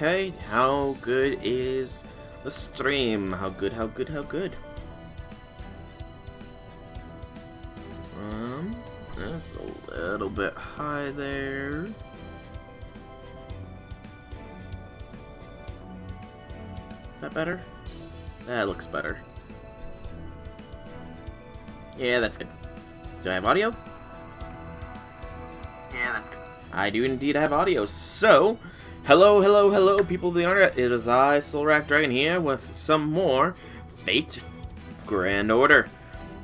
Okay, how good is the stream? How good, how good, how good? That's a little bit high there. That better? That looks better. Yeah, that's good. Do I have audio? Yeah, that's good. I do indeed have audio. So, hello, people of the internet. It is I, Soulrack Dragon, here with some more Fate Grand Order.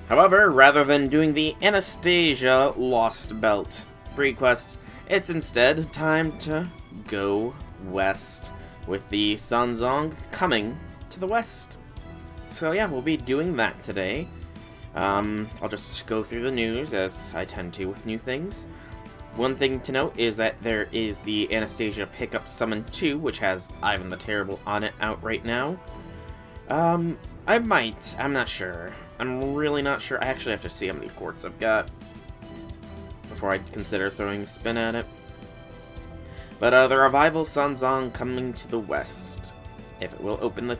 However, rather than doing the Anastasia Lost Belt free quests, it's instead time to go west, with the Sanzang coming to the west. So yeah, we'll be doing that today. I'll just go through the news, as I tend to with new things. One thing to note is that there is the Anastasia Pickup Summon 2, which has Ivan the Terrible on it out right now. I'm not sure. I'm really not sure. I actually have to see how many quartz I've got before I consider throwing a spin at it. But the Revival Sanzang coming to the west. If it will open the...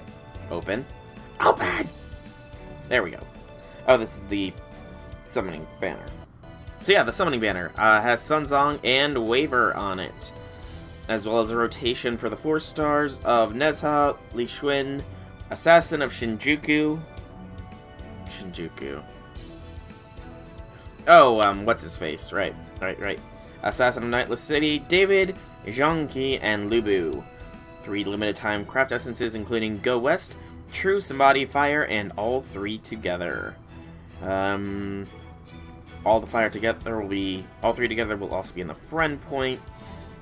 Open? There we go. Oh, this is the summoning banner. So yeah, the summoning banner has Sanzang and Waver on it, as well as a rotation for the 4 stars of Nezha, Li Xuan, Assassin of Shinjuku. Oh, what's his face? Right. Assassin of Nightless City, David, Zhangqi, and Lubu. 3 limited time craft essences, including Goooo West, True Somebody Fire, and all 3 together. All 3 together will also be in the friend points.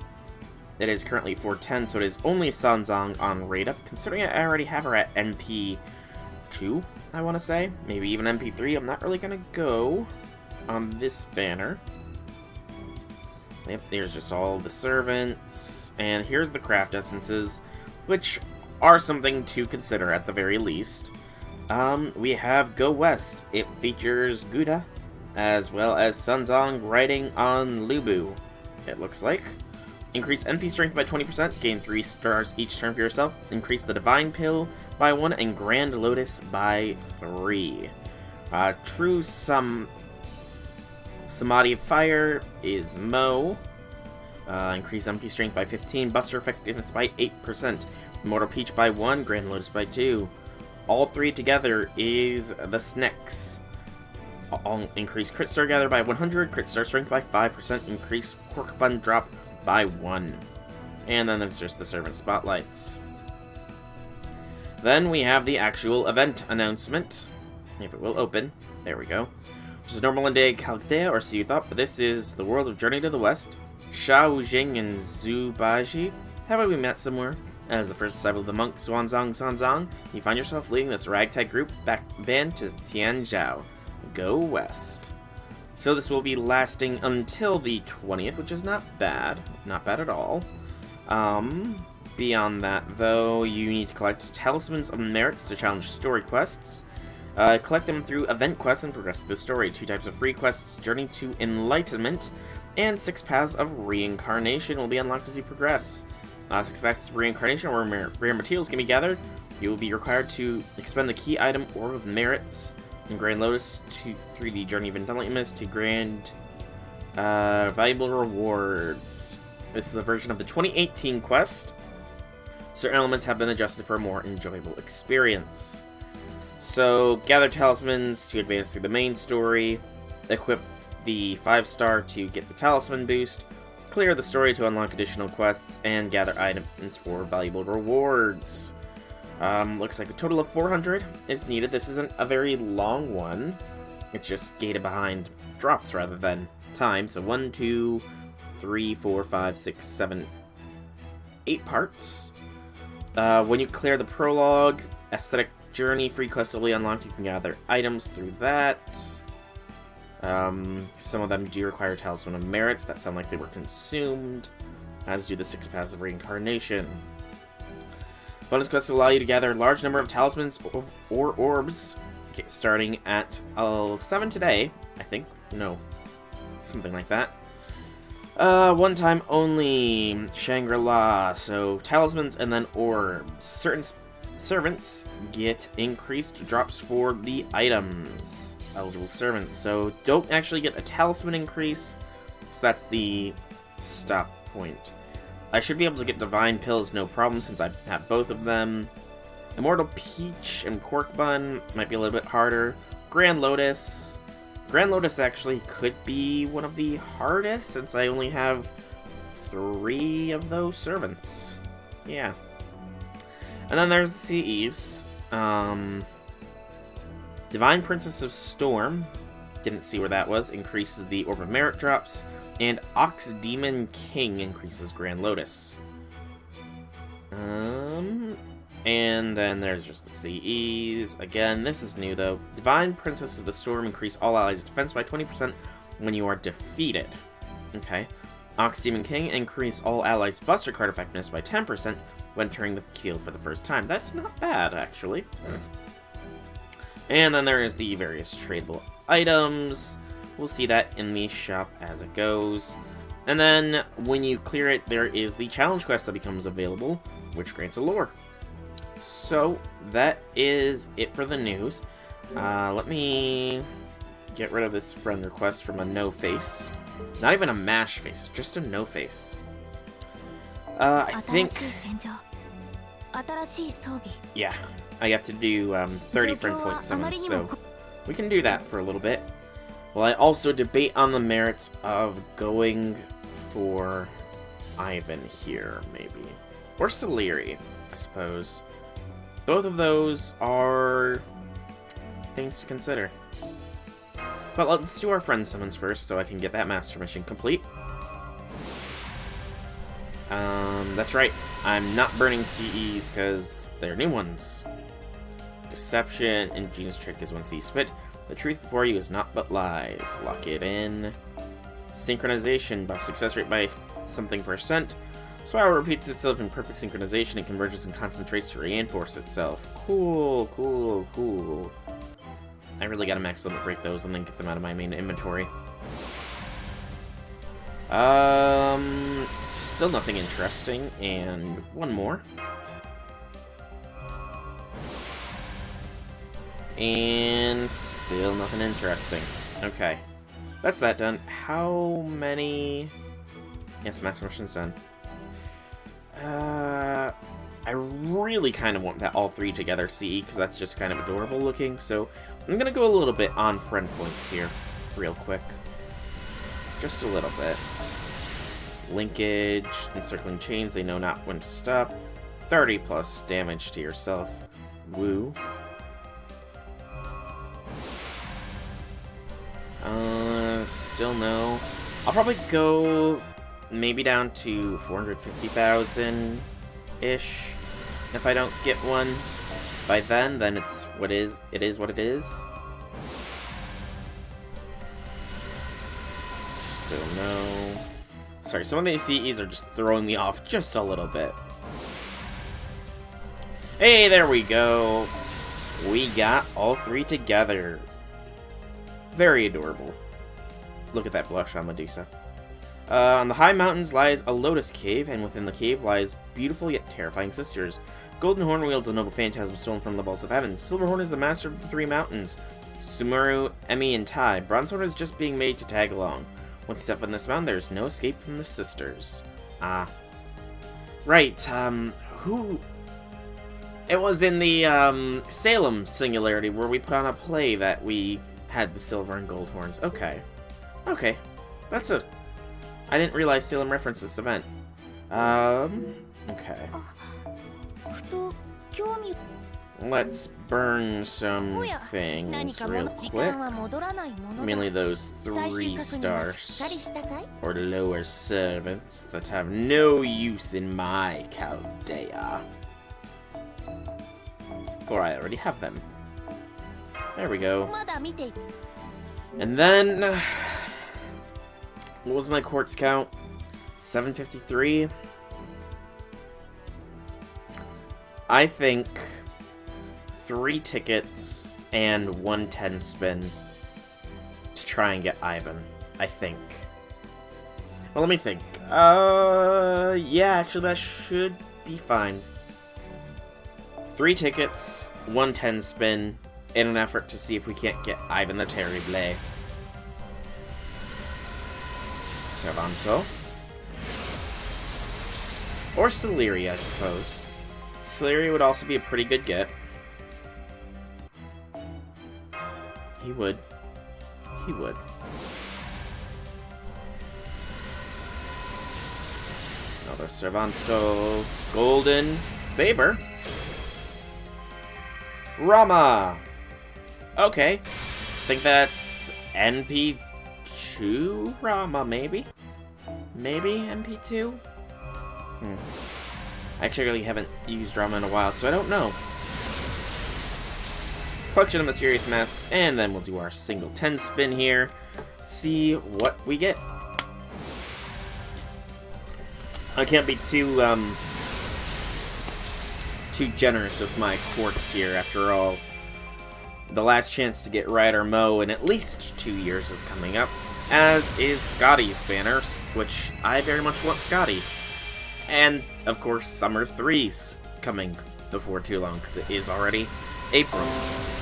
It is currently 410, so it is only Sanzang on rate up, considering I already have her at NP 2, I want to say. Maybe even NP 3. I'm not really going to go on this banner. Yep, there's just all the servants. And here's the craft essences, which are something to consider at the very least. We have Goooo West. It features Gouda, as well as Sanzang riding on Lubu, it looks like. Increase NP strength by 20%, gain 3 stars each turn for yourself, increase the Divine Pill by 1, and Grand Lotus by 3. True Samadhi Fire is Mo. Increase MP strength by 15, Buster effectiveness by 8%, Mortal Peach by 1, Grand Lotus by 2. All 3 together is the Snex. I'll increase Crit Star Gather by 100, Crit Star Strength by 5%, increase Pork Bun Drop by 1. And then there's just the Servant Spotlights. Then we have the actual event announcement. If it will open. There we go. Which is normal in day Chaldea or So You Thought, but this is the world of Journey to the West. Shao Jing and Zhu Baji. Have we met somewhere? As the first disciple of the monk Sanzang, you find yourself leading this ragtag group band to Tianzhou. Goooo West. So this will be lasting until the 20th, which is not bad. Not bad at all. Beyond that, though, you need to collect Talismans of Merits to challenge story quests. Collect them through event quests and progress through the story. 2 types of free quests, Journey to Enlightenment, and 6 paths of reincarnation will be unlocked as you progress. 6 paths of reincarnation, where rare materials can be gathered. You will be required to expend the key item Orb of Merits in Grand Lotus to 3D Journey of Enlightenment to grand valuable rewards. This is a version of the 2018 quest. Certain elements have been adjusted for a more enjoyable experience. So, gather talismans to advance through the main story, equip the 5-star to get the talisman boost, clear the story to unlock additional quests, and gather items for valuable rewards. Looks like a total of 400 is needed. This isn't a very long one. It's just gated behind drops rather than time. So 1, 2, 3, 4, 5, 6, 7, 8 parts. When you clear the prologue, Aesthetic Journey free quests will be unlocked. You can gather items through that. Some of them do require Talisman of Merits that sound like they were consumed, as do the 6 paths of reincarnation. Bonus quests will allow you to gather a large number of talismans or orbs, starting at 7 today, I think. No, something like that. One time only. Shangri-La. So, talismans and then orbs. Certain servants get increased drops for the items. Eligible servants. So, don't actually get a talisman increase. So, that's the stop point. I should be able to get Divine Pills no problem since I have both of them. Immortal Peach and Pork Bun might be a little bit harder. Grand Lotus. Grand Lotus actually could be one of the hardest since I only have 3 of those servants. Yeah. And then there's the CEs. Divine Princess of Storm. Didn't see where that was. Increases the Orb of Merit drops. And Ox Demon King increases Grand Lotus. And then there's just the CEs. Again, this is new though. Divine Princess of the Storm increase all allies' defense by 20% when you are defeated. Okay. Ox Demon King increase all allies' buster card effectiveness by 10% when entering the field for the first time. That's not bad, actually. And then there is the various tradable items. We'll see that in the shop as it goes. And then when you clear it, there is the challenge quest that becomes available, which grants a lore. So, that is it for the news. Let me get rid of this friend request from a no face. Not even a mash face, just a no face. I think... Yeah, I have to do 30 friend point summons, so we can do that for a little bit. Well, I also debate on the merits of going for Ivan here, maybe. Or Celeri, I suppose. Both of those are things to consider. But let's do our friend summons first so I can get that master mission complete. That's right. I'm not burning CEs because they're new ones. Deception and Genius Trick is when sees fit. The truth before you is not but lies. Lock it in. Synchronization buffs success rate by something %. Spiral repeats itself in perfect synchronization and converges and concentrates to reinforce itself. Cool, cool, cool. I really gotta max limit break those and then get them out of my main inventory. Still nothing interesting, and one more. And still nothing interesting. Okay. That's that done. How many... Yes, max mission's done. I really kind of want that all 3 together CE, because that's just kind of adorable looking, so I'm gonna go a little bit on friend points here, real quick. Just a little bit. Linkage, encircling chains, they know not when to stop. 30 plus damage to yourself. Woo. Still no. I'll probably go maybe down to 450,000-ish if I don't get one by then it's what is. It is what it is. Still no. Sorry, some of these CEs are just throwing me off just a little bit. Hey, there we go. We got all 3 together. Very adorable. Look at that blush on Medusa. On the high mountains lies a lotus cave, and within the cave lies beautiful yet terrifying sisters. Golden Horn wields a noble phantasm stolen from the vaults of heaven. Silverhorn is the master of the 3 mountains. Sumeru, Emmy, and Tai. Bronzehorn is just being made to tag along. Once you step on this mountain, there's no escape from the sisters. Ah. Right, who... It was in the, Salem Singularity where we put on a play that we had the silver and gold horns. Okay. Okay. That's a... I didn't realize Salem referenced this event. Okay. Let's burn some things real quick. Mainly those 3 stars or lower servants that have no use in my Chaldea. For I already have them. There we go. And then... what was my quartz count? 753? I think 3 tickets and 1 10 spin to try and get Ivan. I think. Well, let me think. Yeah, actually that should be fine. 3 tickets, 1 10-spin, in an effort to see if we can't get Ivan the Terrible. Servanto. Or Celery, I suppose. Celery would also be a pretty good get. He would. He would. Another Servanto. Golden. Saber. Rama! Okay. Think that's NP2 Rama, maybe? Maybe NP2? I actually really haven't used Rama in a while, so I don't know. Collection of Mysterious Masks, and then we'll do our single 10 spin here. See what we get. I can't be too generous with my quartz here, after all. The last chance to get Ryder Mo in at least 2 years is coming up, as is Scotty's banners, which I very much want Scotty. And, of course, Summer 3's coming before too long, because it is already April,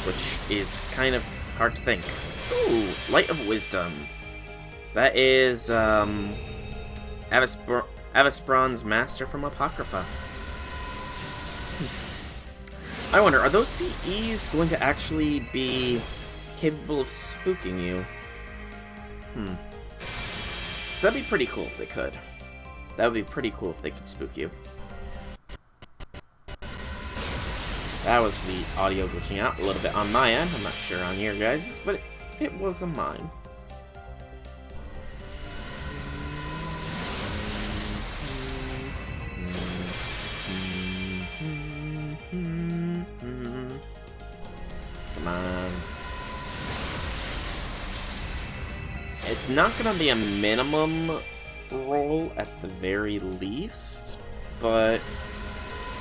which is kind of hard to think. Ooh, Light of Wisdom. That is, Avasbron's Master from Apocrypha. I wonder, are those CEs going to actually be capable of spooking you? So that'd be pretty cool if they could. That would be pretty cool if they could spook you. That was the audio glitching out a little bit on my end. I'm not sure on your guys', but it was on mine. Come on. It's not gonna be a minimum roll at the very least, but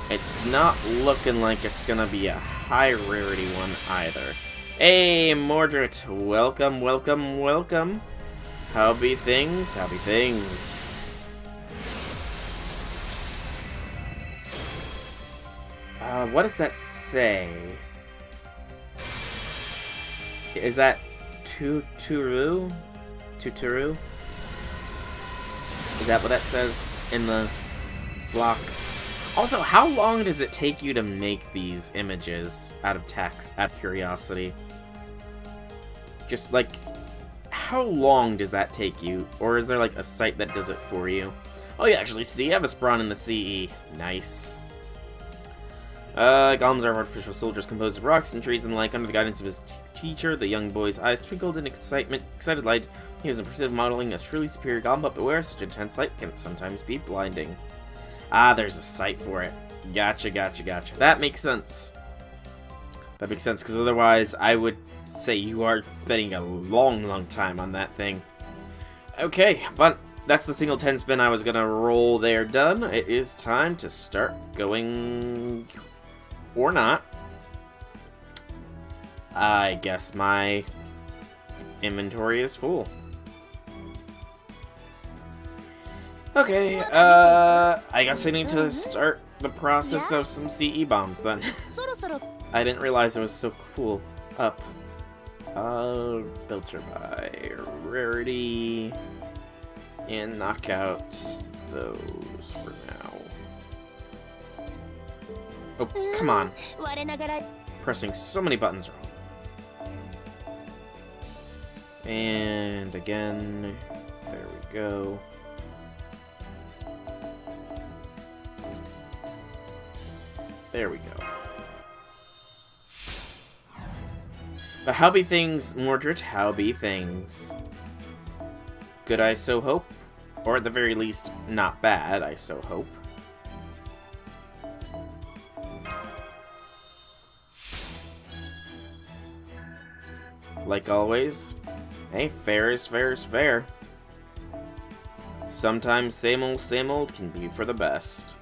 it's not looking like it's gonna be a high rarity one either. Hey, Mordred, welcome, welcome, welcome. How be things? How be things? What does that say? Is that Tuturu? Tuturu? Is that what that says in the block? Also, how long does it take you to make these images out of text, out of curiosity? Just, like, how long does that take you? Or is there, like, a site that does it for you? Oh, you actually see Avasbron in the CE. Nice. Golems are artificial soldiers composed of rocks and trees and the like. Under the guidance of his teacher, the young boy's eyes twinkled in excited light. He was in pursuit of modeling a truly superior golem, but beware, such intense light can sometimes be blinding. Ah, there's a site for it. Gotcha, gotcha, gotcha. That makes sense. That makes sense, because otherwise I would say you are spending a long, long time on that thing. Okay, but that's the single 10 spin I was gonna roll there done. It is time to start going... or not. I guess my inventory is full. Okay, I guess I need to start the process of some CE bombs then. I didn't realize it was so full up. Filter by rarity and knock out those for now. Oh, come on. Pressing so many buttons wrong. And again, there we go. There we go. But how be things, Mordred? How be things? Good, I so hope. Or at the very least, not bad, I so hope. Like always, hey, fair is fair is fair. Sometimes same old can be for the best.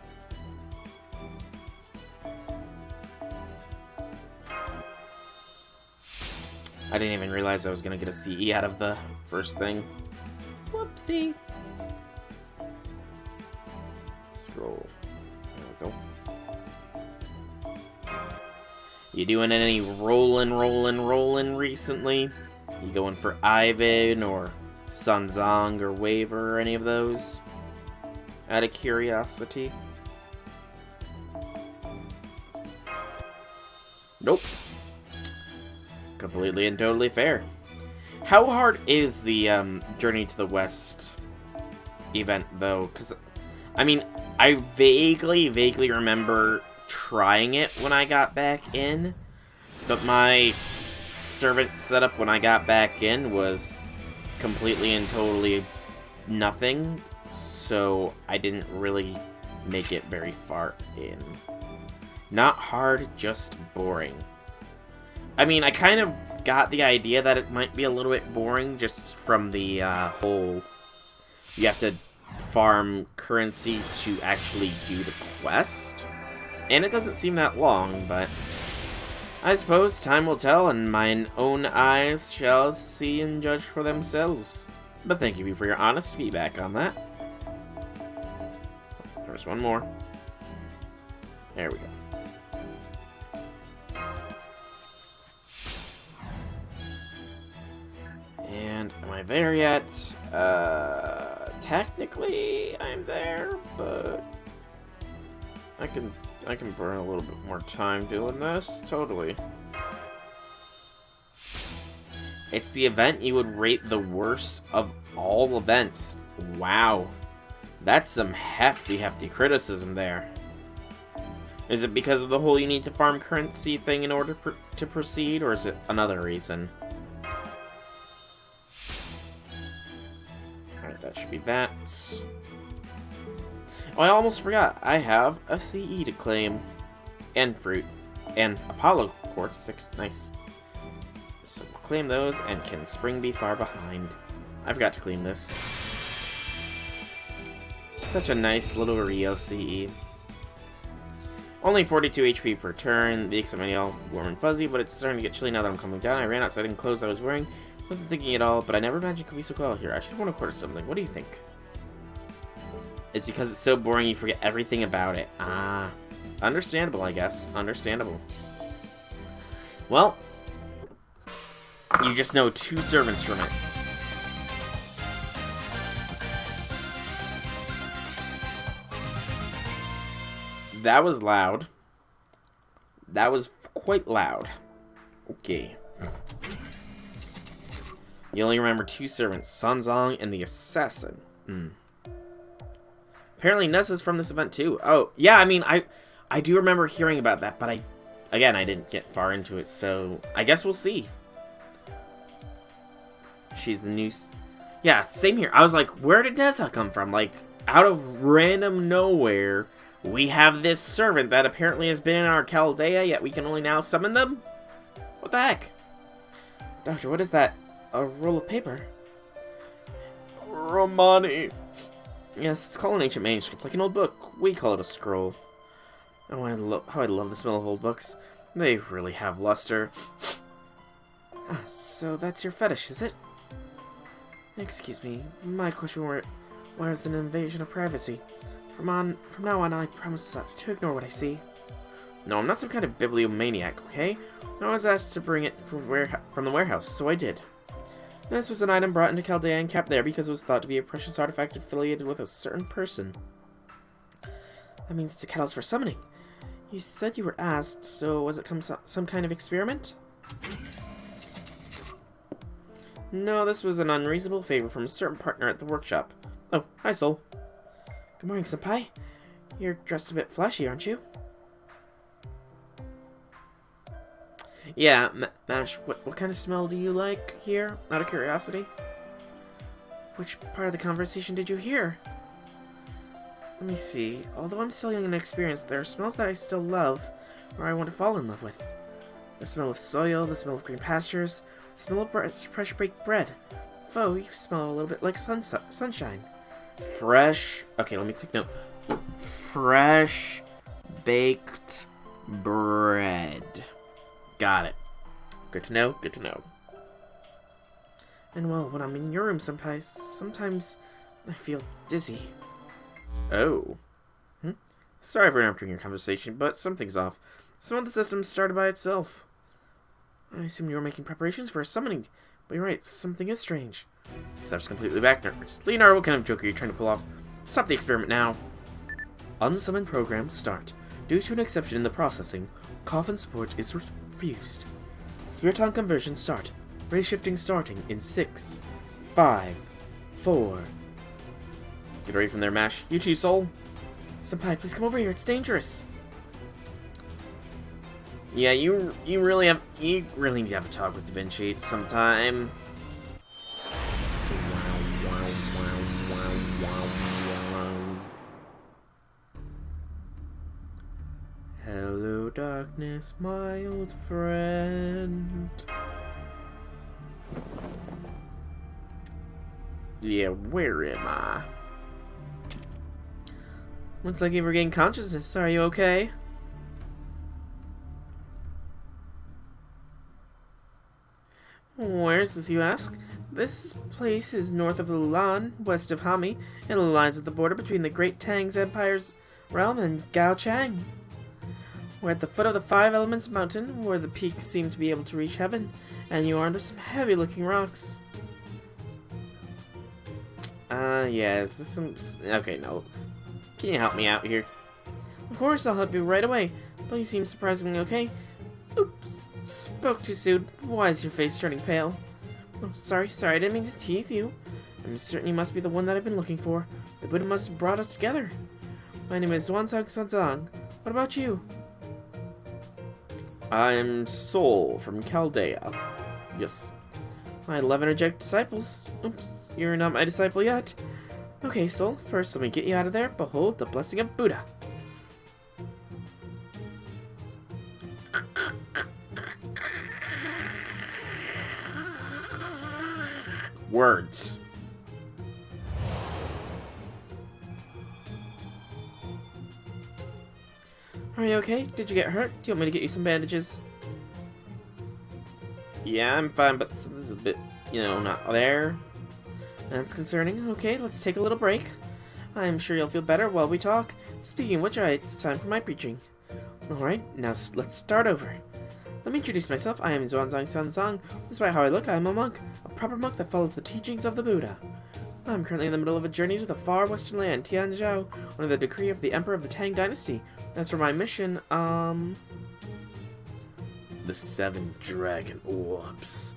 I didn't even realize I was gonna get a CE out of the first thing. Whoopsie. scroll. There we go. You doing any rolling recently? You going for Ivan or Sanzang or Waver or any of those? Out of curiosity? Nope. Completely and totally fair. How hard is the Journey to the West event, though? Because, I mean, I vaguely remember trying it when I got back in, but my servant setup when I got back in was completely and totally nothing, so I didn't really make it very far in. Not hard, just boring. I mean, I kind of got the idea that it might be a little bit boring just from the whole... You have to farm currency to actually do the quest. And it doesn't seem that long, but... I suppose time will tell, and mine own eyes shall see and judge for themselves. But thank you for your honest feedback on that. There's one more. There we go. And am I there yet? Technically, I'm there, but I can burn a little bit more time doing this. Totally. It's the event you would rate the worst of all events. Wow. That's some hefty criticism there. Is it because of the whole you need to farm currency thing in order to proceed, or is it another reason? Alright, that should be that. Oh, I almost forgot. I have a CE to claim. And fruit. And Apollo Quartz 6. Nice. So we'll claim those, and can spring be far behind? I forgot to claim this. Such a nice little Rio CE. Only 42 HP per turn. The excitement all warm and fuzzy, but it's starting to get chilly now that I'm coming down. I ran outside in clothes I was wearing. Wasn't thinking at all, but I never imagined it could be so cold here. I should want to quarter something. What do you think? It's because it's so boring you forget everything about it. Ah. Understandable, I guess. Understandable. Well, you just know 2 servants from it. That was loud. That was quite loud. Okay. You only remember 2 servants, Sanzang and the Assassin. Apparently Nessa's from this event too. Oh, yeah, I mean, I do remember hearing about that, but again, I didn't get far into it, so I guess we'll see. She's the new... Yeah, same here. I was like, where did Nessa come from? Like, out of random nowhere... We have this servant that apparently has been in our Chaldea, yet we can only now summon them? What the heck? Doctor, what is that? A roll of paper? Romani. Yes, it's called an ancient manuscript, like an old book. We call it a scroll. Oh, how I love the smell of old books. They really have luster. So that's your fetish, is it? Excuse me, my question was an invasion of privacy. From now on, I promise to ignore what I see. No, I'm not some kind of bibliomaniac, okay? I was asked to bring it from the warehouse, so I did. This was an item brought into Chaldea and kept there because it was thought to be a precious artifact affiliated with a certain person. That means it's a catalyst for summoning. You said you were asked, so was it some kind of experiment? No, this was an unreasonable favor from a certain partner at the workshop. Oh, hi, Soul. Good morning, Senpai. You're dressed a bit flashy, aren't you? Yeah, Mash, what kind of smell do you like here, out of curiosity? Which part of the conversation did you hear? Let me see. Although I'm still young and inexperienced, there are smells that I still love, or I want to fall in love with. The smell of soil, the smell of green pastures, the smell of fresh baked bread. Fo, you smell a little bit like sunshine. Fresh... Okay, let me take note. Fresh baked bread. Got it. Good to know, good to know. And well, when I'm in your room sometimes I feel dizzy. Oh. Sorry for interrupting your conversation, but something's off. Some of the systems started by itself. I assume you were making preparations for a summoning, but you're right, something is strange. Steps completely backwards. Leonardo, what kind of joke are you trying to pull off? Stop the experiment now. Unsummoned program start. Due to an exception in the processing, coffin support is refused. Spiriton conversion start. Ray shifting starting in 6, 5, 4. Get away from there, Mash. You too, Soul. Senpai, please come over here. It's dangerous. Yeah, you really need to have a talk with Da Vinci sometime. Hello, darkness, my old friend. Yeah, where am I? Looks like you've regained consciousness. Are you okay? Where is this, you ask? This place is north of the Lan, west of Hami, and lies at the border between the Great Tang's Empire's realm and Gao Chang. We're at the foot of the Five Elements Mountain, where the peaks seem to be able to reach heaven, and you are under some heavy-looking rocks. Yeah, is this some... Okay, no. Can you help me out here? Of course, I'll help you right away, but you seem surprisingly okay. Oops, spoke too soon. Why is your face turning pale? Oh, sorry, I didn't mean to tease you. I'm certain you must be the one that I've been looking for. The Buddha must have brought us together. My name is Sanzang. What about you? I'm Soul from Chaldea. Yes. My 11 reject disciples. Oops, you're not my disciple yet. Okay, Soul, first let me get you out of there. Behold the blessing of Buddha. Words. Are you okay? Did you get hurt? Do you want me to get you some bandages? Yeah, I'm fine, but something's a bit, not there. That's concerning. Okay, let's take a little break. I'm sure you'll feel better while we talk. Speaking of which, it's time for my preaching. Alright, now let's start over. Let me introduce myself. I am Sanzang. Despite how I look, I am a monk. A proper monk that follows the teachings of the Buddha. I'm currently in the middle of a journey to the far western land, Tianzhou, under the decree of the Emperor of the Tang Dynasty. As for my mission, the 7 dragon orbs.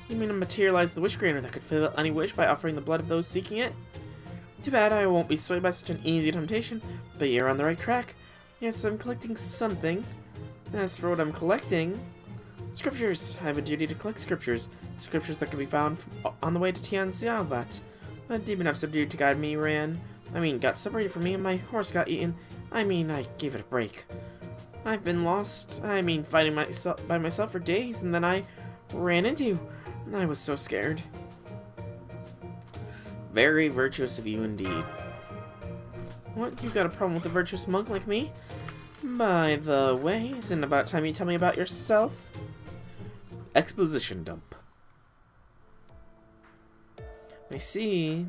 You mean to materialize the wish granter that could fulfill any wish by offering the blood of those seeking it? Too bad I won't be swayed by such an easy temptation, but you're on the right track. Yes, I'm collecting something. As for what I'm collecting... Scriptures. I have a duty to collect scriptures. Scriptures that can be found on the way to Tianzhou, but a demon I've subdued to guide me got separated from me and my horse got eaten. I gave it a break. I've been lost. Fighting by myself for days, and then I ran into you. I was so scared. Very virtuous of you indeed. What? You got a problem with a virtuous monk like me? By the way, isn't it about time you tell me about yourself? Exposition dump. I see.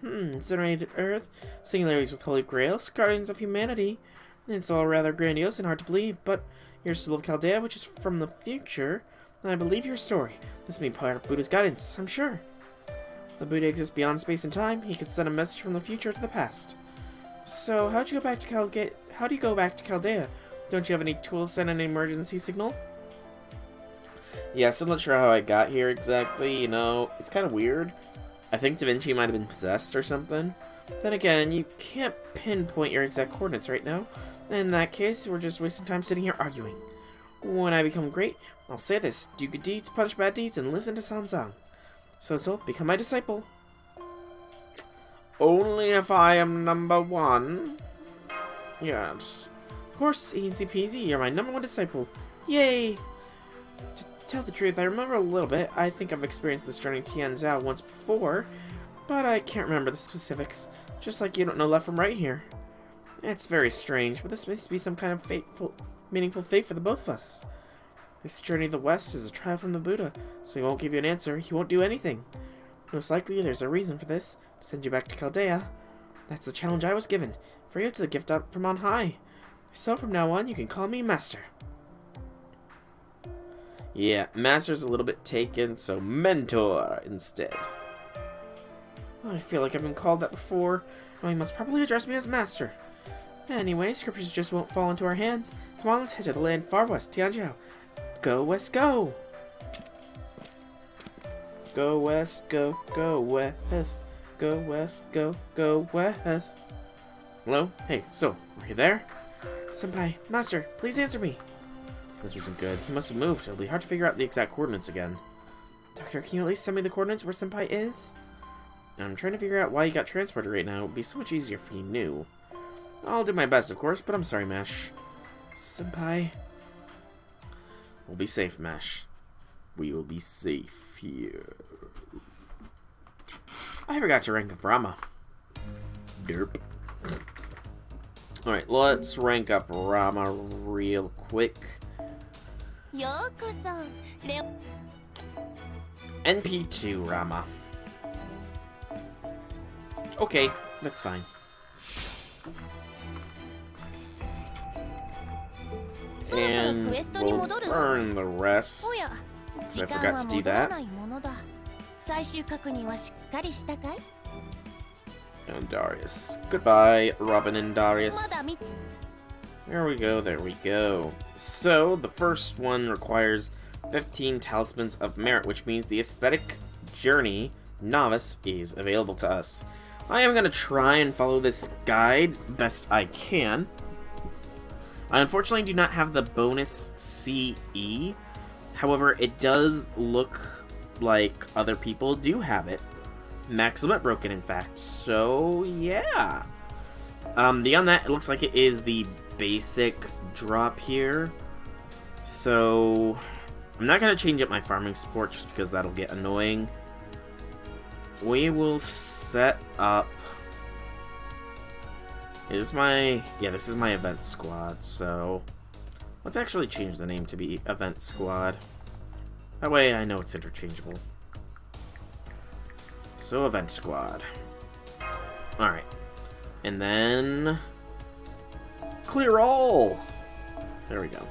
Incinerated Earth, singularities with Holy Grail, guardians of humanity. It's all rather grandiose and hard to believe, but you're still of Chaldea, which is from the future. I believe your story. This may be part of Buddha's guidance, I'm sure. The Buddha exists beyond space and time. He could send a message from the future to the past. So, how do you go back to Chaldea? Don't you have any tools to send an emergency signal? Yes, I'm not sure how I got here exactly, it's kind of weird. I think Da Vinci might have been possessed or something. Then again, you can't pinpoint your exact coordinates right now. In that case, we're just wasting time sitting here arguing. When I become great, I'll say this: do good deeds, punish bad deeds, and listen to Sanzang. So, become my disciple. Only if I am number 1. Yes. Of course, easy peasy, you're my number 1 disciple. Yay! To tell the truth, I remember a little bit. I think I've experienced this journey to Tianzhou once before, but I can't remember the specifics. Just like you don't know left from right here. It's very strange, but this must be some kind of meaningful fate for the both of us. This journey to the west is a trial from the Buddha, so he won't give you an answer, he won't do anything. Most likely there's a reason for this, to send you back to Chaldea. That's the challenge I was given. For you, it's a gift up from on high. So from now on, you can call me Master. Yeah, Master's a little bit taken, so Mentor instead. Oh, I feel like I've been called that before. Oh, you must probably address me as Master. Anyway, scriptures just won't fall into our hands. Come on, let's head to the land far west, Tianjiao. Go West, go! Go West, go West. Go West, go West. Hello? Hey, so, are you there? Senpai, Master, please answer me. This isn't good. He must have moved. It'll be hard to figure out the exact coordinates again. Doctor, can you at least send me the coordinates where Senpai is? I'm trying to figure out why he got transported right now. It would be so much easier if he knew. I'll do my best, of course, but I'm sorry, Mesh. Senpai. We'll be safe, Mesh. We will be safe here. I forgot to rank up Rama. Derp. Alright, let's rank up Rama real quick. NP2 Rama. Okay, that's fine. And we'll burn the rest. I forgot to do that. And Darius. Goodbye, Robin and Darius. There we go, there we go. So, the first one requires 15 Talismans of Merit, which means the Aesthetic Journey Novice is available to us. I am going to try and follow this guide best I can. I unfortunately do not have the bonus CE. However, it does look like other people do have it. Max limit broken, in fact. So, yeah. Beyond that, it looks like it is the basic drop here. So, I'm not going to change up my farming support just because that'll get annoying. We will set up... this is my event squad, so... let's actually change the name to be Event Squad. That way I know it's interchangeable. So, Event Squad. Alright. And then... clear all! There we go.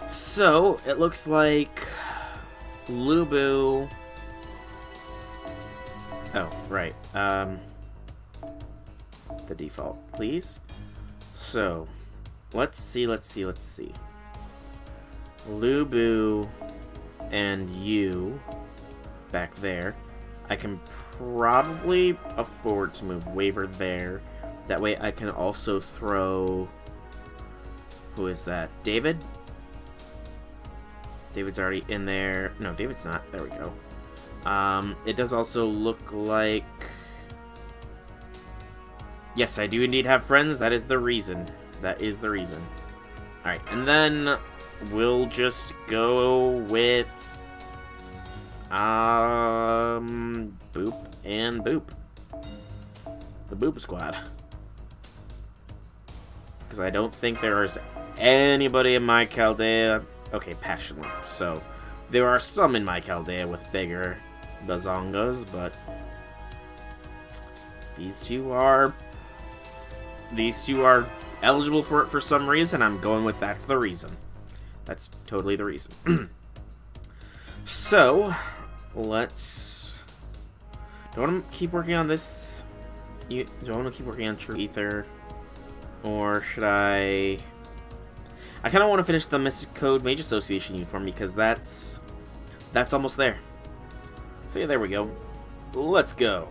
So, it looks like... Lubu... oh, right. The default, please. So, let's see. Lubu and you back there. I can probably afford to move Waver there. That way I can also throw... who is that? David? David's already in there. No, David's not. There we go. It does also look like... yes, I do indeed have friends. That is the reason. That is the reason. Alright, and then we'll just go with... Boop and Boop. The Boop Squad. Because I don't think there is anybody in my Chaldea... okay, Passionate. So, there are some in my Chaldea with bigger Bazongas, but... these two are eligible for it for some reason. I'm going with that's the reason. That's totally the reason. So, let's... do I want to keep working on this? Do I want to keep working on True Ether? Or should I... I kind of want to finish the Mystic Code Mage Association uniform because that's almost there. So yeah, there we go. Let's go.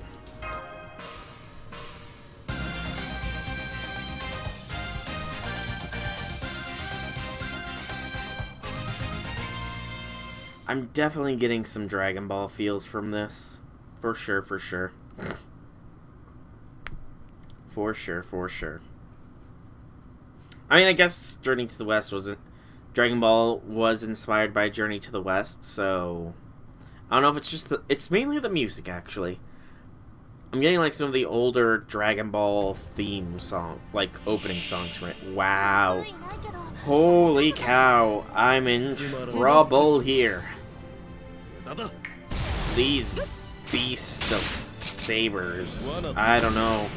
I'm definitely getting some Dragon Ball feels from this. For sure, for sure. For sure, for sure. I mean, I guess Journey to the West wasn't... Dragon Ball was inspired by Journey to the West, so... I don't know if it's just the... it's mainly the music, actually. I'm getting, like, some of the older Dragon Ball theme song... like, opening songs from it. Wow. Holy cow. I'm in trouble here. These beasts of sabers. I don't know.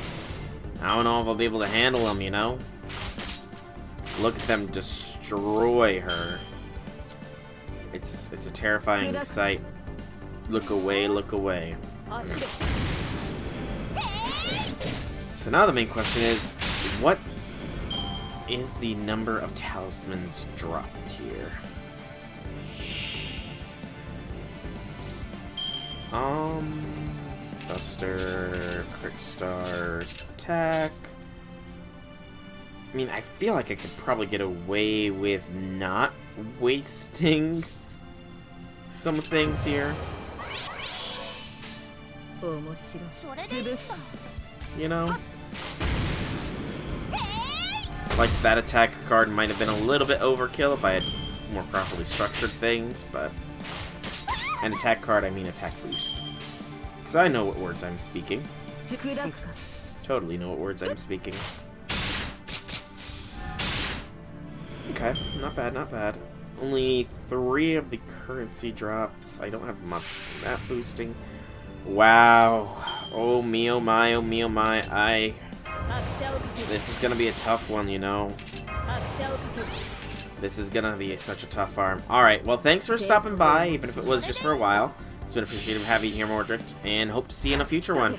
I don't know if I'll be able to handle them, you know? Look at them destroy her. It's a terrifying sight. Look away, look away. So now the main question is, what is the number of talismans dropped here? Buster, crit stars, attack. I mean, I feel like I could probably get away with not wasting some things here. You know? Like, that attack card might have been a little bit overkill if I had more properly structured things, but... An attack card, I mean attack boost. Because I know what words I'm speaking. Totally know what words I'm speaking. Okay, not bad, not bad. Only 3 of the currency drops. I don't have much of that boosting. Wow. Oh me, oh my, oh me, oh my. This is gonna be a tough one, you know. This is gonna be such a tough farm. Alright, well thanks for stopping by, even if it was just for a while. It's been appreciated having you here, Mordred, and hope to see you in a future one.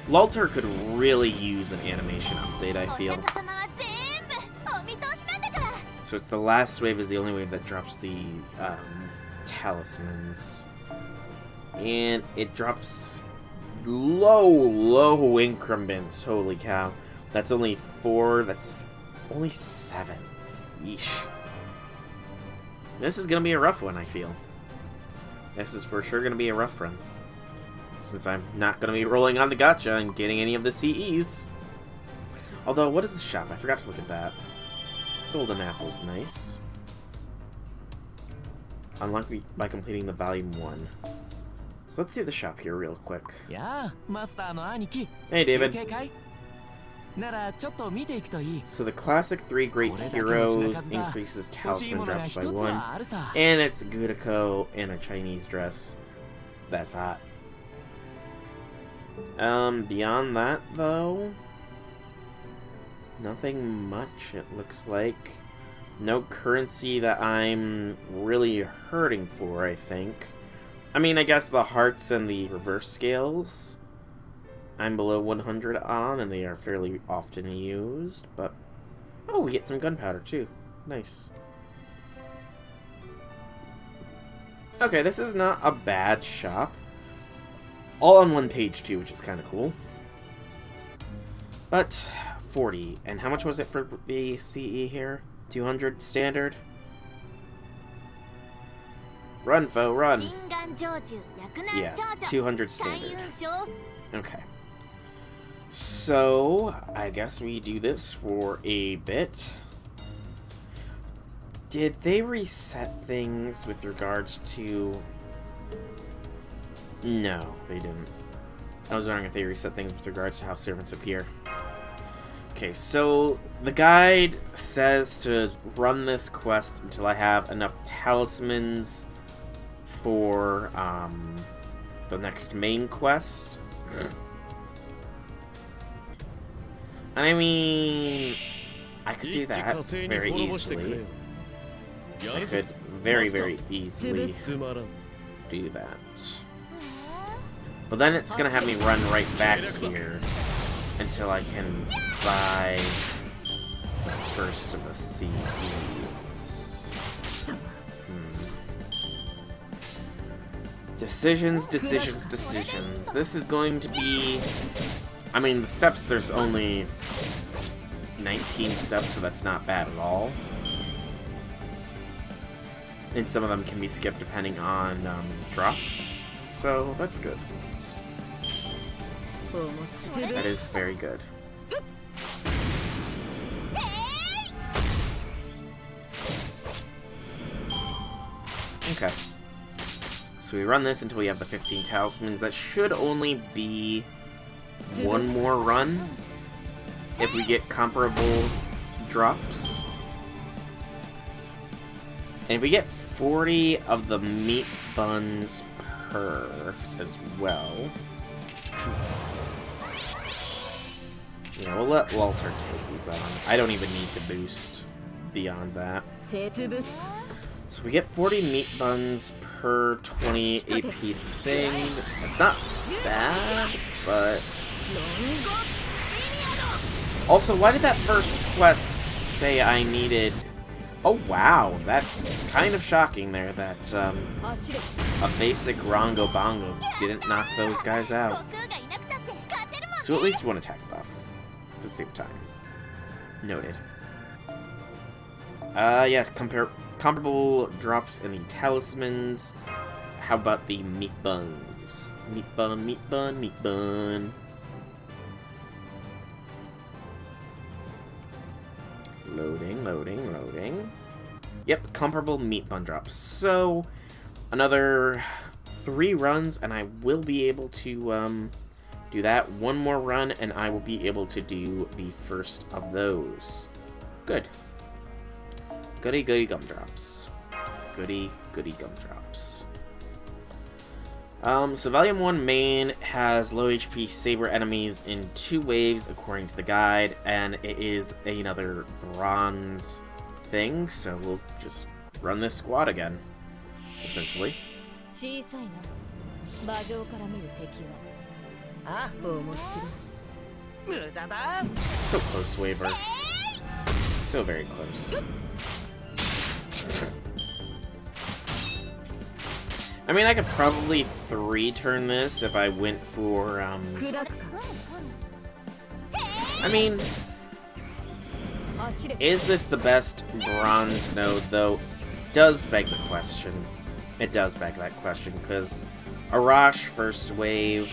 Lulter could really use an animation update, I feel. So it's the last wave is the only wave that drops the talismans. And it drops low increments. Holy cow. That's only 4, that's only 7. Yeesh. This is gonna be a rough one, I feel. This is for sure gonna be a rough run. Since I'm not gonna be rolling on the gacha and getting any of the CEs. Although, what is the shop? I forgot to look at that. Golden apple's nice. Unlock by completing the volume 1. So let's see the shop here real quick. Hey, David. So the classic 3 great heroes increases talisman drops by 1. And it's Gudako in a Chinese dress. That's hot. Beyond that, though, nothing much, it looks like. No currency that I'm really hurting for, I think. I mean, I guess the hearts and the reverse scales I'm below 100 on, and they are fairly often used, but... Oh, we get some gunpowder, too. Nice. Okay, this is not a bad shop. All on one page, too, which is kind of cool. But, 40. And how much was it for the CE here? 200 standard? Run, foe, run! Yeah, 200 standard. Okay. So, I guess we do this for a bit. Did they reset things with regards to... No, they didn't. I was wondering if they reset things with regards to how servants appear. Okay, so the guide says to run this quest until I have enough talismans for the next main quest. And I mean, I could do that very easily. I could very easily do that. But then it's gonna have me run right back here until I can buy the first of the CEs. Decisions. This is going to be... I mean, the steps, there's only 19 steps, so that's not bad at all. And some of them can be skipped depending on drops, so that's good. That is very good. Okay. So we run this until we have the 15 talismans. That should only be one more run if we get comparable drops. And if we get 40 of the meat buns per as well. Yeah, we'll let Walter take these on. I don't even need to boost beyond that. So if we get 40 meat buns per 20 AP thing, that's not bad, but... Also, why did that first quest say I needed... Oh wow, that's kind of shocking there that a basic Rongo Bongo didn't knock those guys out. So at least one attack buff to save time. Noted. Yes, comparable drops in the talismans. How about the meat buns? Meat bun, meat bun, meat bun. Loading, loading, loading. Yep, comparable meat bun drops. So, another 3 runs, and I will be able to do that. One more run, and I will be able to do the first of those. Good. Goody, goody gumdrops. Goody, goody gumdrops. So Volume 1 main has low HP saber enemies in 2 waves according to the guide, and it is another bronze thing, so we'll just run this squad again, essentially. So close, Waver. So very close. I mean, I could probably 3-turn this if I went for, I mean, is this the best bronze node, though? Does beg the question. It does beg that question, because Arash first wave,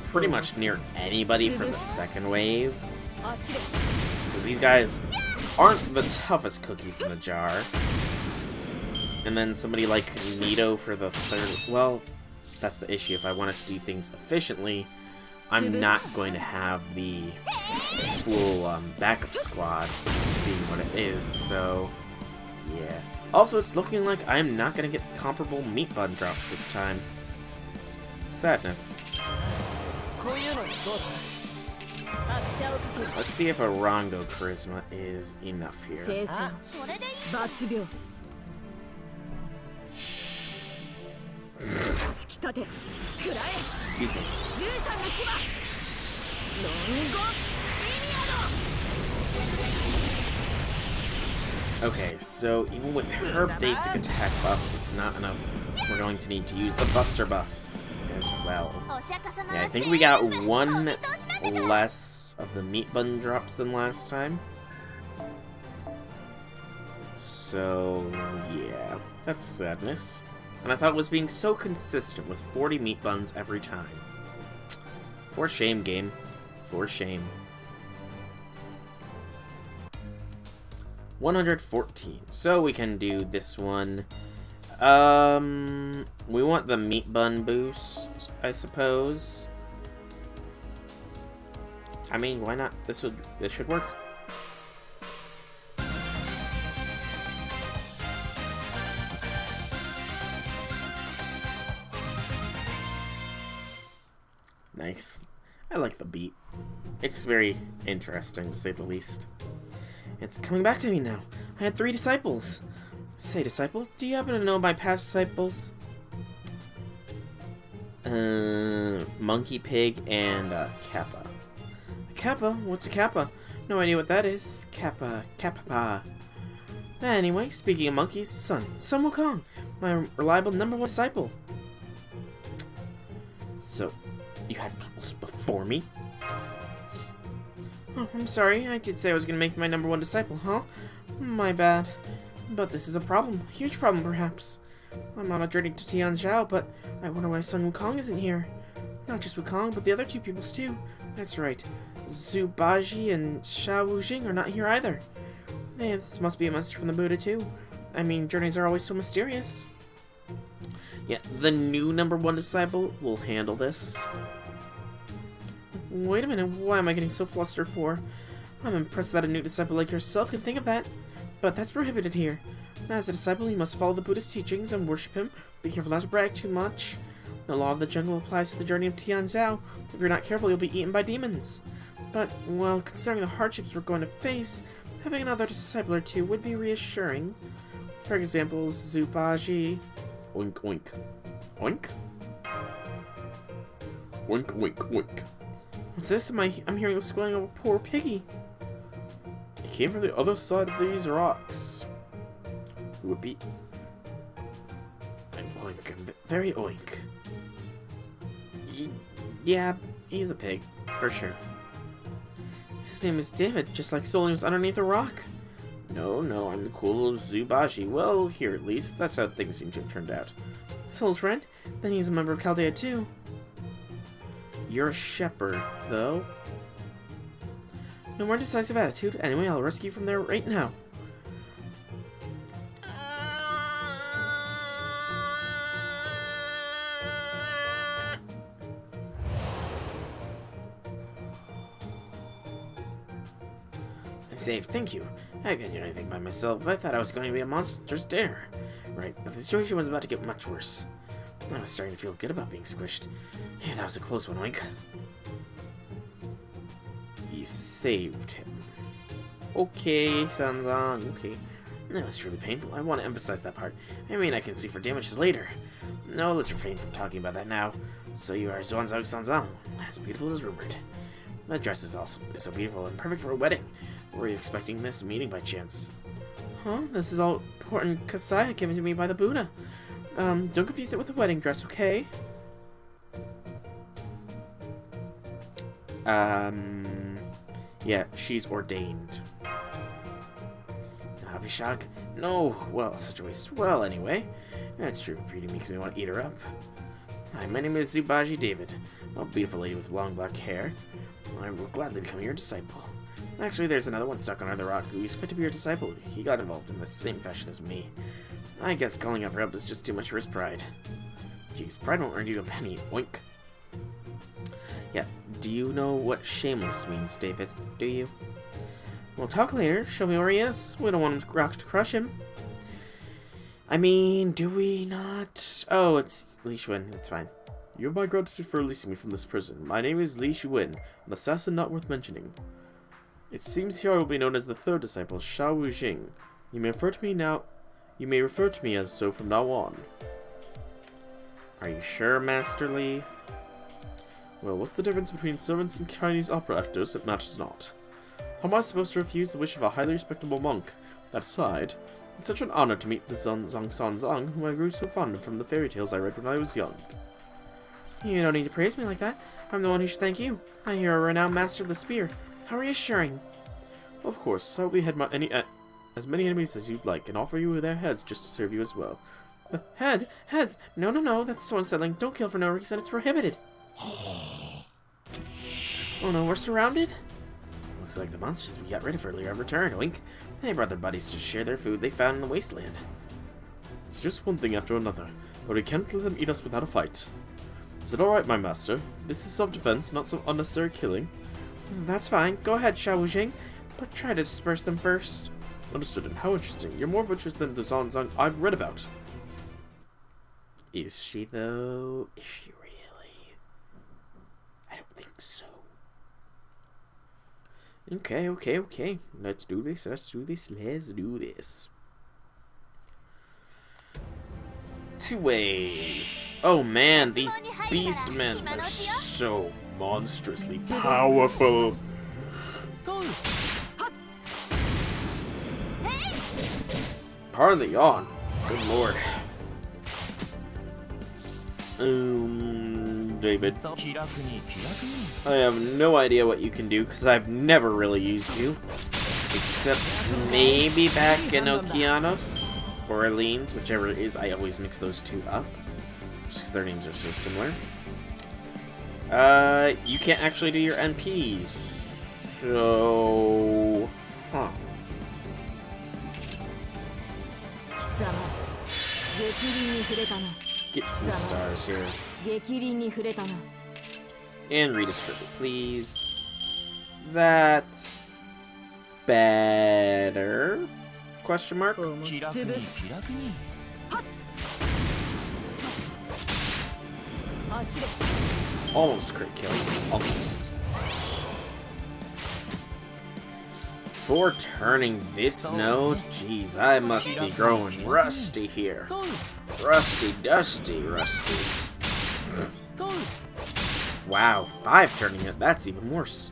pretty much near anybody for the second wave, because these guys aren't the toughest cookies in the jar. And then somebody like Nito for the third... Well, that's the issue. If I wanted to do things efficiently, I'm not going to have the full backup squad being what it is, so... Yeah. Also, it's looking like I'm not going to get comparable meat bun drops this time. Sadness. Let's see if a Rongo Charisma is enough here. Excuse me. Okay, so even with her basic attack buff, it's not enough. We're going to need to use the Buster buff as well. Yeah, I think we got 1 less of the meat bun drops than last time. So, yeah, that's sadness. And I thought it was being so consistent with 40 meat buns every time. For shame, game. For shame. 114. So we can do this one. We want the meat bun boost, I suppose. I mean, why not? This should work. Nice. I like the beat. It's very interesting, to say the least. It's coming back to me now. I had 3 disciples. Say, disciple, do you happen to know my past disciples? Monkey Pig and Kappa. A Kappa? What's a Kappa? No idea what that is. Kappa. Anyway, speaking of monkeys, Sun Wukong, my reliable #1 disciple. So, you had people before me? Oh, I'm sorry. I did say I was going to make my #1 disciple, huh? My bad. But this is a problem. A huge problem, perhaps. I'm on a journey to Tianzhou, but I wonder why Sun Wukong isn't here. Not just Wukong, but the other 2 peoples, too. That's right. Zhu Baji and Xiao Wujing are not here either. Hey, this must be a message from the Buddha, too. I mean, journeys are always so mysterious. Yeah, the new #1 disciple will handle this. Wait a minute, why am I getting so flustered for? I'm impressed that a new disciple like yourself can think of that. But that's prohibited here. As a disciple, you must follow the Buddhist teachings and worship him. Be careful not to brag too much. The law of the jungle applies to the journey of Tianzhao. If you're not careful, you'll be eaten by demons. But, well, considering the hardships we're going to face, having another disciple or two would be reassuring. For example, Zubaji. Oink, oink. Oink? Oink, oink, oink. What's this? I'm hearing the squealing of a poor piggy. It came from the other side of these rocks. Who would be? I'm oink. Very oink. Yeah, he's a pig, for sure. His name is David, just like Soul was underneath a rock. No, I'm the cool Zubaji. Well, here at least. That's how things seem to have turned out. Soul's friend? Then he's a member of Chaldea too. You're a shepherd, though. No more decisive attitude. Anyway, I'll rescue you from there right now. I'm safe, thank you. I can't do anything by myself. I thought I was going to be a monster's dare. Right, but the situation was about to get much worse. I was starting to feel good about being squished. Yeah, that was a close one, oink. You saved him. Okay, Sanzang, okay. That was truly painful. I want to emphasize that part. I mean, I can see for damages later. No, let's refrain from talking about that now. So you are Xuanzang Sanzang, as beautiful as rumored. That dress is also so beautiful and perfect for a wedding. Were you expecting this meeting by chance? Huh? This is all important kasaya given to me by the Buddha. Don't confuse it with a wedding dress, okay? Yeah, she's ordained. Not be shocked. No, well, such a waste. Well, anyway, that's true. Beauty makes me want to eat her up. Hi, my name is Zubaji David, a beautiful lady with long black hair. I will gladly become your disciple. Actually, there's another one stuck under the rock who's fit to be your disciple. He got involved in the same fashion as me. I guess calling out for help is just too much for his pride. Jeez, pride won't earn you a penny. Oink. Yeah, do you know what shameless means, David? Do you? We'll talk later. Show me where he is. We don't want him to crush him. I mean, do we not? Oh, it's Li Xuan. That's fine. You have my gratitude for releasing me from this prison. My name is Li Xuan, an assassin not worth mentioning. It seems here I will be known as the third disciple, Shao Wujing. You may refer to me as so from now on. Are you sure, Master Li? Well, what's the difference between servants and Chinese opera actors? It matters not. How am I supposed to refuse the wish of a highly respectable monk? That aside, it's such an honor to meet the Sanzang, whom I grew so fond of from the fairy tales I read when I was young. You don't need to praise me like that. I'm the one who should thank you. I hear a renowned master of the spear. How reassuring. Of course, I will behead as many enemies as you'd like, and offer you their heads just to serve you as well. Heads? No, that's so unsettling. Don't kill for no reason, it's prohibited. Oh no, we're surrounded? Looks like the monsters we got rid of earlier have returned, oink. They brought their buddies to share their food they found in the wasteland. It's just one thing after another, but we can't let them eat us without a fight. Is it alright, my master? This is self-defense, not some unnecessary killing. That's fine. Go ahead, Shao Wujing, but try to disperse them first. Understood, and how interesting. You're more virtuous than the Sanzang I've read about. Is she, though? Is she really? I don't think so. Okay. Let's do this. 2 ways. Oh man, these beast men are so monstrously powerful. Pardon the yawn. Good lord. David. I have no idea what you can do, because I've never really used you. Except maybe back in Okeanos. Or Orleans, whichever it is. I always mix those two up. Just because their names are so similar. You can't actually do your NPs. So... Huh. Get some stars here. And redistribute, please. That... better? Question mark? Almost crit kill. Almost. For turning this node? Jeez, I must be growing rusty here. Rusty, dusty, rusty. Wow, 5 turning it. That's even worse.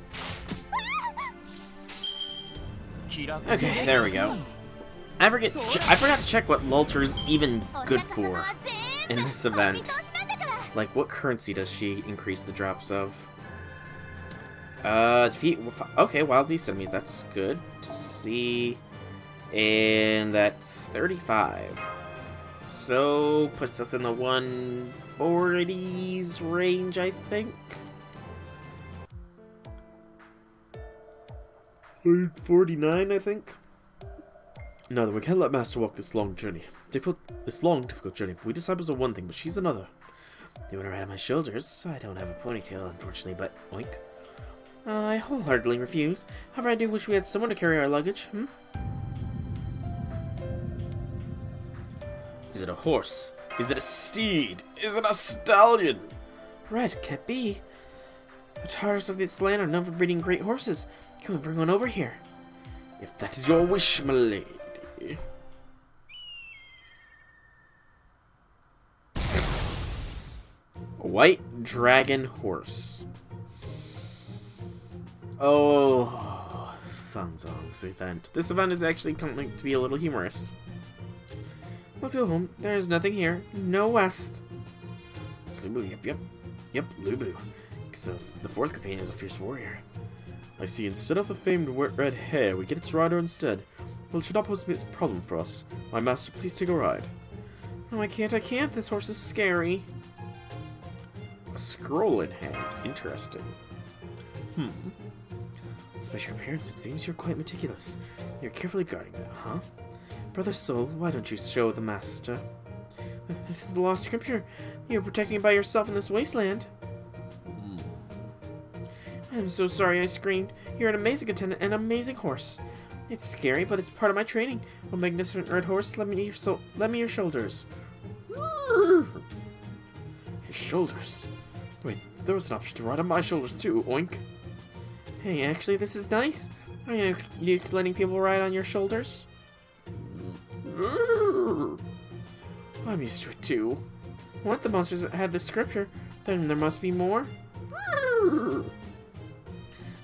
Okay, there we go. I forgot to check what Lulter's even good for in this event. Like, what currency does she increase the drops of? Defeat... Okay, wild beast enemies, that's good to see. And that's 35. So, puts us in the 140s range, I think. 149, I think. No, then we can't let Master walk this long, difficult journey. We disciples are one thing, but she's another. They went right on my shoulders. I don't have a ponytail, unfortunately, but oink. I wholeheartedly refuse. However, I do wish we had someone to carry our luggage. Is it a horse? Is it a steed? Is it a stallion? Red, can it be? The Tatars of this land are known for breeding great horses. Can we bring one over here? If that is your wish, my lady. A white dragon horse. Oh, Sanzang's event. This event is actually coming to be a little humorous. Let's go home. There is nothing here. No west. It's Lubu, yep, Lubu. So the 4th companion is a fierce warrior. I see, instead of the famed red hair, we get its rider instead. Well, it should not pose a problem for us. My master, please take a ride. No, I can't. This horse is scary. A scroll in hand. Interesting. Despite your appearance, it seems you're quite meticulous. You're carefully guarding that, huh? Brother Soul, why don't you show the master? This is the lost scripture. You're protecting it by yourself in this wasteland. I'm so sorry I screamed. You're an amazing attendant and an amazing horse. It's scary, but it's part of my training. A magnificent red horse, lend me your shoulders. His shoulders? Wait, there was an option to ride on my shoulders too, oink. Hey, actually, this is nice. Are you used to letting people ride on your shoulders? I'm used to it too. What? The monsters had this scripture? Then there must be more?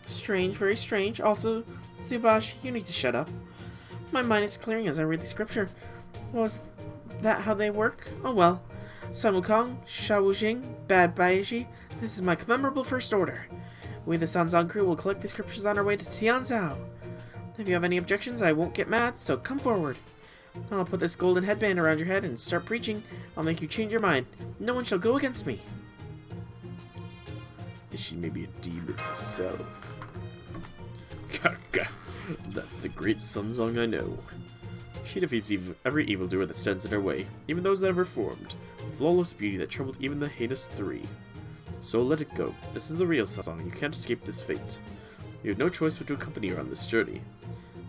Strange, very strange. Also, Zubashi, you need to shut up. My mind is clearing as I read the scripture. Was that how they work? Oh well. Sun Wukong, Sha Wujing, Bad Baiji, this is my commemorable first order. We, the Sanzang crew, will collect the scriptures on our way to Tianzhou. If you have any objections, I won't get mad, so come forward. I'll put this golden headband around your head and start preaching. I'll make you change your mind. No one shall go against me. She may be a demon herself. That's the great Sanzang I know. She defeats every evildoer that stands in her way, even those that have reformed. Flawless beauty that troubled even the heinous 3. So let it go. This is the real Sanzang. You can't escape this fate. You have no choice but to accompany her on this journey.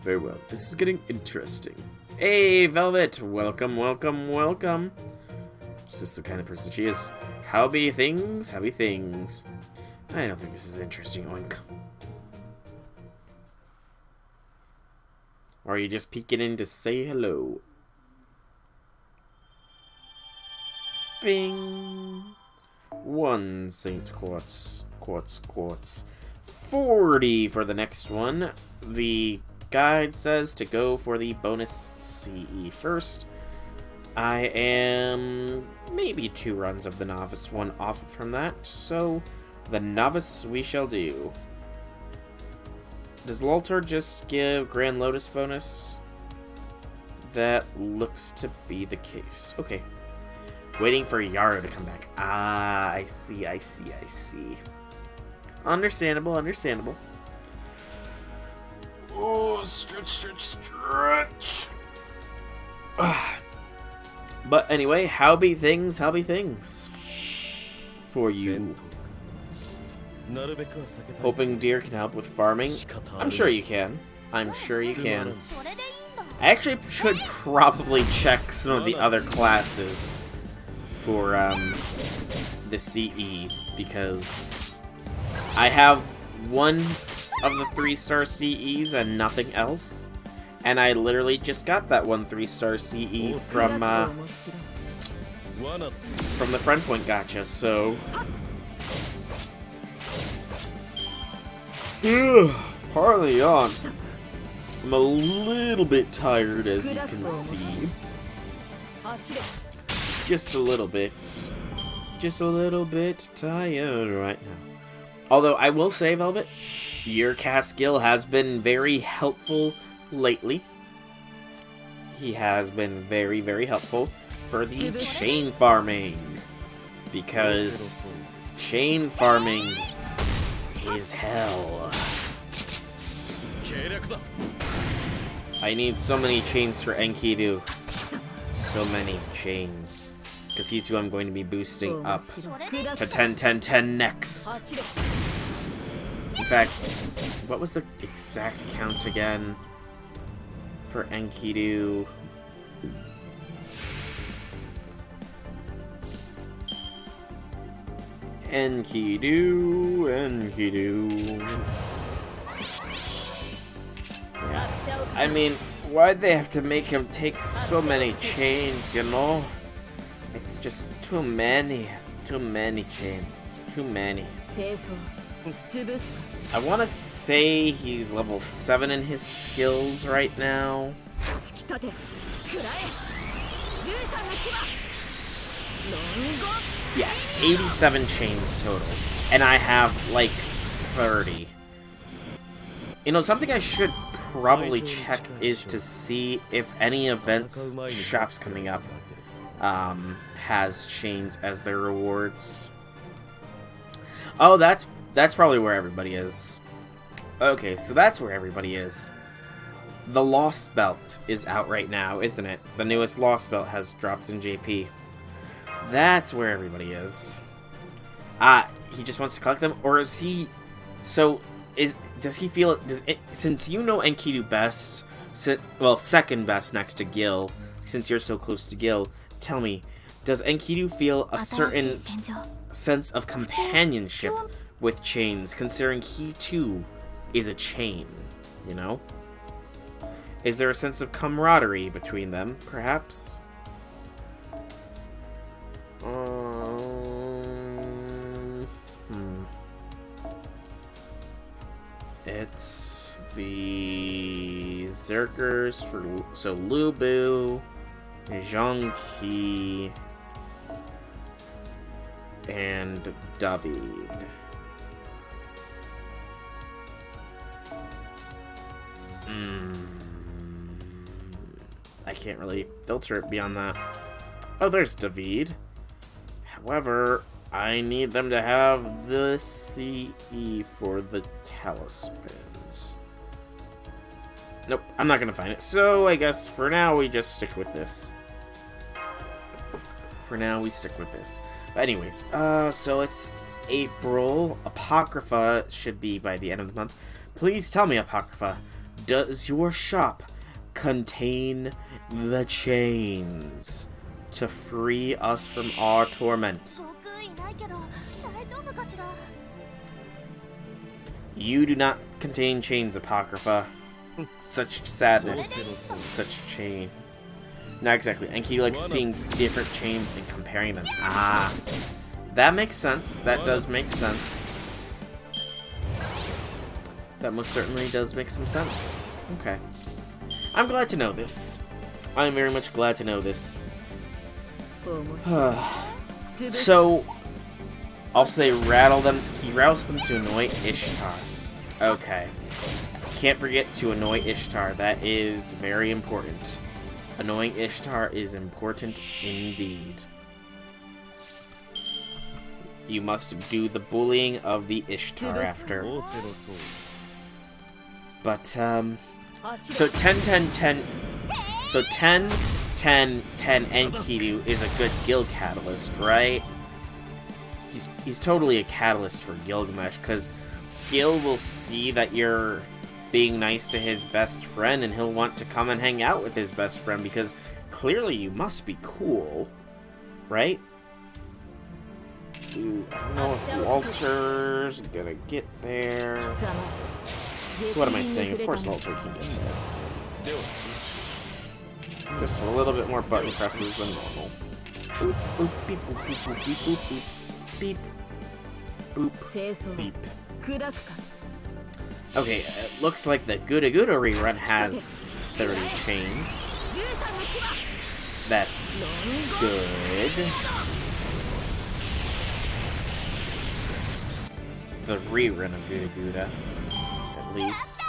Very well. This is getting interesting. Hey, Velvet! Welcome, welcome, welcome. She's just the kind of person she is. How be things? How be things? I don't think this is interesting, oink. Or are you just peeking in to say hello? Bing! 1 Saint Quartz. 40 for the next one. The guide says to go for the bonus CE first. I am maybe 2 runs of the novice one off from that, so the novice we shall do. Does Lulter just give Grand Lotus bonus? That looks to be the case. Okay. Waiting for Yara to come back. Ah, I see. Understandable. Oh, stretch. But anyway, how be things? For you. Hoping deer can help with farming. I'm sure you can. I'm sure you can. I actually should probably check some of the other classes for the CE, because I have one of the 3-star CEs and nothing else, and I literally just got that one 3-star CE from the Friend Point Gacha, so... Partly on. I'm a little bit tired, as you can see. Just a little bit. Just a little bit tired right now. Although, I will say, Velvet, your cast skill has been very helpful lately. He has been very, very helpful for the chain farming. Because chain farming is hell. I need so many chains for Enkidu. So many chains. Because he's who I'm going to be boosting up to 10, 10, 10 next. In fact, what was the exact count again for Enkidu? Enkidu. Yeah. I mean, why'd they have to make him take so many chains, you know? It's just too many chains. It's too many. I want to say he's level 7 in his skills right now. Yeah, 87 chains total. And I have, like, 30. You know, something I should probably check is to see if any events, shops coming up, has chains as their rewards. Oh, that's probably where everybody is. Okay, so that's where everybody is. The Lost Belt is out right now, isn't it? The newest Lost Belt has dropped in JP. That's where everybody is. He just wants to collect them, or is he... So, does he feel... since you know Enkidu best, well, second best next to Gil, since you're so close to Gil, tell me, does Enkidu feel a certain sense of companionship with chains, considering he too is a chain, you know? Is there a sense of camaraderie between them, perhaps? It's the Zerkers for Lubu, Zhongqi, and David. I can't really filter it beyond that. Oh, there's David. However, I need them to have the CE for the talismans. Nope, I'm not gonna find it. So I guess for now we just stick with this. For now we stick with this. But anyways, so it's April. Apocrypha should be by the end of the month. Please tell me, Apocrypha, does your shop contain the chains to free us from our torment? You do not contain chains, Apocrypha. Such sadness, such chain. Not exactly. And he likes seeing different chains and comparing them. Ah, that makes sense. That does make sense. That most certainly does make some sense. Okay. I'm glad to know this. I'm very much glad to know this. So, also they rattle them. He rattles them to annoy Ishtar. Okay. Can't forget to annoy Ishtar. That is very important. Annoying Ishtar is important indeed. You must do the bullying of the Ishtar after. But, so 10, 10, 10... So 10, 10, 10 Enkidu is a good guild catalyst, right? He's totally a catalyst for Gilgamesh, because Gil will see that you're being nice to his best friend, and he'll want to come and hang out with his best friend because clearly you must be cool, right? Dude, I don't know if Walter's gonna get there. What am I saying? Of course Walter can get there. Just a little bit more button presses than normal. Boop, boop, beep, boop, beep, boop, beep, boop, boop, beep. Boop, beep. Okay, it looks like the Goooo rerun has 30 chains. That's good. The rerun of Goooo, at least.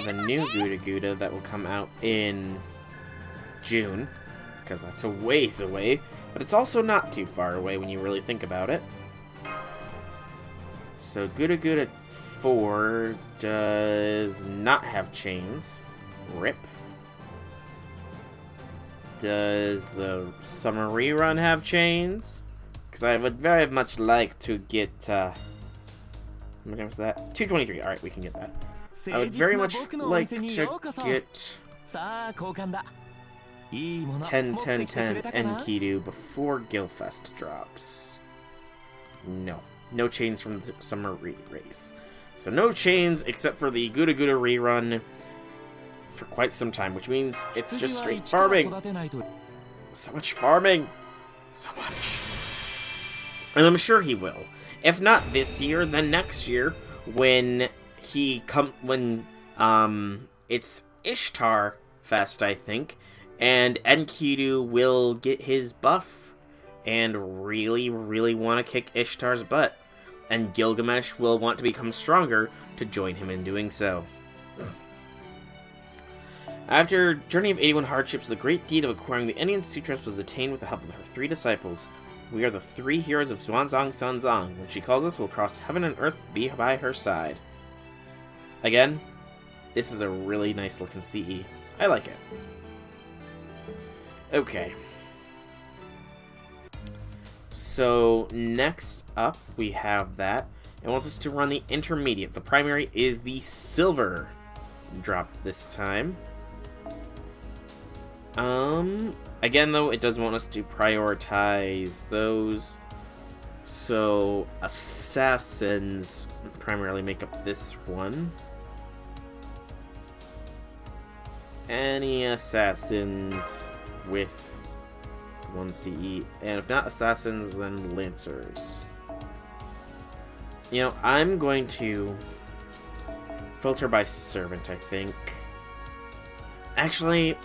The new Goooo that will come out in June, because that's a ways away, but it's also not too far away when you really think about it. So Goooo 4 does not have chains. Rip. Does the summer rerun have chains? Because I would very much like to get, how many was that? 223. Alright, we can get that. I would very much like to get 10, 10, 10 Enkidu before Gilfest drops. No. No chains from the summer race. So no chains except for the Goooo rerun for quite some time, which means it's just straight farming. So much farming. So much. And I'm sure he will. If not this year, then next year when it's Ishtar Fest, I think, and Enkidu will get his buff and really, really want to kick Ishtar's butt. And Gilgamesh will want to become stronger to join him in doing so. After Journey of 81 Hardships, the great deed of acquiring the Indian Sutras was attained with the help of her 3 disciples. We are the 3 heroes of Sanzang. When she calls us, we'll cross heaven and earth to be by her side. Again, this is a really nice looking CE. I like it. Okay. So, next up, we have that. It wants us to run the intermediate. The primary is the silver drop this time. Again, though, it does want us to prioritize those. So, assassins primarily make up this one. Any assassins with 1 CE, and if not assassins, then lancers. You know, I'm going to filter by servant, I think. Actually,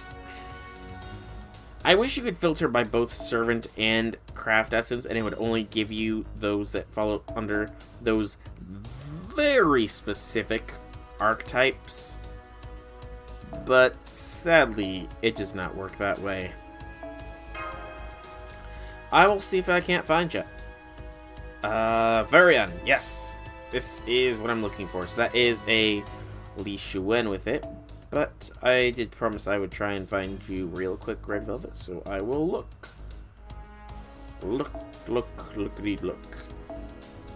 I wish you could filter by both servant and craft essence, and it would only give you those that follow under those very specific archetypes. But sadly, it does not work that way. I will see if I can't find you. Varian, yes! This is what I'm looking for. So that is a Li Shuen with it. But I did promise I would try and find you real quick, Red Velvet, so I will look. Look.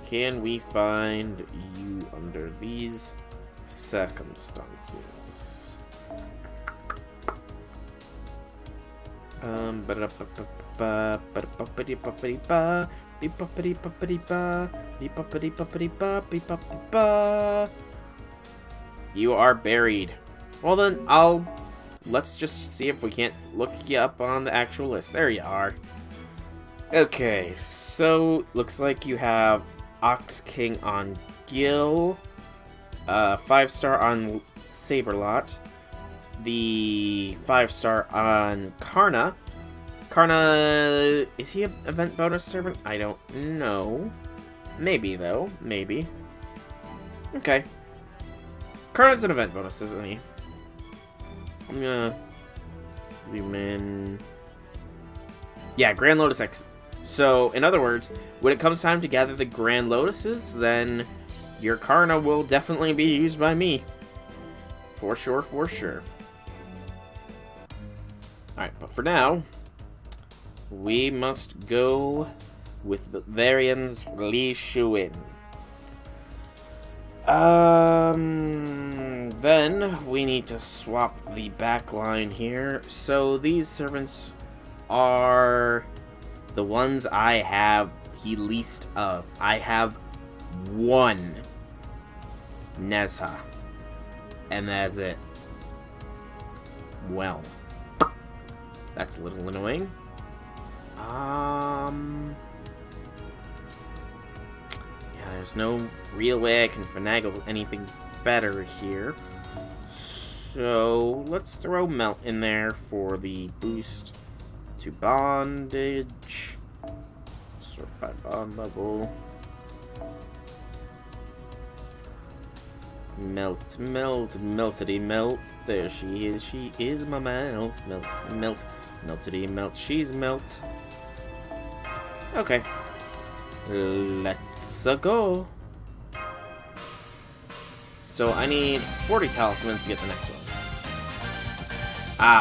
Can we find you under these circumstances? You are buried. Well then, let's just see if we can't look you up on the actual list. There you are. Okay, so looks like you have Ox King on Gil, 5-star on Saberlot, the 5-star on Karna. Karna, is he an event bonus servant? I don't know. Maybe though, maybe. Okay. Karna's an event bonus, isn't he? I'm gonna zoom in. Yeah, Grand Lotus X. So, in other words, when it comes time to gather the Grand Lotuses, then your Karna will definitely be used by me. For sure, for sure. Alright, but for now, we must go with the Varian's Li Shuen. Then we need to swap the back line here. So these servants are the ones I have the least of. I have one Nezha, and that's it. Well, that's a little annoying. Yeah, there's no real way I can finagle anything better here. So let's throw Melt in there for the boost to bondage. Sort by bond level. Melt, melt, meltity melt. There she is. She is my melt. Melt, melt, meltity melt. She's melt. Okay. Let's go. So I need 40 talismans to get the next one.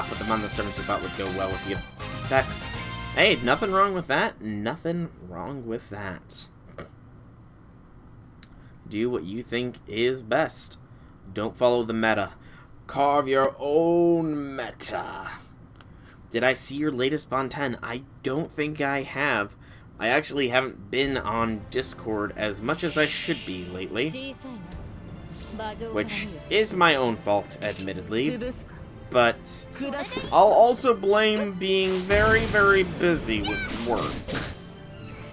Put them on the servants who thought would go well with the effects. Hey, nothing wrong with that. Nothing wrong with that. Do what you think is best. Don't follow the meta. Carve your own meta. Did I see your latest Bond 10? I don't think I have. I actually haven't been on Discord as much as I should be lately. Which is my own fault, admittedly. But I'll also blame being very, very busy with work.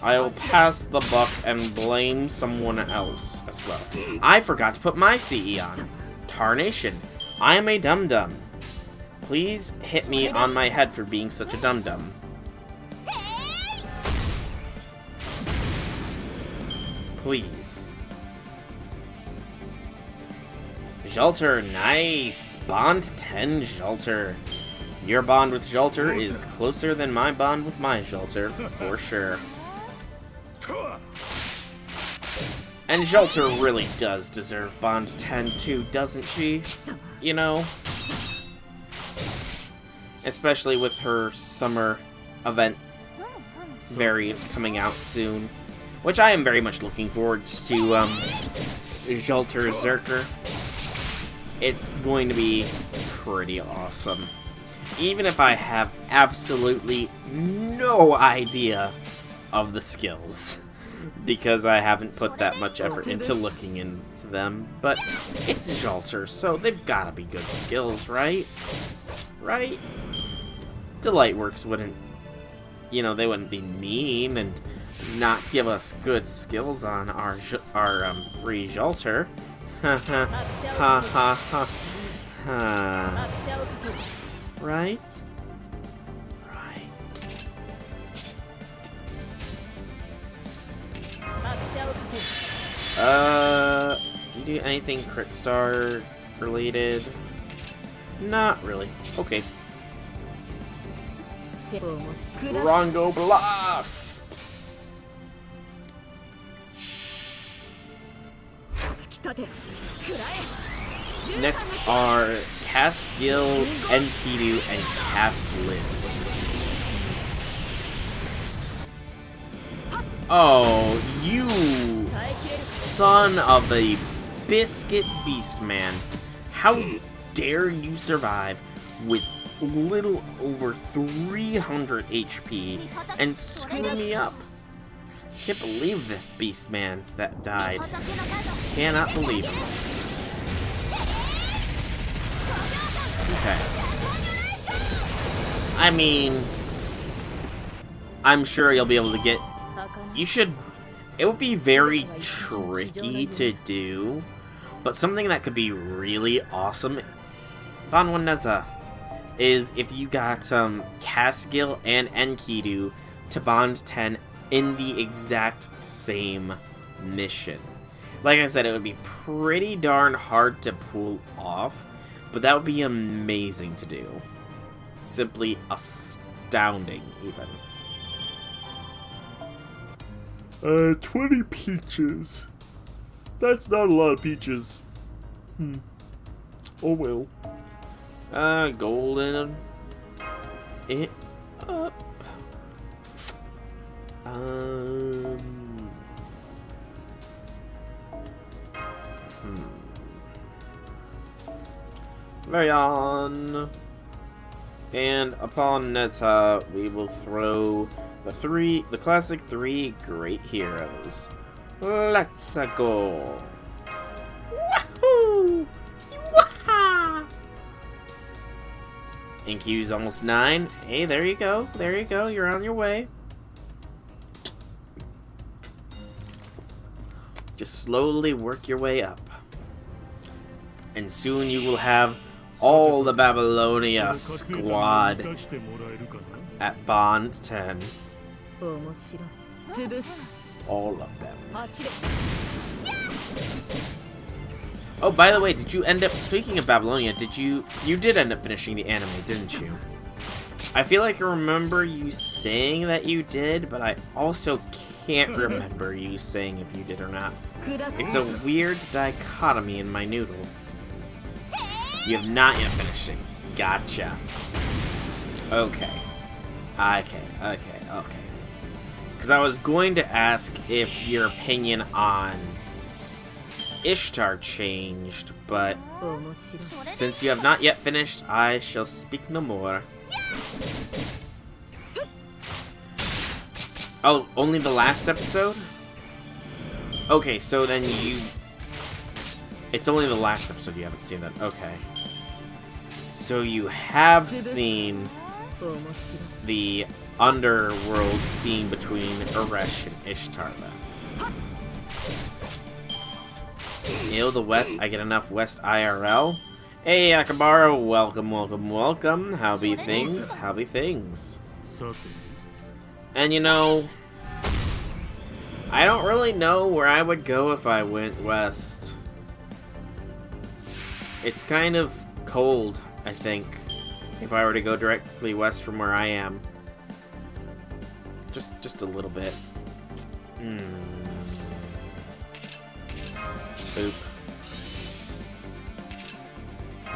I'll pass the buck and blame someone else as well. I forgot to put my CE on. Tarnation. I am a dum-dum. Please hit me on my head for being such a dum-dum. Please. Jolter, nice! Bond 10 Jolter. Your bond with Jolter is closer than my bond with my Jolter, for sure. And Jolter really does deserve Bond 10 too, doesn't she? You know? Especially with her summer event variant coming out soon. Which I am very much looking forward to, Jolter Zerker. It's going to be pretty awesome. Even if I have absolutely no idea of the skills. Because I haven't put that much effort into looking into them. But it's Jolter, so they've gotta be good skills, right? Right? Delightworks wouldn't, you know, they wouldn't be mean and not give us good skills on our free Jolter. Ha ha ha ha ha ha. Right? Right. Do you do anything Crit Star related? Not really. Okay. Rongo Blast! Next are Casgill, Enkidu, and Casliz. Oh, you son of a biscuit beast man. How dare you survive with little over 300 HP and screw me up? Can't believe this beast man that died. Cannot believe it. Okay. I mean, I'm sure you'll be able to get... You should... It would be very tricky to do, but something that could be really awesome, Bond 1 Nezha, is if you got Casgill and Enkidu to Bond 10 in the exact same mission. Like I said, it would be pretty darn hard to pull off, but that would be amazing to do. Simply astounding, even. 20 peaches. That's not a lot of peaches. Oh well. Golden it up. Varion. And upon Nezha, we will throw the classic 3 great heroes. Let's go. Wahoo! Waha! InQ's almost 9. Hey, there you go. There you go. You're on your way. Just slowly work your way up. And soon you will have all the Babylonia squad at Bond 10. All of them. Oh, by the way, did you end up, speaking of Babylonia, you did end up finishing the anime, didn't you? I feel like I remember you saying that you did, but I also can't remember you saying if you did or not. It's a weird dichotomy in my noodle. You have not yet finished it. Gotcha. Okay. Because I was going to ask if your opinion on Ishtar changed, but since you have not yet finished, I shall speak no more. Oh, only the last episode? Okay, so then it's only the last episode you haven't seen that. Okay. So you have seen the underworld scene between Uresh and Ishtar, then. The West, I get enough West IRL. Hey, Akabara, welcome. How be things? And you know, I don't really know where I would go if I went west. It's kind of cold, I think, if I were to go directly west from where I am. Just a little bit. Boop.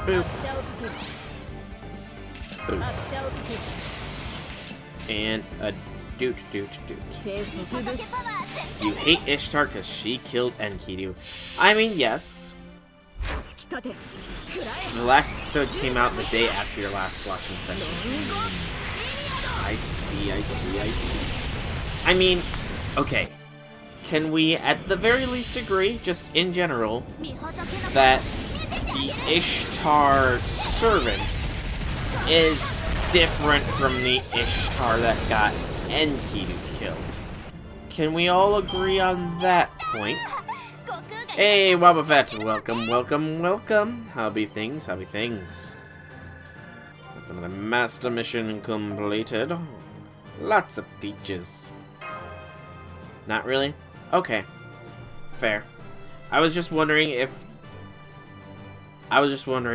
Boop. Boop. And a doot. You hate Ishtar because she killed Enkidu. I mean, yes. The last episode came out the day after your last watching session. I see. I mean, okay. Can we, at the very least, agree, just in general, that the Ishtar servant is different from the Ishtar that got Enkidu killed? Can we all agree on that point? Hey, Wobbuffet, welcome. How be things? That's another master mission completed. Lots of peaches. Not really? Okay. Fair. I was just wondering,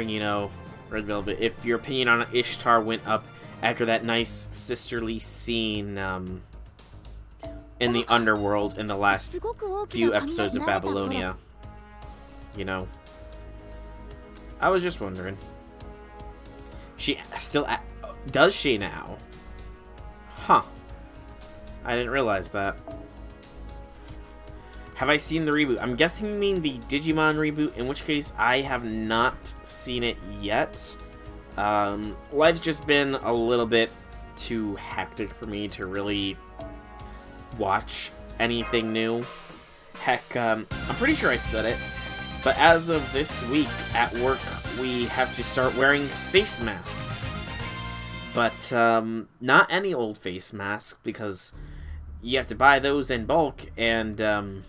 you know, Red Velvet, if your opinion on Ishtar went up after that nice sisterly scene, in the underworld in the last few episodes of Babylonia. You know. I was just wondering. She still... does she now? Huh. I didn't realize that. Have I seen the reboot? I'm guessing you mean the Digimon reboot, in which case I have not seen it yet. Life's just been a little bit too hectic for me to really watch anything new. Heck, I'm pretty sure I said it, but as of this week at work, we have to start wearing face masks. But not any old face mask, because you have to buy those in bulk, and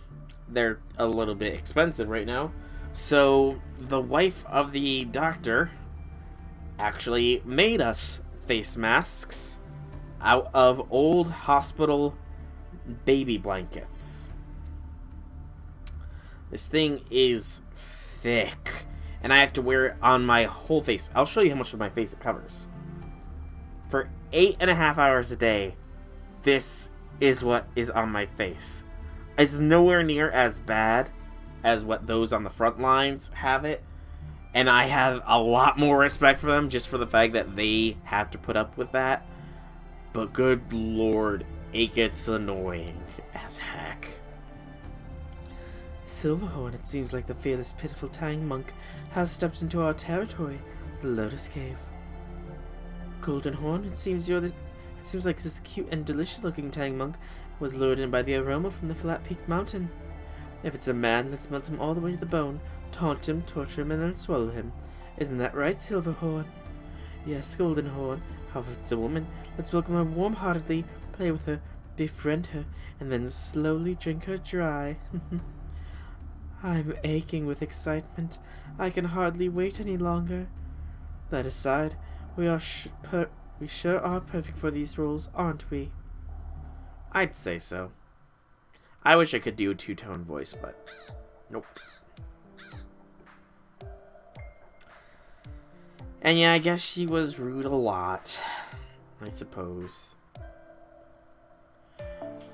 they're a little bit expensive right now. So the wife of the doctor actually made us face masks out of old hospital baby blankets. This thing is thick, and I have to wear it on my whole face. I'll show you how much of my face it covers. For 8.5 hours a day, this is what is on my face. It's nowhere near as bad as what those on the front lines have it, and I have a lot more respect for them just for the fact that they have to put up with that. But good lord, it gets annoying as heck. Silverhorn, it seems like the fearless, pitiful Tang monk has stepped into our territory. the Lotus Cave. Golden Horn, it seems like this cute and delicious-looking Tang monk was lured in by the aroma from the flat-peaked mountain. If it's a man, let's melt him all the way to the bone, taunt him, torture him, and then swallow him. Isn't that right, Silverhorn? Yes, Golden Horn. However, if it's a woman, let's welcome her warm-heartedly, play with her, befriend her, and then slowly drink her dry. I'm aching with excitement. I can hardly wait any longer. That aside, we sure are perfect for these roles, aren't we? I'd say so. I wish I could do a two-tone voice, but nope. And yeah, I guess she was rude a lot, I suppose.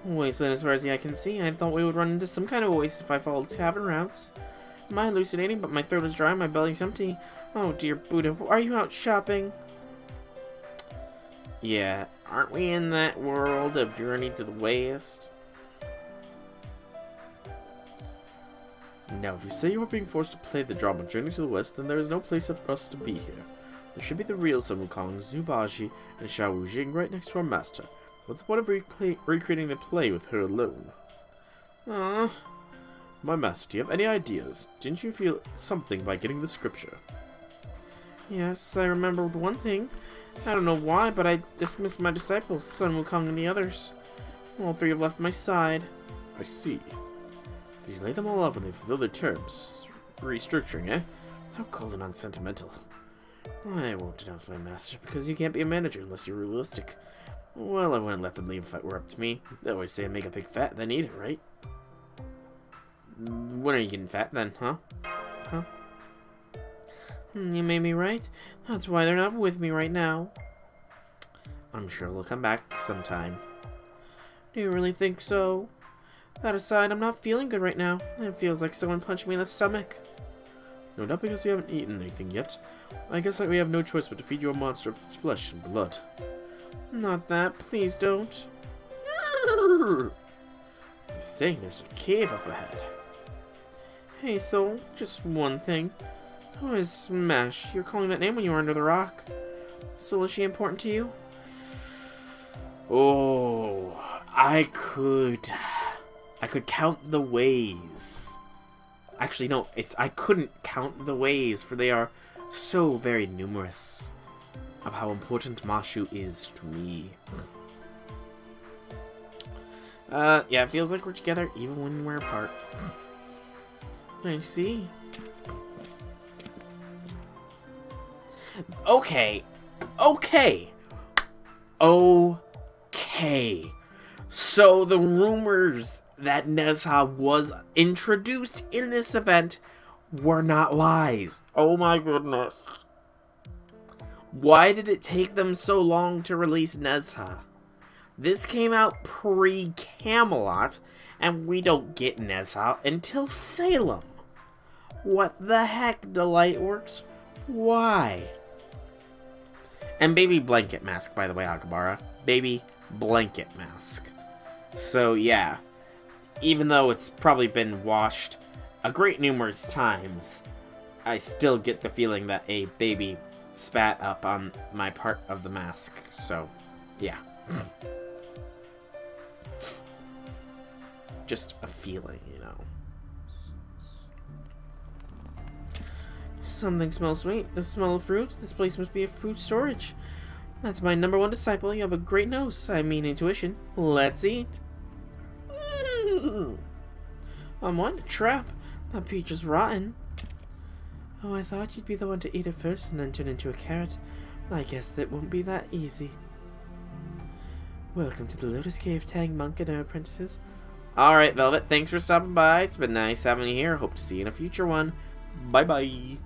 Wasteland as far as the eye can see. I thought we would run into some kind of waste if I followed tavern routes. Am I hallucinating? But my throat is dry and my belly's empty. Oh dear Buddha, are you out shopping? Yeah, aren't we in that world of Journey to the West? Now, if you say you are being forced to play the drama Journey to the West, then there is no place for us to be here. There should be the real Sun Wukong, Zubaji, and Xiao Wujing right next to our master. What's the point of recreating the play with her alone? My master, do you have any ideas? Didn't you feel something by getting the scripture? Yes, I remembered one thing. I don't know why, but I dismissed my disciples, Sun Wukong and the others. All three have left my side. I see. Did you lay them all off when they fulfill their terms? Restructuring, eh? How cold and unsentimental. I won't denounce my master, because you can't be a manager unless you're realistic. Well, I wouldn't let them leave if it were up to me. They always say make a pig fat, then eat it, right? When are you getting fat, then, huh? You may be right. That's why they're not with me right now. I'm sure they'll come back sometime. Do you really think so? That aside, I'm not feeling good right now. It feels like someone punched me in the stomach. No, not because we haven't eaten anything yet. I guess we have no choice but to feed you a monster of its flesh and blood. Not that. Please don't. He's saying there's a cave up ahead. Hey, Soul. Just one thing. Who is Smash? You're calling that name when you were under the rock. Soul, is she important to you? Oh, I could count the ways. Actually, no, I couldn't count the ways, for they are so very numerous of how important Mashu is to me. Yeah, it feels like we're together even when we're apart. I see. Okay. So the rumors that Nezha was introduced in this event were not lies. Oh my goodness. Why did it take them so long to release Nezha? This came out pre-Camelot, and we don't get Nezha until Salem. What the heck, Delightworks? Why? And baby blanket mask, by the way, Akabara. Baby blanket mask. So, yeah. Even though it's probably been washed a great numerous times, I still get the feeling that a baby spat up on my part of the mask. So, yeah. Just a feeling, you know. Something smells sweet. The smell of fruits. This place must be a fruit storage. That's my #1 disciple. You have a great nose. I mean intuition. Let's eat. I'm what? A trap. That peach is rotten. Oh, I thought you'd be the one to eat it first and then turn into a carrot. I guess that won't be that easy. Welcome to the Lotus Cave, Tang Monk and her apprentices. Alright, Velvet, thanks for stopping by. It's been nice having you here. Hope to see you in a future one. Bye-bye.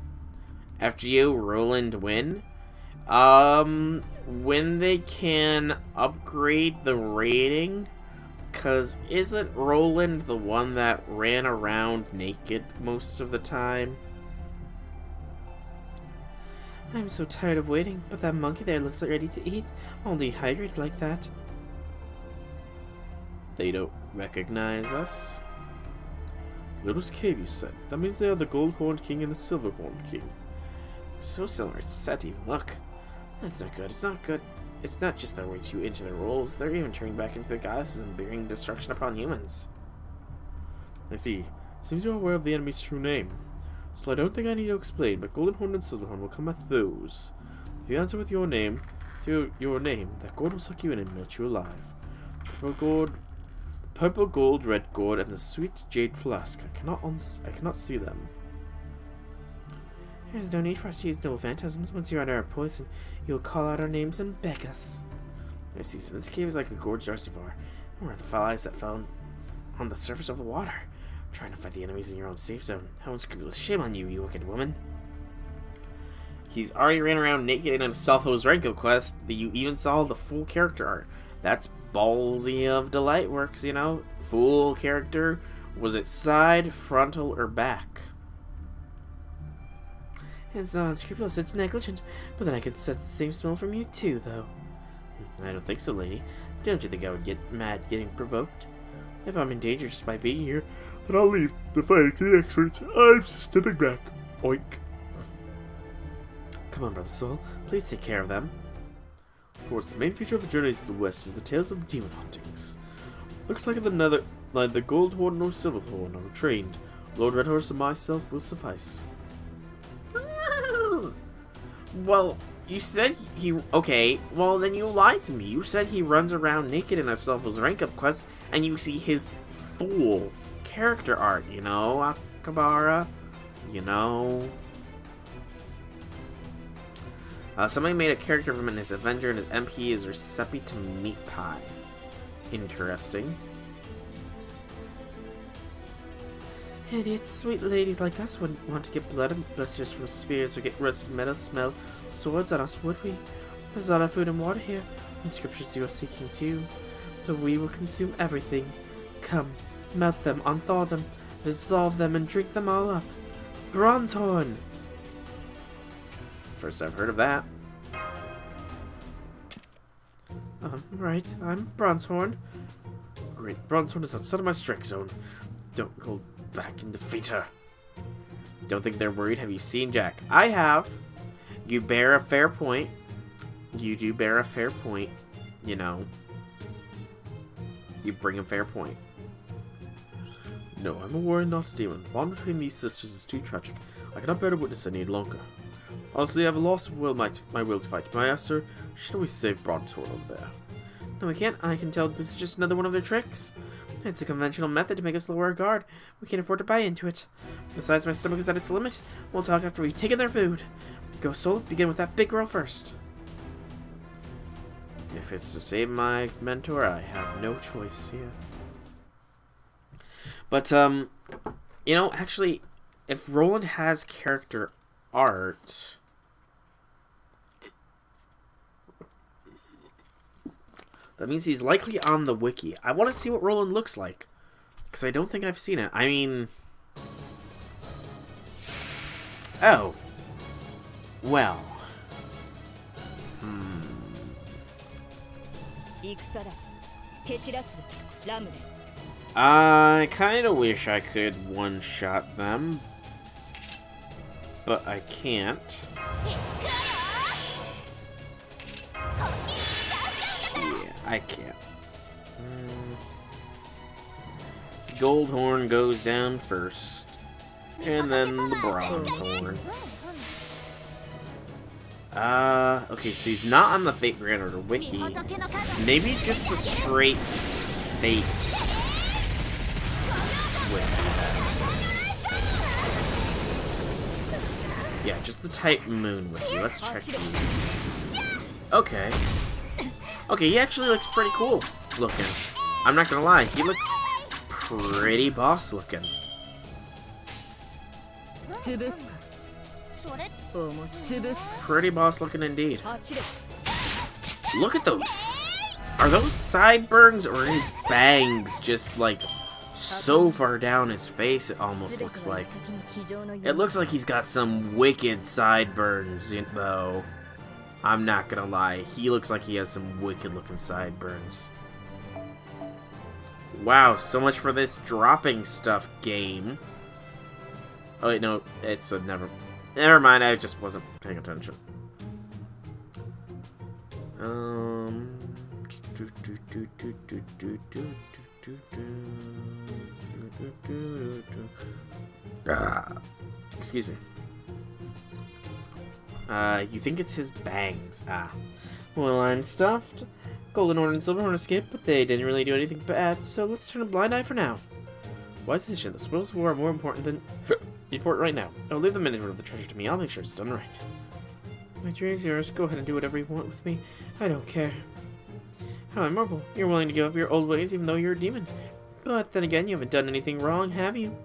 After you, Roland Win. When they can upgrade the rating, because isn't Roland the one that ran around naked most of the time? I'm so tired of waiting, but that monkey there looks like ready to eat. All dehydrated like that. They don't recognize us? Lotus Cave, you said. That means they are the Gold Horned King and the Silver Horned King. So similar, it's sad to even look. That's not good. It's not good. It's not just they're way too into their roles, they're even turning back into the goddesses and bringing destruction upon humans. I see. Seems you're aware of the enemy's true name. So I don't think I need to explain, but Golden Horn and Silver Horn will come at those. If you answer with your name, that gourd will suck you in and melt you alive. Purple gold, red gourd, and the sweet jade flask. I cannot see them. There's no need for us to use noble phantasms. Once you're under our poison, you'll call out our names and beg us. I see, so this cave is like a gorgeous reservoir. And we're the foul eyes that fell on the surface of the water. Trying to fight the enemies in your own safe zone. How unscrupulous. Shame on you, you wicked woman. He's already ran around naked in a Selfo's Ranko quest, that you even saw the full character art. That's ballsy of Delightworks, you know? Full character. Was it side, frontal, or back? It's not unscrupulous, it's negligent. But then I could sense the same smell from you too, though. I don't think so, lady. Don't you think I would get mad getting provoked? If I'm in danger just by being here, then I'll leave the fighting to the experts. I'm stepping back. Oink. Come on, Brother Soul. Please take care of them. Of course, the main feature of the journey to the west is the tales of the demon hauntings. Looks like neither the Gold Horn nor Silver Horn are trained. Lord Redhorse and myself will suffice. Well, you said he... Okay, well then you lied to me. You said he runs around naked in a Selfo's rank up quest, and you see his full character art, you know, Akabara? You know... somebody made a character of him in his Avenger, and his MP is Recipe to Meat Pie. Interesting. Idiots, sweet ladies like us wouldn't want to get blood and blisters from spears or get rusted metal smell swords on us, would we? There's a lot of food and water here, and scriptures you are seeking too. But we will consume everything. Come, melt them, unthaw them, dissolve them, and drink them all up. Bronzehorn! First I've heard of that. Right, I'm Bronzehorn. Great, Bronzehorn is outside of my strike zone. Don't go back and defeat her. Don't think they're worried. Have you seen Jack? I have. You bear a fair point. You do bear a fair point. You know. You bring a fair point. No, I'm a warrior, not a demon. The bond between these sisters is too tragic. I cannot bear to witness any longer. Honestly, I have a loss of my will to fight. My Esther should always save Bronzehorn over there. No, we can't. I can tell this is just another one of their tricks. It's a conventional method to make us lower our guard. We can't afford to buy into it. Besides, my stomach is at its limit. We'll talk after we've taken their food. Go, Soul. Begin with that big girl first. If it's to save my mentor, I have no choice here. But, you know, actually, if Roland has character art... that means he's likely on the wiki. I want to see what Roland looks like, because I don't think I've seen it. I mean... Oh. Well. I kind of wish I could one-shot them, but I can't. Yeah, I can't. Goldhorn goes down first, and then the Bronzehorn. Okay, so he's not on the Fate Grand Order wiki. Maybe just the straight Fate wiki. Yeah, just the Type Moon wiki. Let's check these. Okay. Okay, he actually looks pretty cool looking. I'm not gonna lie, he looks pretty boss looking. Pretty boss looking indeed. Look at those. Are those sideburns or his bangs just like so far down his face? It almost looks like. It looks like he's got some wicked sideburns though. I'm not gonna lie, he looks like he has some wicked looking sideburns. Wow, so much for this dropping stuff game. Oh wait, no, it's a never. Never mind, I just wasn't paying attention. Excuse me. You think it's his bangs? Well, I'm stuffed. Golden Horn and Silver Horn escaped, but they didn't really do anything bad, so let's turn a blind eye for now. Wise decision. The spoils of war are more important than... important right now. I'll leave the management of the treasure to me. I'll make sure it's done right. My dream is yours. Go ahead and do whatever you want with me. I don't care. How admirable. You're willing to give up your old ways even though you're a demon. But then again, you haven't done anything wrong, have you?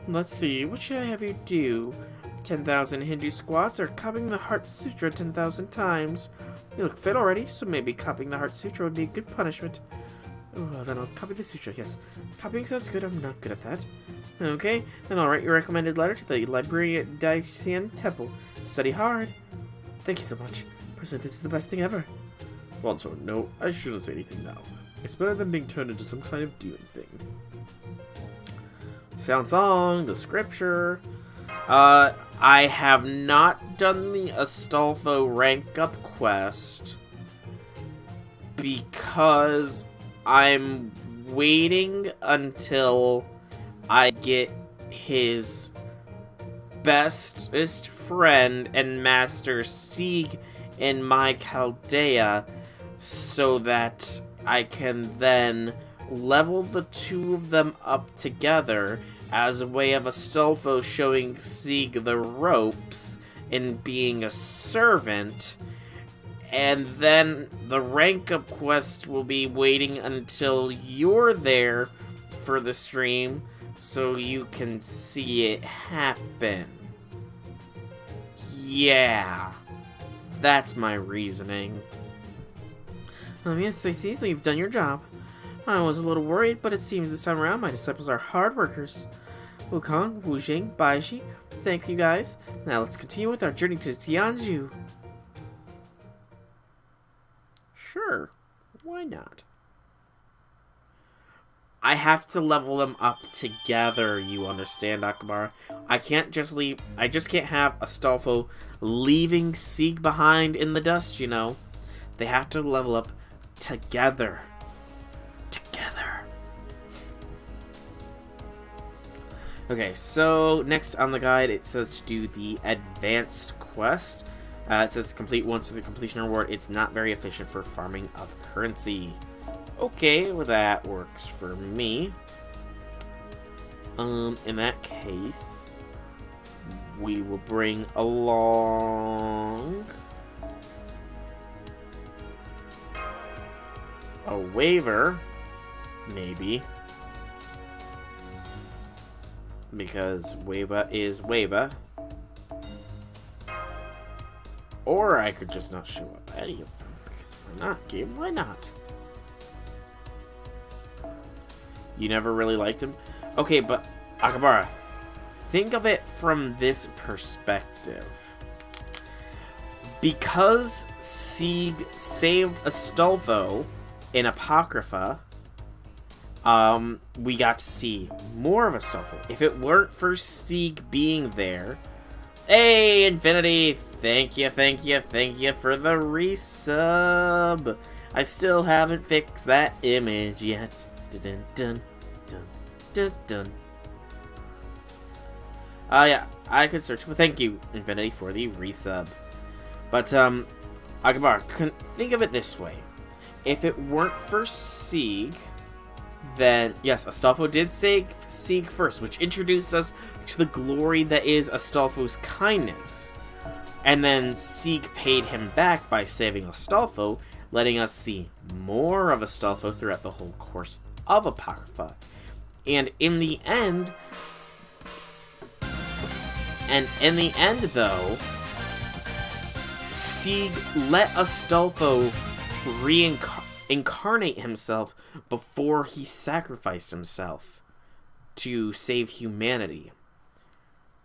Let's see. What should I have you do? 10,000 Hindu squats or copying the Heart Sutra 10,000 times? You look fit already, so maybe copying the Heart Sutra would be a good punishment. Oh, then I'll copy the sutra, yes. Copying sounds good, I'm not good at that. Okay, then I'll write your recommended letter to the library at Daishian Temple. Study hard. Thank you so much. Personally, this is the best thing ever. Bonzo, no, I shouldn't say anything now. It's better than being turned into some kind of demon thing. Sanzang, the scripture. I have not done the Astolfo rank up quest because I'm waiting until I get his bestest friend and Master Sieg in my Chaldea so that I can then level the two of them up together as a way of Astolfo showing Sieg the ropes in being a servant, and then the rank up quest will be waiting until you're there for the stream so you can see it happen. Yeah, that's my reasoning. Yes, I see, so you've done your job. I was a little worried, but it seems this time around my disciples are hard workers. Wukong, Wujing, Baishi, thank you guys. Now let's continue with our journey to Tianzhu. Sure, why not? I have to level them up together, you understand, Akabara? I can't just leave. I just can't have Astolfo leaving Sieg behind in the dust, you know? They have to level up together. Okay, so next on the guide, it says to do the advanced quest. It says complete once with the completion reward. It's not very efficient for farming of currency. Okay, well that works for me. In that case, we will bring along a waiver, maybe. Because Wava is Wava. Or I could just not show up any of them. Because why not, game? Why not? You never really liked him? Okay, but Akabara, think of it from this perspective. Because Sieg saved Astolfo in Apocrypha, we got to see more of Astolfo. If it weren't for Sieg being there... Hey, Infinity! Thank you for the resub! I still haven't fixed that image yet. Dun dun dun dun dun. Yeah, I could search, but thank you, Infinity, for the resub. But, Akbar, think of it this way. If it weren't for Sieg... then, yes, Astolfo did save Sieg first, which introduced us to the glory that is Astolfo's kindness. And then Sieg paid him back by saving Astolfo, letting us see more of Astolfo throughout the whole course of Apocrypha. And in the end, though, Sieg let Astolfo incarnate himself before he sacrificed himself to save humanity.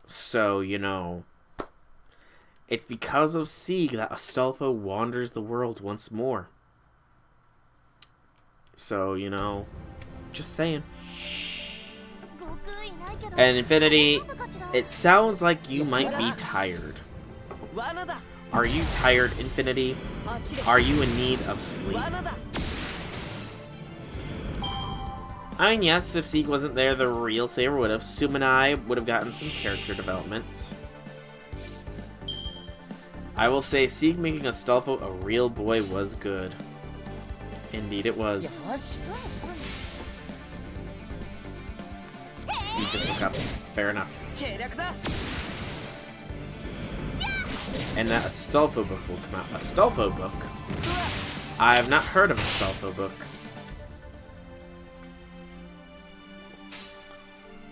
So, you know, it's because of Sieg that Astolfo wanders the world once more. So, you know, just saying. And Infinity, It sounds like you might be tired. Are you tired, Infinity? Are you in need of sleep? I mean, yes, if Zeke wasn't there, the real Saber would have. Sum and I would have gotten some character development. I will say, Zeke making Astolfo a real boy was good. Indeed it was. You just woke up. Fair enough. And that Astolfo book will come out. Astolfo book? I have not heard of Astolfo book.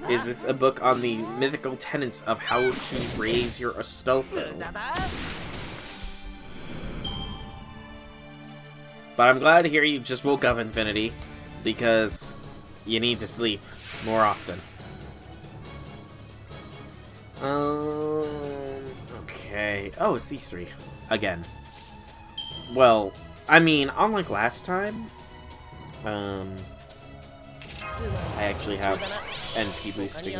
Is this a book on the mythical tenets of how to raise your Astolfo? But I'm glad to hear you just woke up, Infinity, because you need to sleep more often. Okay. Oh, it's these three. Again. Well, I mean, unlike last time, I actually have NP boosting.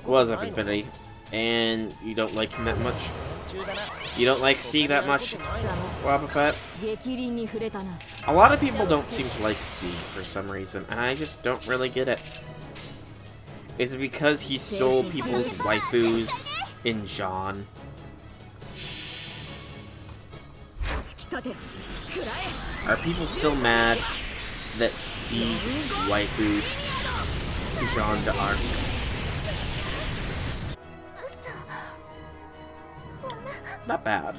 What's up, Infinity? And you don't like him that much? You don't like C that much, Wobbuffet? A lot of people don't seem to like C for some reason, and I just don't really get it. Is it because he stole people's waifus in Jean? Are people still mad that C waifued Jean d'Arc? Not bad.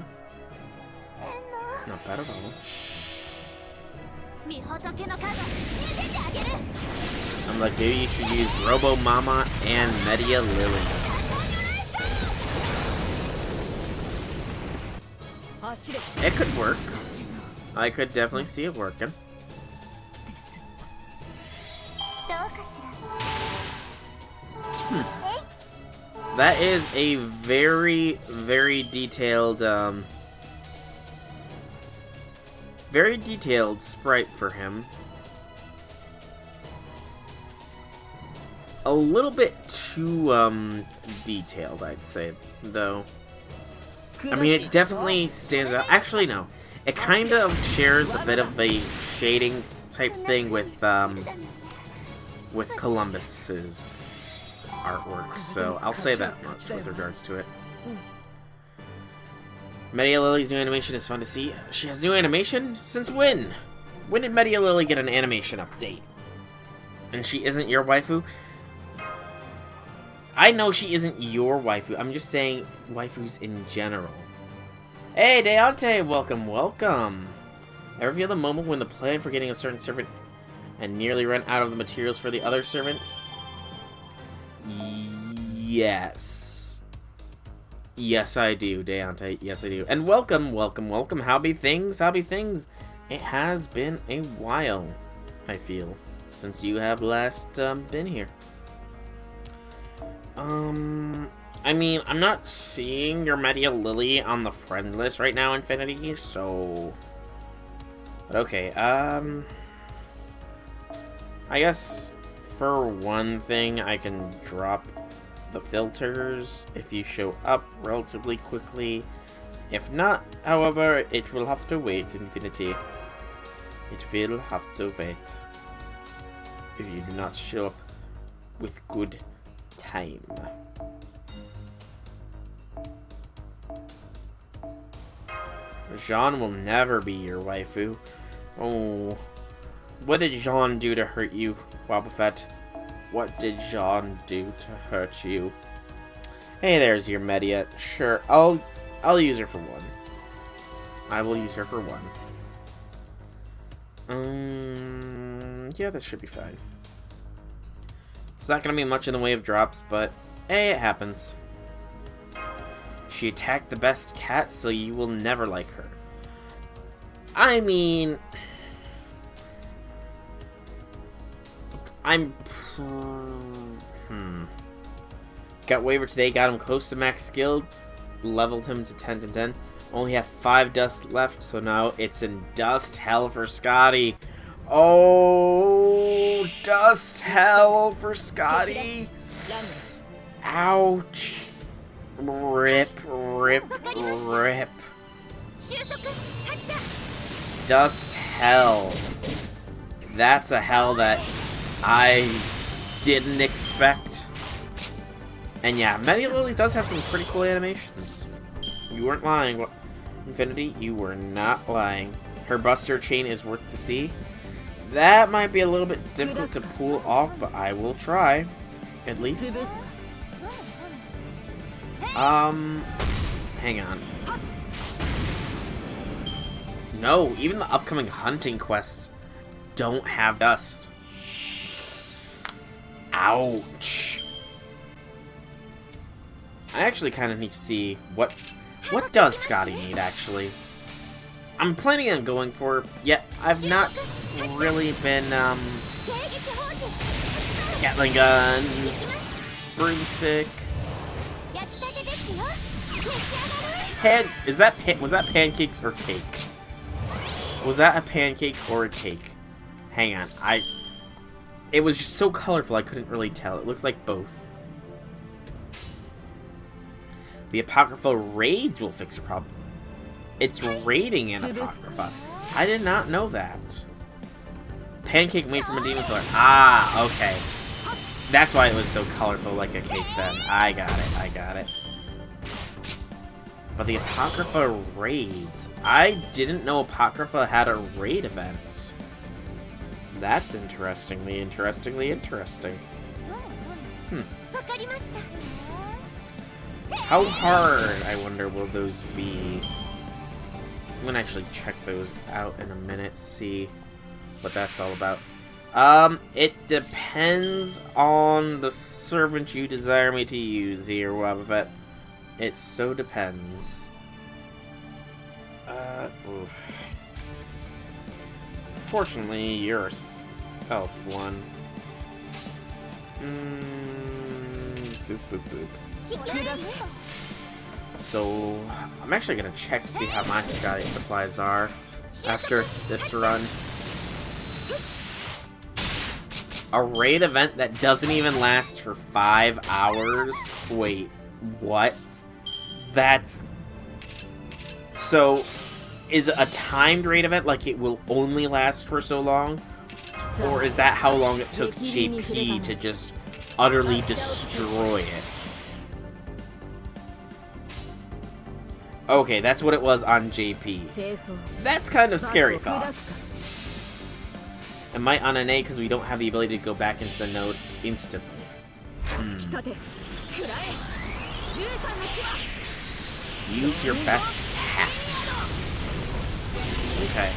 Not bad at all. I'm like, maybe you should use Robo Mama and Media Lily. It could work. I could definitely see it working. That is a very, very detailed, very detailed sprite for him. A little bit too, detailed, I'd say, though. I mean, it definitely stands out. Actually, no. It kind of shares a bit of a shading type thing with Columbus's artwork, so I'll say that much with regards to it. Media Lily's new animation is fun to see. She has new animation? Since when? When did Media Lily get an animation update? And she isn't your waifu? I know she isn't your waifu. I'm just saying waifus in general. Hey, Deante! Welcome, welcome! Ever feel the moment when the plan for getting a certain servant and nearly run out of the materials for the other servants? Yes. Yes, I do, Deante. Yes, I do. And welcome, welcome, welcome. How be things? How be things? It has been a while, I feel, since you have last been here. I mean, I'm not seeing your Media Lily on the friend list right now, Infinity, so... But okay, I guess for one thing, I can drop the filters if you show up relatively quickly. If not, however, it will have to wait, Infinity. It will have to wait. If you do not show up with good time. Jean will never be your waifu. Oh, what did Jean do to hurt you, Wobbuffet? What did Jean do to hurt you? Hey, there's your Media. Sure, I'll use her for one. I will use her for one. Yeah, that should be fine. It's not gonna be much in the way of drops, but hey, it happens. She attacked the best cat, so you will never like her. I mean... Got Waver today, got him close to max skill, leveled him to 10 to 10. Only have 5 dust left, so now it's in dust hell for Scotty. Oh, dust hell for Scotty. Ouch. Rip, rip, rip. Dust hell. That's a hell that I didn't expect. And yeah, Medi Lily does have some pretty cool animations. You weren't lying. What? Infinity, you were not lying. Her Buster chain is worth to see. That might be a little bit difficult to pull off, but I will try. At least. Hang on. No, even the upcoming hunting quests don't have dust. Ouch. I actually kind of need to see what does Scotty need, actually. I'm planning on going for, yet I've not really been, Gatling gun, broomstick. Was that pancakes or cake? Was that a pancake or a cake? Hang on, it was just so colorful I couldn't really tell. It looked like both. The Apocrypha raids will fix your problem. It's raiding an Apocrypha. I did not know that. Pancake made from a demon killer. Ah, okay. That's why it was so colorful like a cake then. I got it. But the Apocrypha raids. I didn't know Apocrypha had a raid event. That's interesting. How hard, I wonder, will those be? I'm gonna actually check those out in a minute, see what that's all about. It depends on the servant you desire me to use here, Wobbuffet. It so depends. Oof. Fortunately, you're a stealth one. Boop, boop, boop. So, I'm actually gonna check to see how my Scotty supplies are after this run. A raid event that doesn't even last for 5 hours? Wait, what? That's... So, is it a timed raid event, like it will only last for so long? Or is that how long it took JP to just utterly destroy it? Okay, that's what it was on JP. That's kind of scary thoughts. Am I on an A because we don't have the ability to go back into the node instantly? Use your best cats. Okay.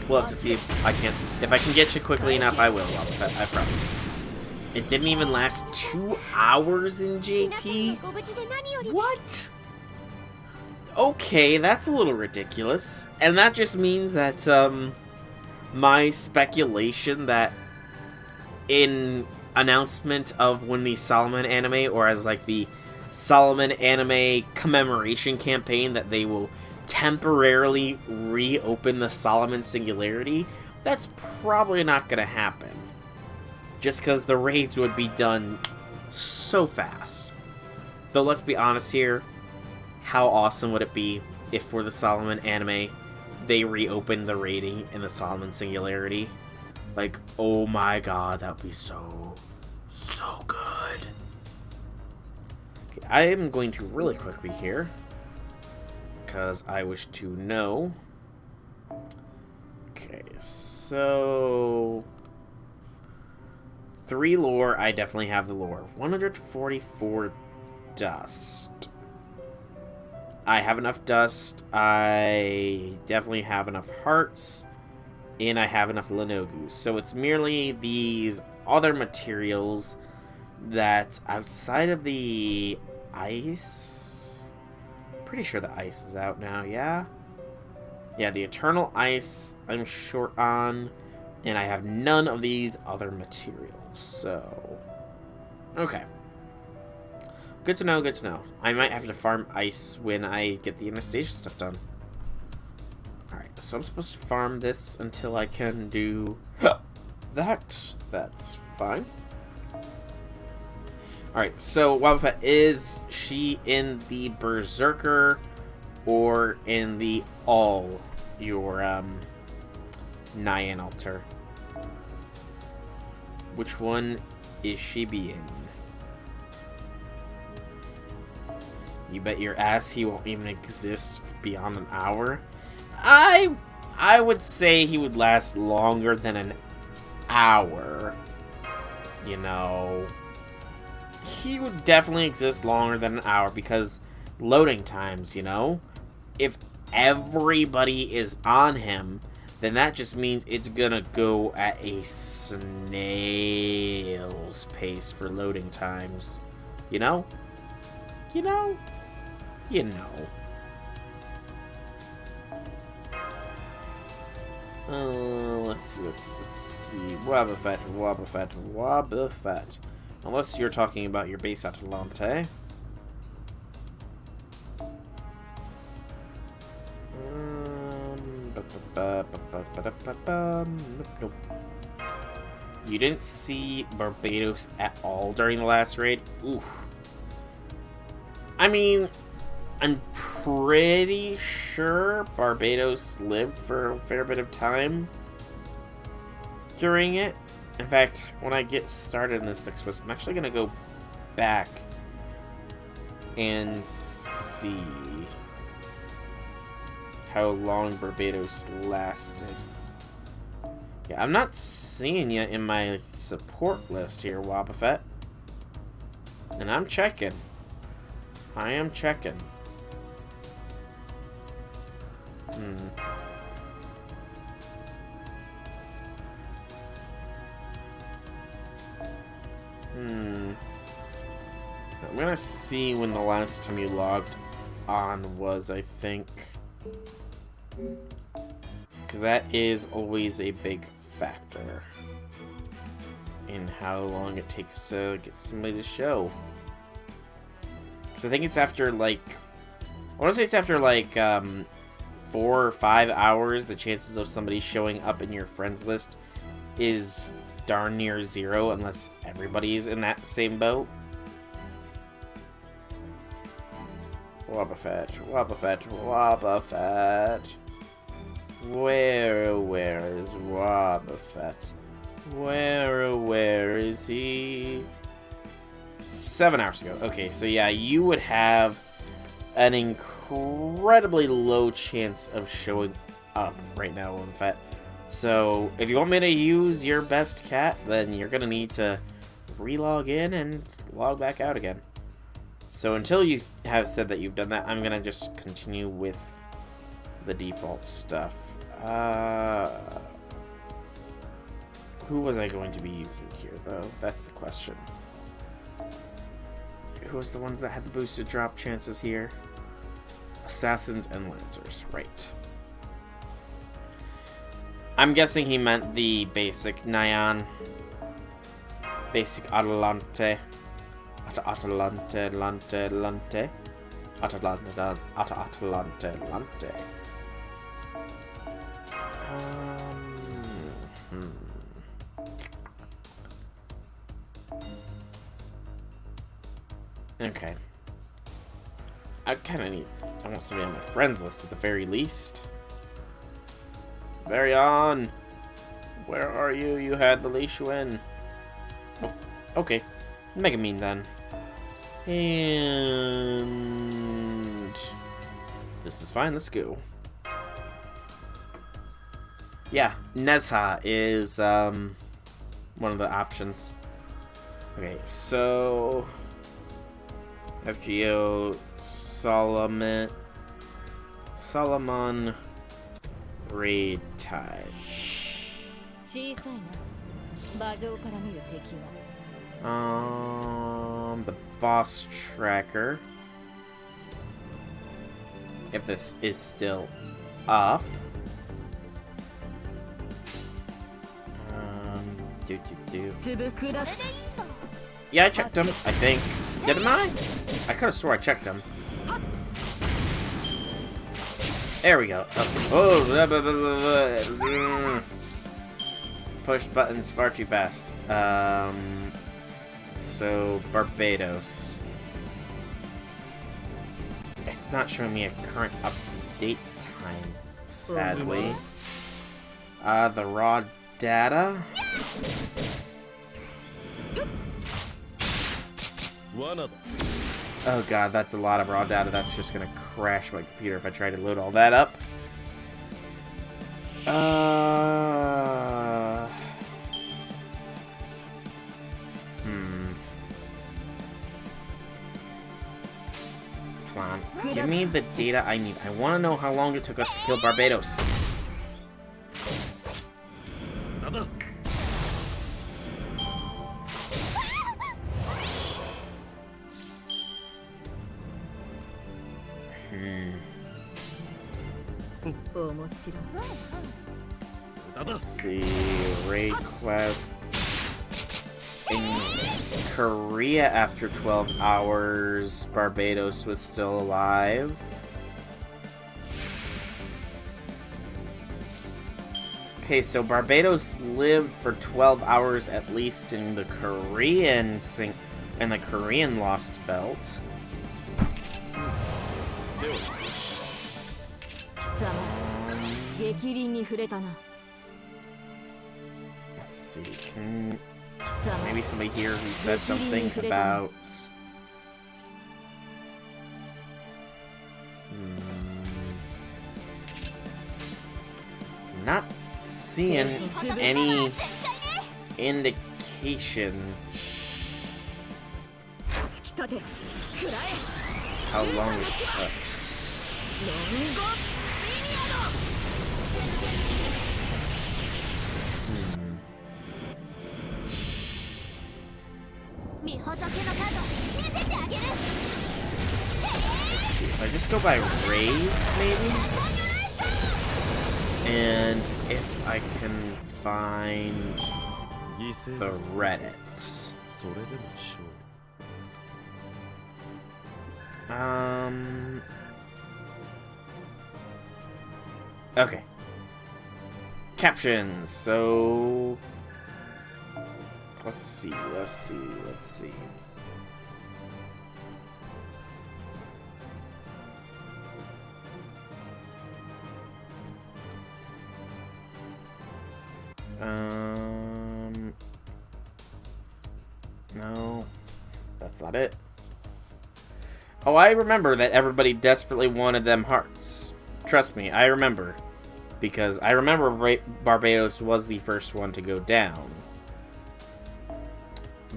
We'll have to see if I can get you quickly enough. I will. I promise. It didn't even last 2 hours in JP? What? Okay, that's a little ridiculous. And that just means that, my speculation that in announcement of when the Solomon anime, or as like the Solomon anime commemoration campaign, that they will temporarily reopen the Solomon Singularity, that's probably not gonna happen. Just because the raids would be done so fast. Though let's be honest here, how awesome would it be if for the Solomon anime, they reopened the raiding in the Solomon Singularity? Like, oh my god, that would be so good. Okay, I am going to really quickly here, because I wish to know. Okay, so... 3 lore, I definitely have the lore. 144 dust. I have enough dust. I definitely have enough hearts. And I have enough Lenogus. So it's merely these other materials that outside of the ice... Pretty sure the ice is out now, yeah? Yeah, the Eternal Ice I'm short on. And I have none of these other materials. So, okay. Good to know, good to know. I might have to farm ice when I get the Anastasia stuff done. Alright. So I'm supposed to farm this until I can do that. That's fine. Alright, so Wobbuffet, is she in the Berserker or in the all your Nyan altar? Which one is she being? You bet your ass he won't even exist beyond an hour. I would say he would last longer than an hour. You know, he would definitely exist longer than an hour because loading times, you know? If everybody is on him, then that just means it's gonna go at a snail's pace for loading times. You know? You know? You know. Let's see. Wobbuffet. Unless you're talking about your base Atalante. Nope. You didn't see Barbados at all during the last raid? Oof. I mean, I'm pretty sure Barbados lived for a fair bit of time during it. In fact, when I get started in this next quest, I'm actually going to go back and see how long Barbados lasted. Yeah, I'm not seeing you in my support list here, Wobbuffet. And I'm checking. I am checking. I'm gonna see when the last time you logged on was, I think. Because that is always a big factor in how long it takes to get somebody to show. Because I think it's after, like, I want to say it's after, like, 4 or 5 hours, the chances of somebody showing up in your friends list is darn near 0 unless everybody's in that same boat. Wobbuffet. Where is Wobbuffet? Where is he? 7 hours ago. Okay, so yeah, you would have an incredibly low chance of showing up right now, Wobbuffet. So, if you want me to use your best cat, then you're gonna need to re-log in and log back out again. So until you have said that you've done that, I'm gonna just continue with the default stuff. Who was I going to be using here, though? That's the question. Who was the ones that had the boosted drop chances here? Assassins and Lancers, right. I'm guessing he meant the basic Nyan. Basic Atalante. Atalante. Okay. I want somebody on my friends list at the very least. Varian! Where are you? You had the Li Xuan. Oh, okay. Megamine then. And this is fine, let's go. Yeah, Nezha is one of the options. Okay, so FGO Solomon raid times. The boss tracker. If this is still up. Yeah, I checked him, I think. Didn't I? I could have swore I checked him. There we go. Oh, blah, blah, blah, blah, blah. Pushed buttons far too fast. So, Barbados. It's not showing me a current up-to-date time, sadly. The raw data? Oh god, that's a lot of raw data. That's just gonna crash my computer if I try to load all that up. Come on. Give me the data I need. I want to know how long it took us to kill Barbados. Let's see, raid quests. In Korea, after 12 hours, Barbados was still alive. Okay, so Barbados lived for 12 hours at least in the Korean Lost Belt. Let's see, so maybe somebody here who said something about... Not seeing any indication how long it took. Let's see, if I just go by raids, maybe? And if I can find the Reddit. Okay. Captions, so... Let's see. No, that's not it. Oh, I remember that everybody desperately wanted them hearts. Trust me, I remember. Because I remember Barbados was the first one to go down.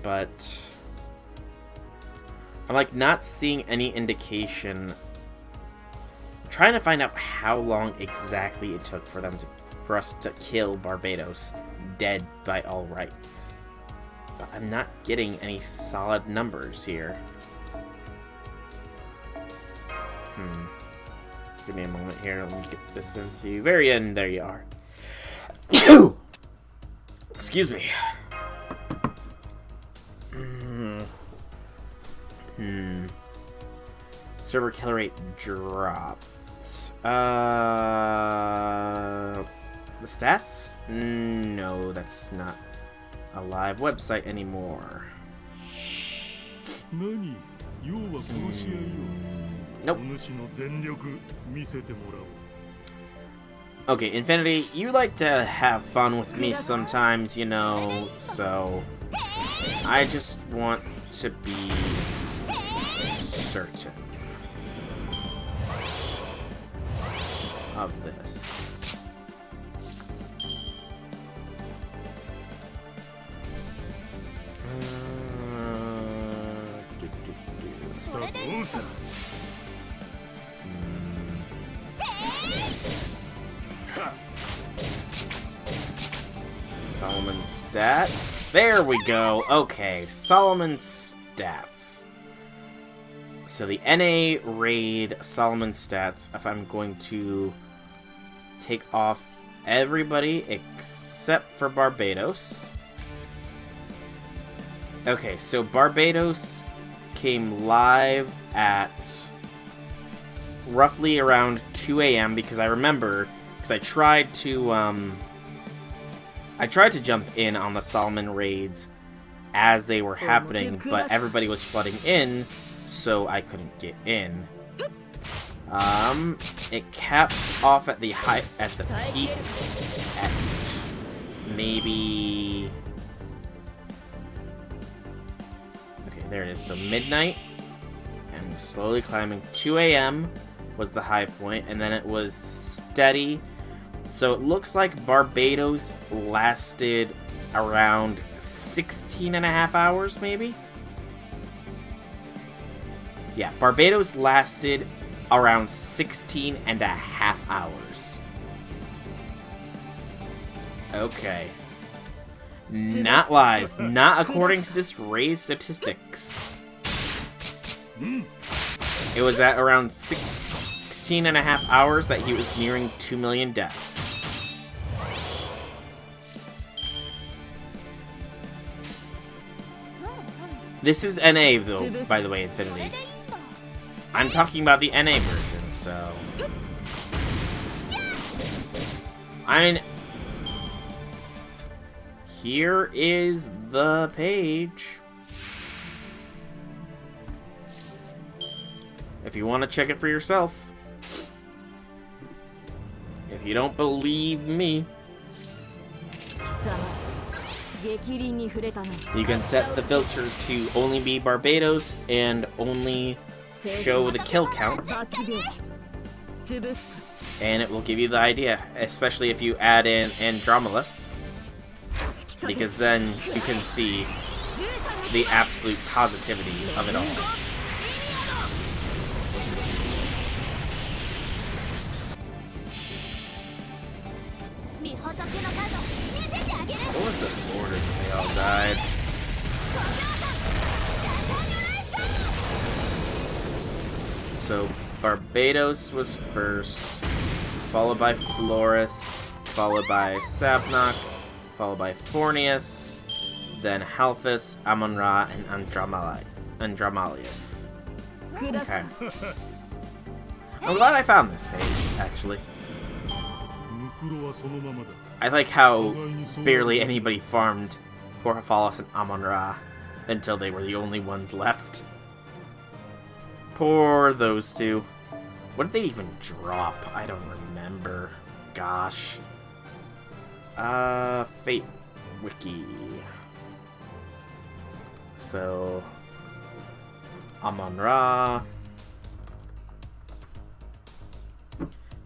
But I'm like not seeing any indication. I'm trying to find out how long exactly it took for us to kill Barbados, dead by all rights. But I'm not getting any solid numbers here. Give me a moment here. Let me get this into very end. There you are. Excuse me. Server kill rate dropped. The stats? No, that's not a live website anymore. Nope. Okay, Infinity, you like to have fun with me sometimes, you know, so I just want to be certain of this. Solomon stats. There we go. Okay, Solomon stats. So the NA raid Solomon stats, if I'm going to take off everybody except for Barbados. Okay, so Barbados came live at roughly around 2 a.m. because I remember, because I tried to jump in on the Solomon raids as they were happening, but everybody was flooding in, so I couldn't get in. It capped off at the peak at maybe... Okay, there it is. So midnight, and slowly climbing. 2 a.m. was the high point, and then it was steady. So it looks like Barbados lasted around 16 and a half hours, maybe? Yeah, Barbados lasted around 16 and a half hours. Okay. Not lies. Not according to this raid statistics. It was at around 16 and a half hours that he was nearing 2 million deaths. This is NA, though, by the way, Infinity. I'm talking about the NA version, so... I mean... Here is the page. If you want to check it for yourself. If you don't believe me... You can set the filter to only be Barbados and only show the kill count. And it will give you the idea, especially if you add in Andromedus, because then you can see the absolute positivity of it all. What was the order that they all died? So Barbados was first, followed by Florus, followed by Sabnock, followed by Fornius, then Halphus, Amon-Ra, and Andromalius. Okay. I'm glad I found this page, actually. I like how barely anybody farmed Porphyphallus and Amon-Ra until they were the only ones left. Poor those two. What did they even drop? I don't remember. Gosh. Fate Wiki. So... Amon-Ra.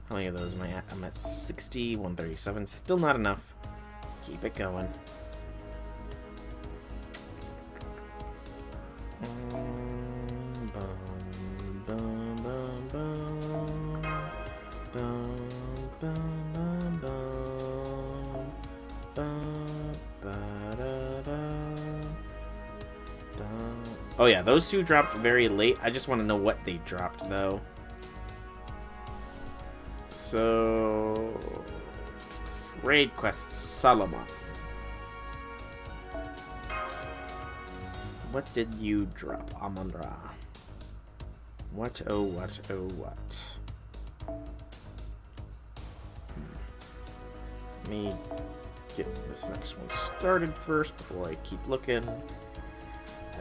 How many of those am I at? I'm at 60, 137. Still not enough. Keep it going. Oh yeah, those two dropped very late. I just want to know what they dropped, though. So... Raid Quest Solomon. What did you drop, Amon-Ra? What, oh what, oh what? Let me get this next one started first before I keep looking.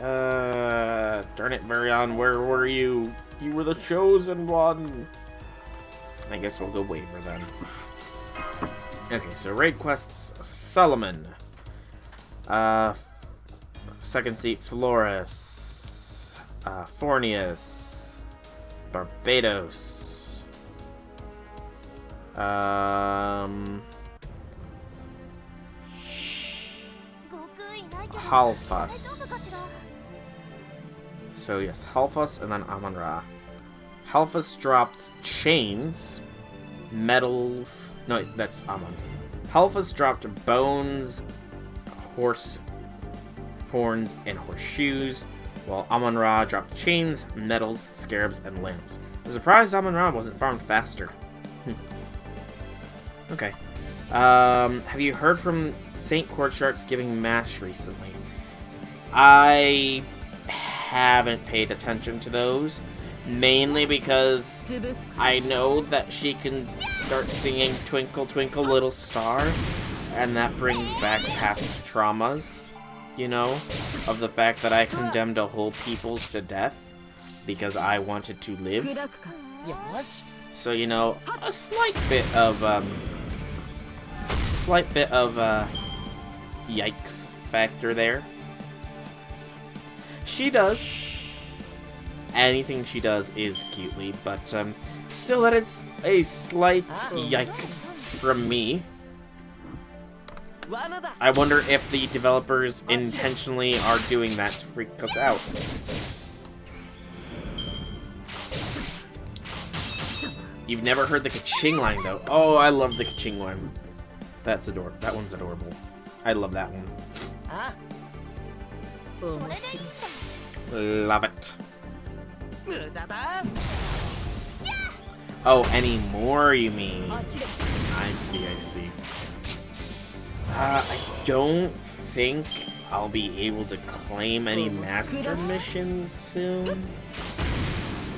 Darn it, Varian, where were you? You were the chosen one! I guess we'll go Waver then. Okay, so raid quests, Solomon. Second seat, Florus. Fornius. Barbados. Halphus. So yes, Halphus and then Amon-Ra. Halphus dropped chains, metals. No, that's Amon. Halphus dropped bones, horse horns, and horseshoes, while Amon-Ra dropped chains, metals, scarabs, and lamps. I'm surprised Amon-Ra wasn't farmed faster. Okay. Have you heard from Saint Courtsharts giving mass recently? I haven't paid attention to those. Mainly because I know that she can start singing Twinkle Twinkle Little Star, and that brings back past traumas, you know, of the fact that I condemned a whole peoples to death because I wanted to live. So, you know, a slight bit of yikes factor there. She does. Anything she does is cutely, but still, that is a slight yikes from me. I wonder if the developers intentionally are doing that to freak us out. You've never heard the ka-ching line, though. Oh, I love the ka-ching line. That's adorable. That one's adorable. I love that one. Love it. Oh, any more, you mean? I see. I don't think I'll be able to claim any master missions soon.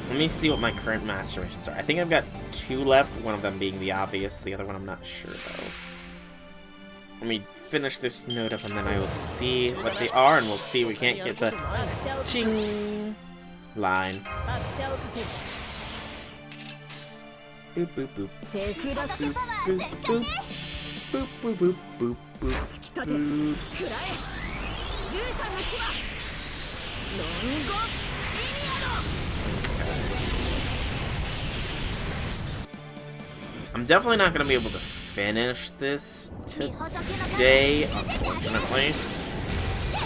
Let me see what my current master missions are. I think I've got 2 left, one of them being the obvious, the other one I'm not sure, though. Let me finish this note up, and then I will see what they are, and we'll see if we can't get the ching line. Boop, boop, boop. Boop, boop, boop. Boop, boop, boop, boop, boop, boop. I'm definitely not going to be able to finish this today, unfortunately.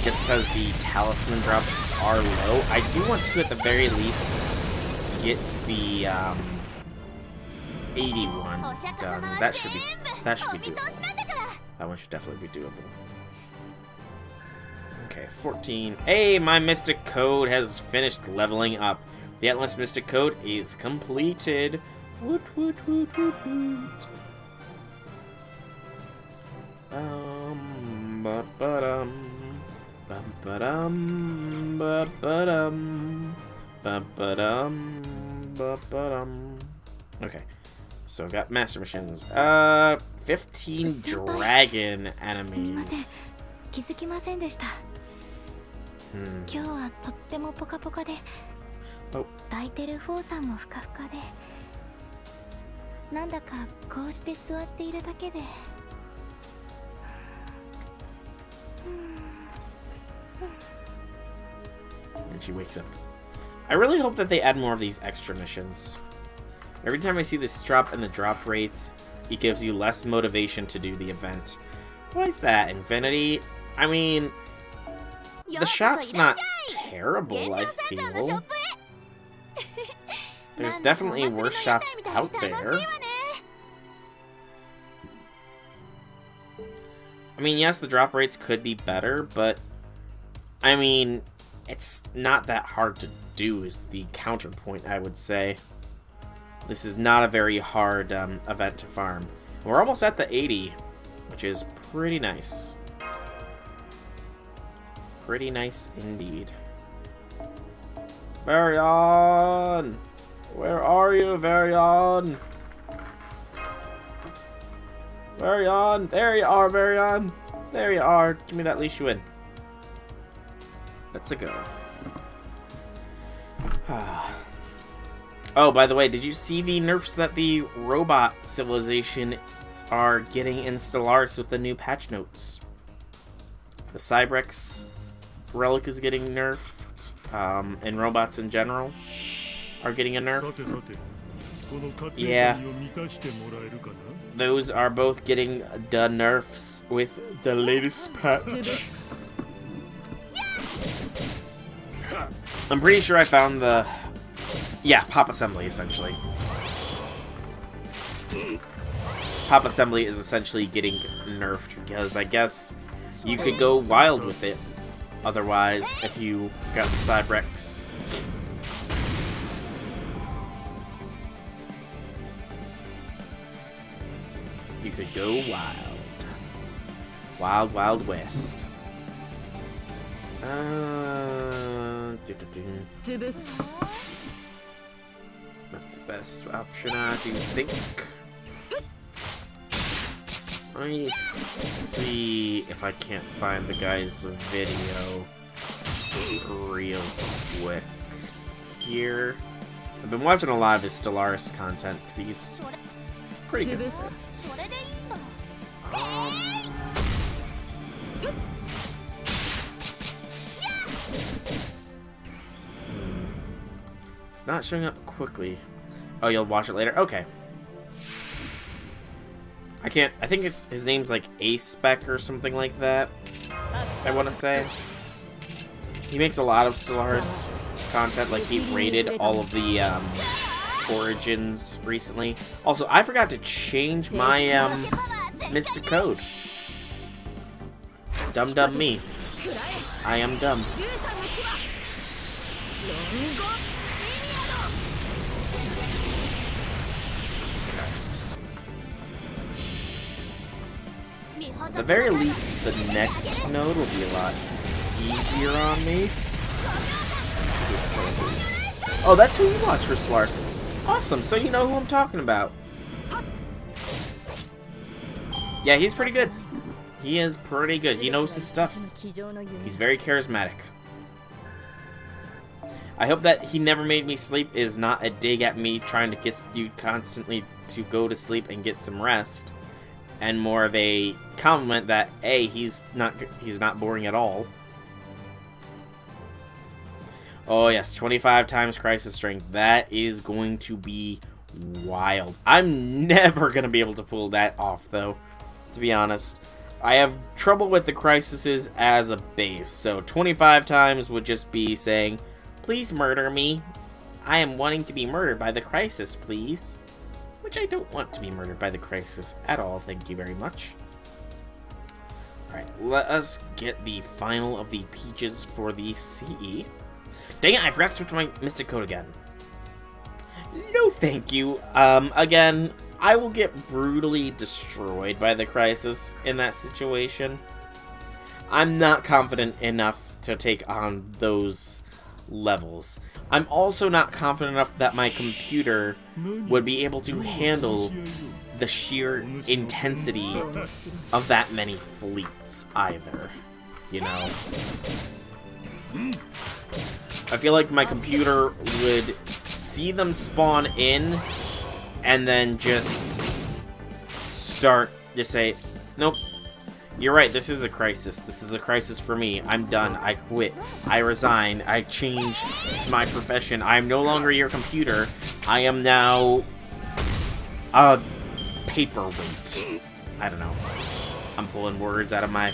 Just because the talisman drops are low. I do want to, at the very least, get the 81 done. That should be doable. That one should definitely be doable. Okay, 14. Hey, my Mystic Code has finished leveling up. The Atlas Mystic Code is completed. Woot woot woot woot woot. Ba-ba-dum. Ba-ba-dum. Ba-ba-dum. Ba-ba-dum. Ba-ba-dum. Okay. So got master missions. 15 dragon enemies. Oh. なんだかこうして座っているだけで And she wakes up. I really hope that they add more of these extra missions. Every time I see this drop and the drop rate, it gives you less motivation to do the event. Why is that, Infinity? I mean, the shop's not terrible, I feel. There's definitely worse shops out there. I mean, yes, the drop rates could be better, but I mean, it's not that hard to do is the counterpoint, I would say. This is not a very hard event to farm. We're almost at the 80, which is pretty nice. Pretty nice indeed. Varian! Where are you, Varian? Varian! There you are, Varian! There you are. Give me that Li Shuin. Let's go. Oh, by the way, did you see the nerfs that the robot civilizations are getting in Stellaris with the new patch notes? The Cybrex relic is getting nerfed, and robots in general are getting a nerf. Yeah. Those are both getting the nerfs with the latest patch. I'm pretty sure I found the... Yeah, Pop Assembly, essentially. Pop Assembly is essentially getting nerfed because I guess you could go wild with it. Otherwise, if you got the Cybrex. You could go wild. Wild, Wild West. best option, do you think? Let me see if I can't find the guy's video real quick here. I've been watching a lot of his Stellaris content because he's pretty good. It's not showing up quickly. Oh, you'll watch it later? Okay. I think his name's like A-Spec or something like that, I want to say. He makes a lot of Stellaris content, like he rated all of the Origins recently. Also, I forgot to change my Mystic code. Dumb me. I am dumb. At the very least, the next node will be a lot easier on me. Oh, that's who you watch for Stellaris. Awesome, so you know who I'm talking about. Yeah, he's pretty good. He is pretty good. He knows his stuff. He's very charismatic. I hope that he never made me sleep is not a dig at me trying to get you constantly to go to sleep and get some rest, and more of a compliment that A, he's not boring at all. Oh yes, 25 times crisis strength. That is going to be wild. I'm never going to be able to pull that off though, to be honest. I have trouble with the crises as a base, so 25 times would just be saying, please murder me. I am wanting to be murdered by the crisis, please. Which I don't want to be murdered by the crisis at all, thank you very much. Alright, let us get the final of the peaches for the CE. Dang it, I forgot to switch my Mystic code again. No thank you. Again, I will get brutally destroyed by the crisis in that situation. I'm not confident enough to take on those levels. I'm also not confident enough that my computer would be able to handle the sheer intensity of that many fleets either, you know? I feel like my computer would see them spawn in and then just say, nope, you're right, this is a crisis. This is a crisis for me. I'm done. I quit. I resign. I change my profession. I'm no longer your computer. I am now a paperweight. I don't know. I'm pulling words out of my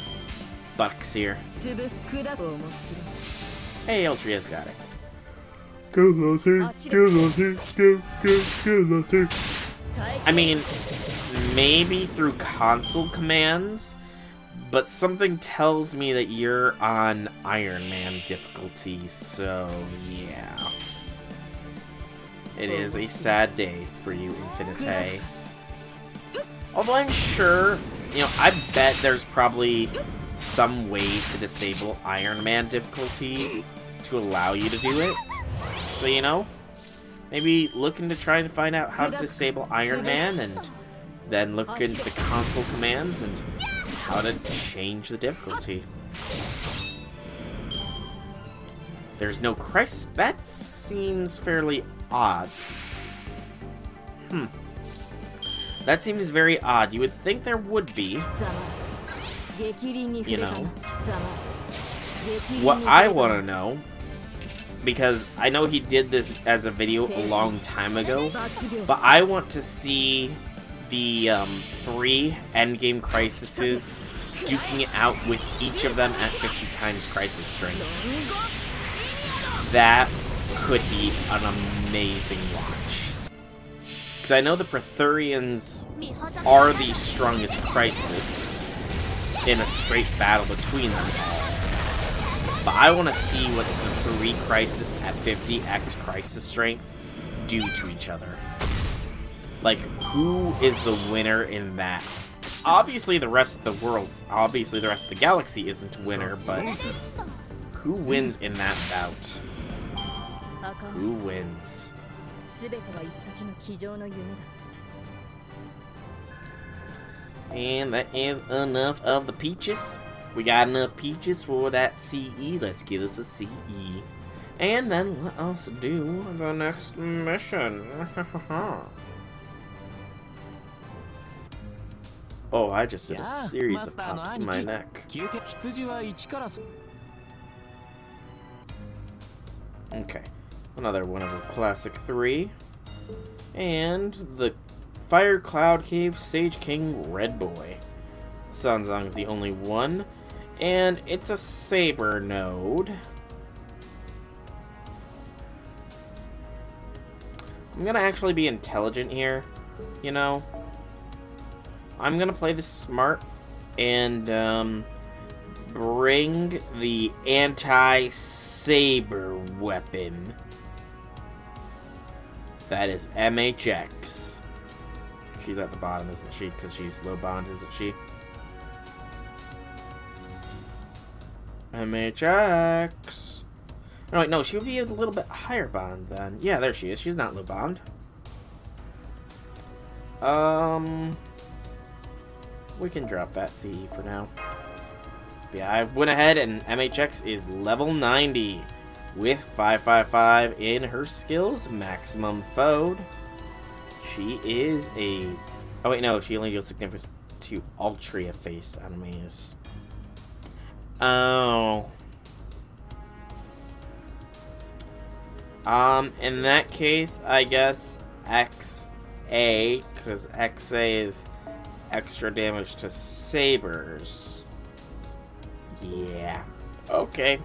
buttocks here. Hey, Eltria's got it. Go, Lothar. Go, Lothar. Go, go, go, Lothar. I mean, maybe through console commands, but something tells me that you're on Iron Man difficulty, so yeah. It is a sad day for you, Infinite. Although I'm sure, you know, I bet there's probably some way to disable Iron Man difficulty to allow you to do it. So, you know, maybe looking to try and find out how to disable Iron Man, and then look into the console commands and how to change the difficulty. There's no crisis. That seems fairly odd. That seems very odd. You would think there would be. You know. What I want to know, because I know he did this as a video a long time ago, but I want to see the 3 endgame crises duking it out with each of them at 50 times crisis strength. That could be an amazing watch. Because I know the Praetorians are the strongest crisis in a straight battle between them all. But I want to see what the 3 crises at 50x crisis strength do to each other. Like, who is the winner in that? Obviously the rest of the world, obviously the rest of the galaxy isn't a winner, but who wins in that bout? Who wins? And that is enough of the peaches. We got enough peaches for that CE. Let's get us a CE. And then let us do the next mission. Oh, I just did a series of pops in my neck. Okay, another one of the classic 3. And the Fire Cloud Cave Sage King Red Boy. Sanzang is the only one. And it's a Saber node. I'm gonna actually be intelligent here, you know? I'm gonna play this smart and bring the anti-saber weapon. That is MHX. She's at the bottom, isn't she? Because she's low bond, isn't she? MHX. Oh, wait, no, she would be a little bit higher bond then. Yeah, there she is. She's not low bond. We can drop that CE for now. But yeah, I went ahead and MHX is level 90 with 555 in her skills, maximum FOD. She is a... Oh wait, no, she only deals significance to Altria face enemies. Oh. In that case, I guess XA, because XA is extra damage to sabers. Yeah. Okay.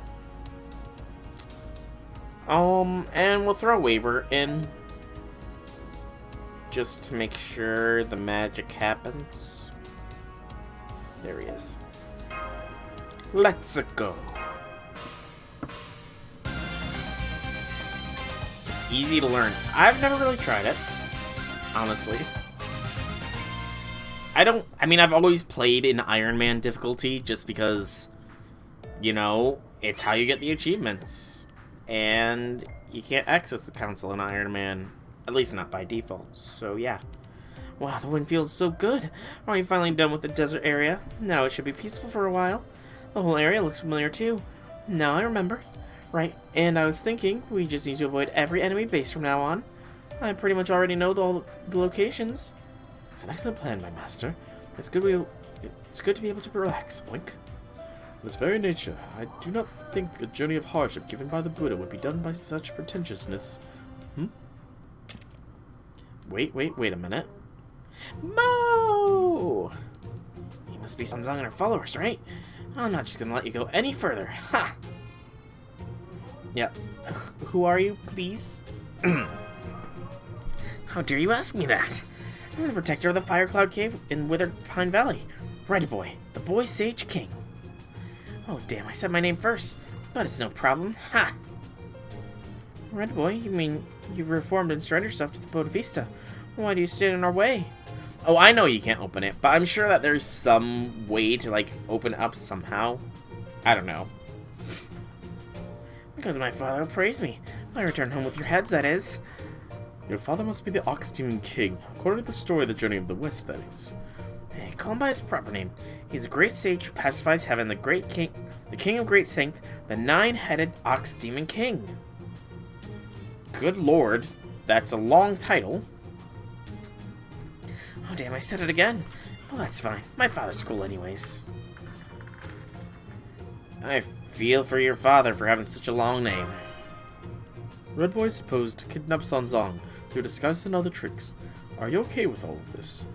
And we'll throw Waver in. Just to make sure the magic happens. There he is. Let's go. It's easy to learn. I've never really tried it, honestly. I mean, I've always played in Iron Man difficulty just because, you know, it's how you get the achievements. And you can't access the console in Iron Man, at least not by default, so yeah. Wow, the wind feels so good. Are we finally done with the desert area? Now it should be peaceful for a while. The whole area looks familiar too. Now I remember. Right, and I was thinking, we just need to avoid every enemy base from now on. I pretty much already know all the locations. It's an excellent plan, my master. It's good to be able to relax, Blink. In its very nature, I do not think a journey of hardship given by the Buddha would be done by such pretentiousness. Wait a minute. Mo! You must be Sanzang and her followers, right? I'm not just gonna let you go any further. Ha! Yeah. Who are you, please? How dare you ask me that? I'm the protector of the Fire Cloud Cave in Withered Pine Valley. Red Boy, the Boy Sage King. Oh, damn, I said my name first. But it's no problem. Ha! Red Boy, you mean you've reformed and surrendered yourself to the Boda Vista. Why do you stand in our way? Oh, I know you can't open it, but I'm sure that there's some way to, like, open it up somehow. I don't know. Because my father will praise me. I return home with your heads, that is. Your father must be the Ox Demon King, according to the story of the Journey of the West, that is. Hey, call him by his proper name. He's a great sage who pacifies heaven, the king of great strength, the 9-headed Ox Demon King. Good lord, that's a long title. Oh damn, I said it again. Well, that's fine. My father's cool anyways. I feel for your father for having such a long name. Red Boy is supposed to kidnap Sanzang through disguises and other tricks. Are you okay with all of this?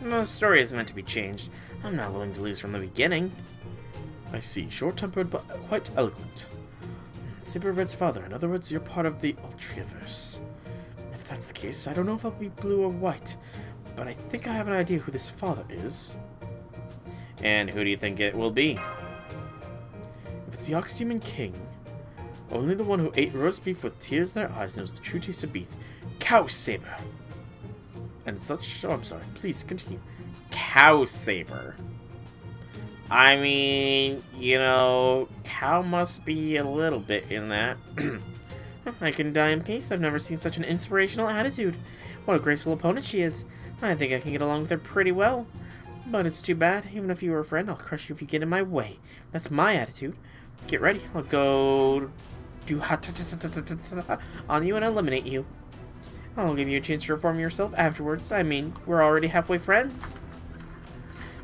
The story is meant to be changed. I'm not willing to lose from the beginning. I see. Short-tempered but quite eloquent. Saber Red's father. In other words, you're part of the Ultraverse. If that's the case, I don't know if I'll be blue or white, but I think I have an idea who this father is. And who do you think it will be? If it's the Ox Demon King, only the one who ate roast beef with tears in their eyes knows the true taste of beef. Cow Saber! And such... Oh, I'm sorry. Please, continue. Cow Saber. I mean, you know, cow must be a little bit in that. I can die in peace. I've never seen such an inspirational attitude. What a graceful opponent she is. I think I can get along with her pretty well. But it's too bad. Even if you were a friend, I'll crush you if you get in my way. That's my attitude. Get ready. I'll go do on you and eliminate you. I'll give you a chance to reform yourself afterwards. I mean, we're already halfway friends.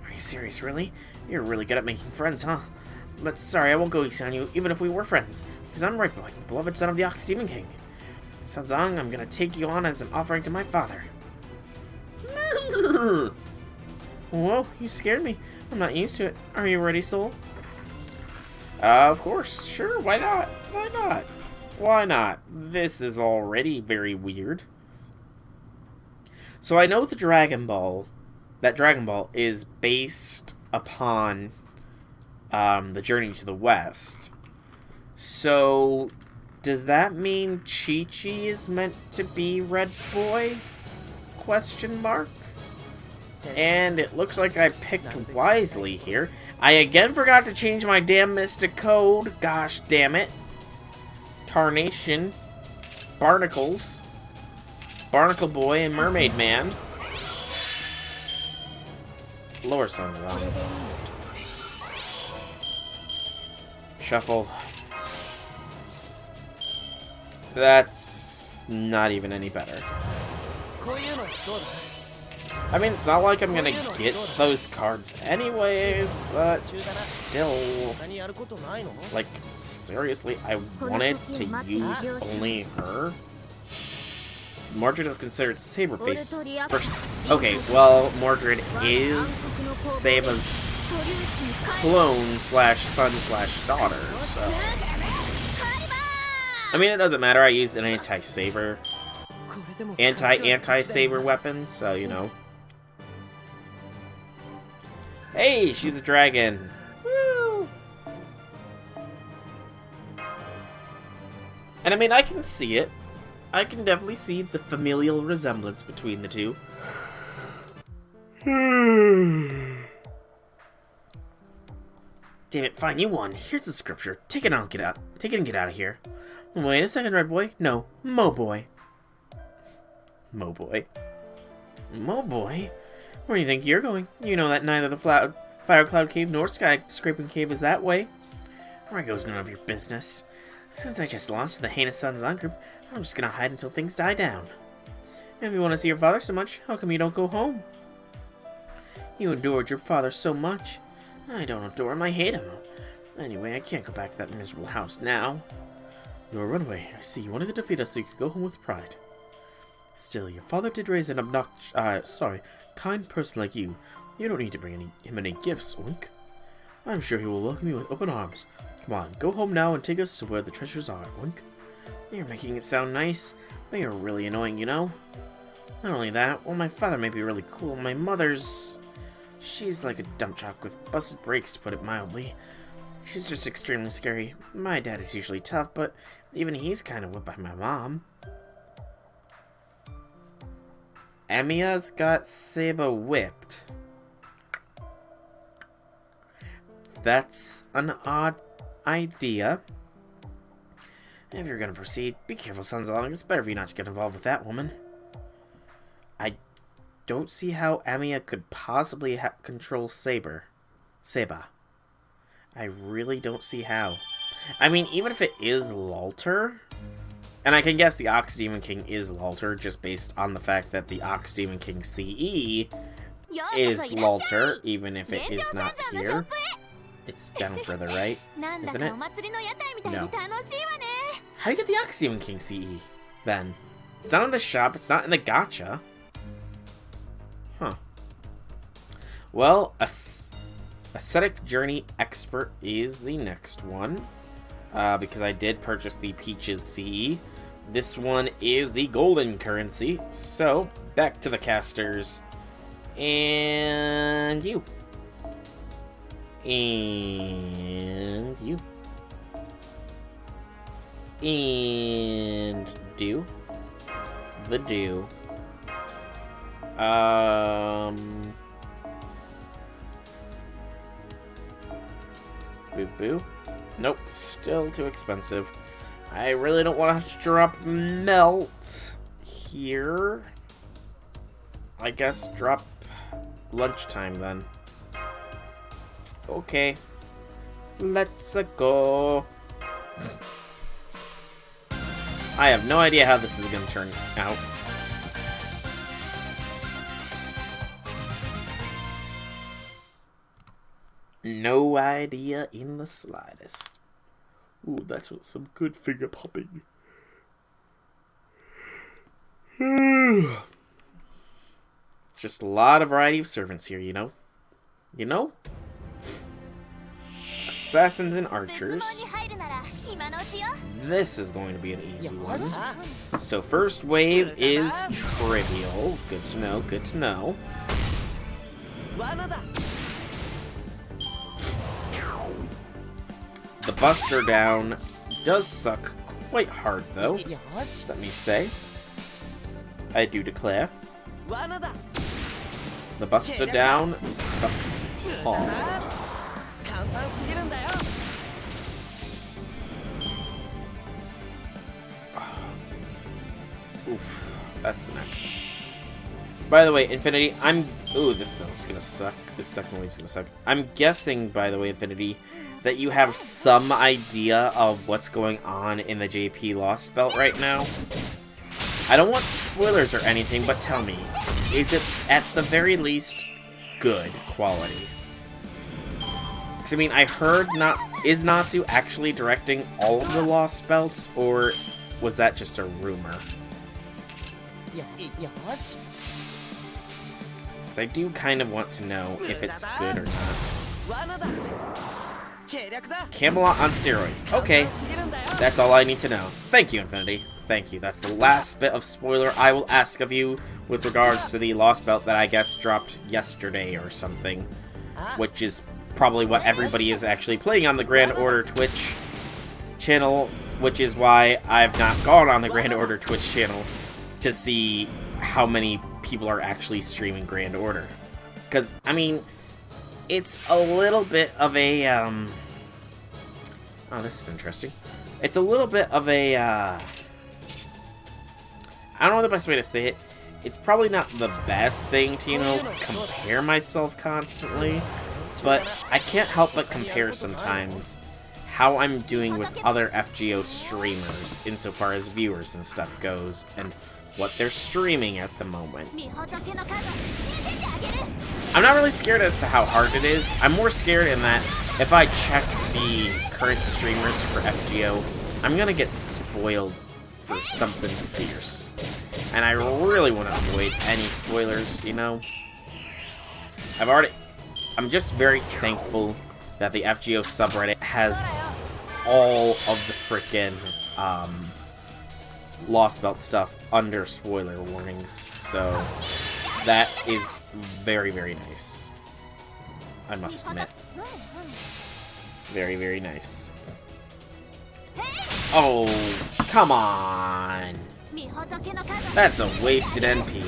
Are you serious, really? You're really good at making friends, huh? But sorry, I won't go easy on you, even if we were friends. Because I'm right behind the beloved son of the Ox Demon King. Sanzang, I'm gonna take you on as an offering to my father. Whoa, you scared me. I'm not used to it. Are you ready, Soul? Of course. Sure, why not? Why not? Why not? This is already very weird. So I know the Dragon Ball, that Dragon Ball is based upon the Journey to the West. So does that mean Chi-Chi is meant to be Red Boy? Question mark? And it looks like I picked wisely here. I again forgot to change my damn Mystic code. Gosh damn it. Tarnation. Barnacles. Barnacle Boy and Mermaid Man. Lower Sanzang. Shuffle. That's not even any better. I mean, it's not like I'm gonna get those cards anyways, but still, like, seriously, I wanted to use only her? Mordred is considered Saberface first. Okay, well, Mordred is Saba's clone slash son slash daughter, so. I mean, it doesn't matter, I use an anti-saber. Anti-saber weapon, so, you know. Hey, she's a dragon. Woo! And I mean, I can see it. I can definitely see the familial resemblance between the two. Damn it, fine, you won. Here's the scripture. Take it and get out. Take it and get out of here. Wait a second, Red Boy. No, Mo Boy. Mo Boy. Mo Boy? Where do you think you're going? You know that neither the Fire Cloud Cave nor Sky Scraping Cave is that way. Where I go's none of your business. Since I just launched the heinous Sanzang group, I'm just gonna hide until things die down. If you want to see your father so much, how come you don't go home? You adored your father so much. I don't adore him, I hate him. Anyway, I can't go back to that miserable house now. You're a runaway. I see you wanted to defeat us so you could go home with pride. Still, your father did raise an kind person like you. You don't need to bring him any gifts, Wink. I'm sure he will welcome you with open arms. Come on, go home now and take us to where the treasures are, Wink. You're making it sound nice, but you're really annoying, you know? Not only that, well, my father may be really cool, my mother's... she's like a dump truck with busted brakes, to put it mildly. She's just extremely scary. My dad is usually tough, but even he's kind of whipped by my mom. Emiya's got Saba whipped. That's an odd idea. If you're gonna proceed, be careful, Sanzang. It's better for you not to get involved with that woman. I don't see how Emiya could possibly control Saba. I really don't see how. I mean, even if it is Lalter, and I can guess the Ox Demon King is Lalter just based on the fact that the Ox Demon King CE is Lalter, even if it is not here. It's down further right, isn't it? No. How do you get the Ox Demon King CE, then? It's not in the shop, it's not in the gacha. Huh. Well, Ascetic Journey Expert is the next one, because I did purchase the Peaches CE. This one is the golden currency, so back to the casters, and you. And you. And do. The do. Boo boo. Nope, still too expensive. I really don't want to have to drop melt here. I guess drop lunchtime then. Okay. Let's go. I have no idea how this is going to turn out. No idea in the slightest. Ooh, that's some good finger popping. Just a lot of variety of servants here, you know? You know? Assassins and archers. This is going to be an easy one. So first wave is trivial. Good to know, good to know. The Buster Down does suck quite hard, though. Let me say. I do declare. The Buster Down sucks hard. Oof, that's the neck. By the way, Infinity, ooh, this thing's gonna suck. This second wave's gonna suck. I'm guessing, by the way, Infinity, that you have some idea of what's going on in the JP Lost Belt right now. I don't want spoilers or anything, but tell me, is it at the very least good quality? Because, I mean, I heard is Nasu actually directing all of the Lost Belts, or was that just a rumor? Because I do kind of want to know if it's good or not. Camelot on steroids. Okay, that's all I need to know. Thank you, Infinity. Thank you. That's the last bit of spoiler I will ask of you with regards to the Lost Belt that I guess dropped yesterday or something. Which is probably what everybody is actually playing on the Grand Order Twitch channel, which is why I've not gone on the Grand Order Twitch channel to see how many people are actually streaming Grand Order. Because, I mean, it's a little bit of a, oh, this is interesting. It's a little bit of a, I don't know the best way to say it. It's probably not the best thing to, you know, compare myself constantly. But I can't help but compare sometimes how I'm doing with other FGO streamers insofar as viewers and stuff goes, and what they're streaming at the moment. I'm not really scared as to how hard it is. I'm more scared in that if I check the current streamers for FGO, I'm gonna get spoiled for something fierce. And I really want to avoid any spoilers, you know? I'm just very thankful that the FGO subreddit has all of the frickin' Lost Belt stuff under spoiler warnings, so that is very, very nice. I must admit. Very, very nice. Oh, come on! That's a wasted NP.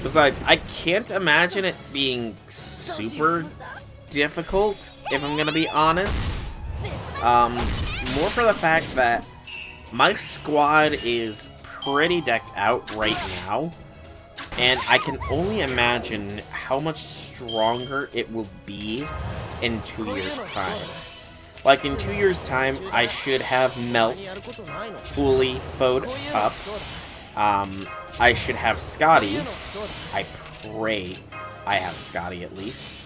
Besides, I can't imagine it being super difficult, if I'm gonna be honest. More for the fact that my squad is pretty decked out right now, and I can only imagine how much stronger it will be in 2 years' time. Like, in 2 years' time, I should have Melt fully FO'd up. I should have Scotty. I pray I have Scotty at least.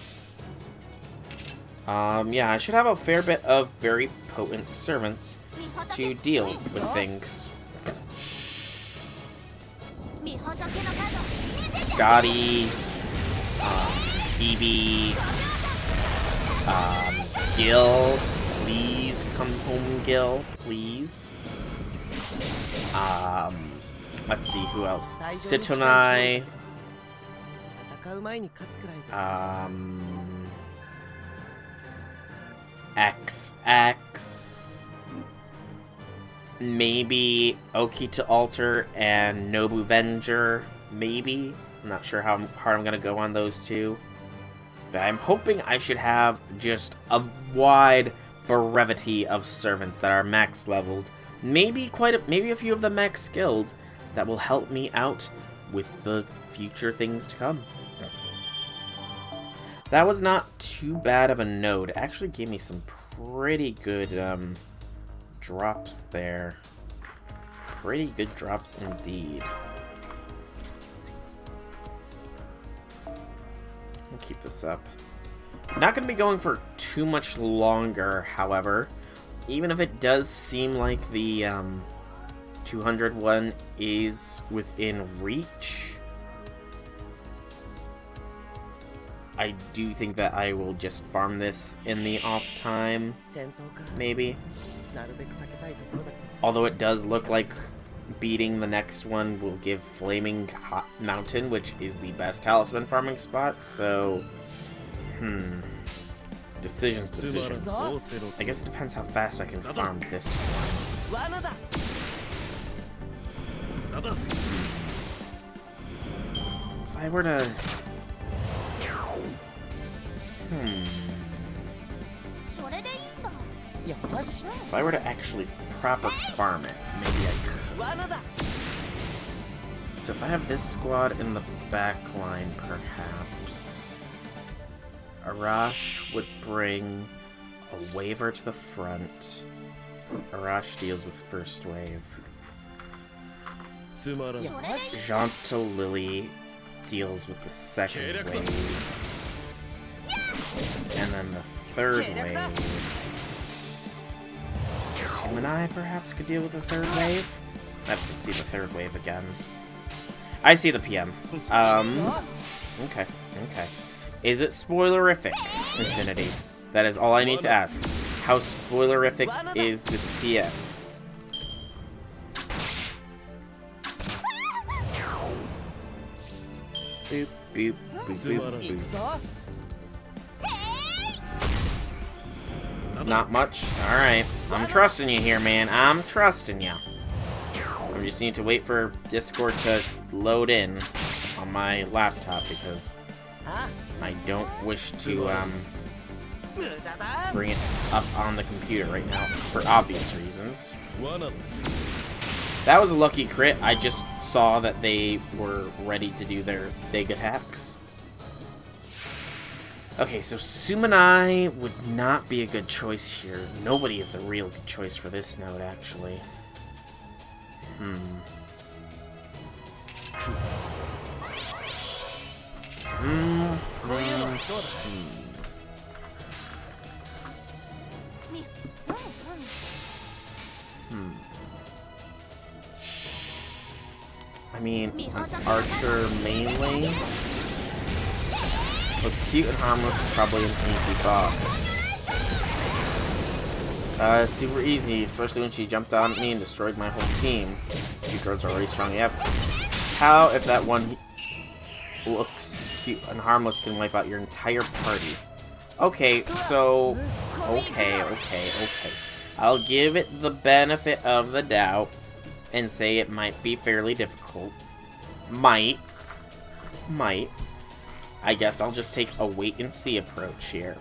Yeah, I should have a fair bit of very potent servants to deal with things. Scotty, BB, Gil, please come home, Gil, please. Let's see, who else? Sitonai, XX, maybe Oki to Alter and Nobu Venger, maybe. I'm not sure how hard I'm gonna go on those two. But I'm hoping I should have just a wide brevity of servants that are max leveled. Maybe maybe a few of them max skilled that will help me out with the future things to come. That was not too bad of a node. It actually gave me some pretty good drops there. Pretty good drops indeed. I'll keep this up. Not going to be going for too much longer, however. Even if it does seem like the 200 one is within reach, I do think that I will just farm this in the off time, maybe. Although it does look like beating the next one will give Flaming Hot Mountain, which is the best talisman farming spot, so... Decisions. I guess it depends how fast I can farm this one. If I were to... If I were to actually proper farm it, maybe I could. So if I have this squad in the back line, perhaps Arash would bring a waver to the front. Arash deals with first wave. Janta Lily deals with the second wave. And then the third wave. Sumanai perhaps could deal with the third wave? I have to see the third wave again. I see the PM. Okay. Is it spoilerific, Infinity? That is all I need to ask. How spoilerific is this PM? Boop, boop, boop, boop, boop. Not much? Alright. I'm trusting you here, man. I'm trusting you. I just need to wait for Discord to load in on my laptop because I don't wish to bring it up on the computer right now for obvious reasons. That was a lucky crit. I just saw that they were ready to do their big attacks. Okay, so Sumanai would not be a good choice here. Nobody is a real good choice for this node, actually. I mean, an archer mainly looks cute and harmless, probably an easy boss. Super easy, especially when she jumped on me and destroyed my whole team. You girls are already strong. Yep. How if that one looks cute and harmless can wipe out your entire party? Okay, so... Okay. I'll give it the benefit of the doubt and say it might be fairly difficult. Might. I guess I'll just take a wait-and-see approach here.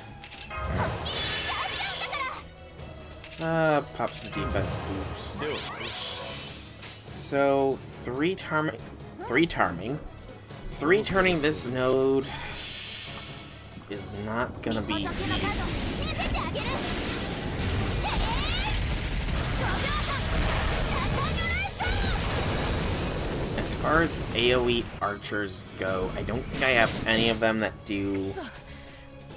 Pop some defense boosts. So, 3 turning this node is not gonna be easy. As far as AoE archers go, I don't think I have any of them that do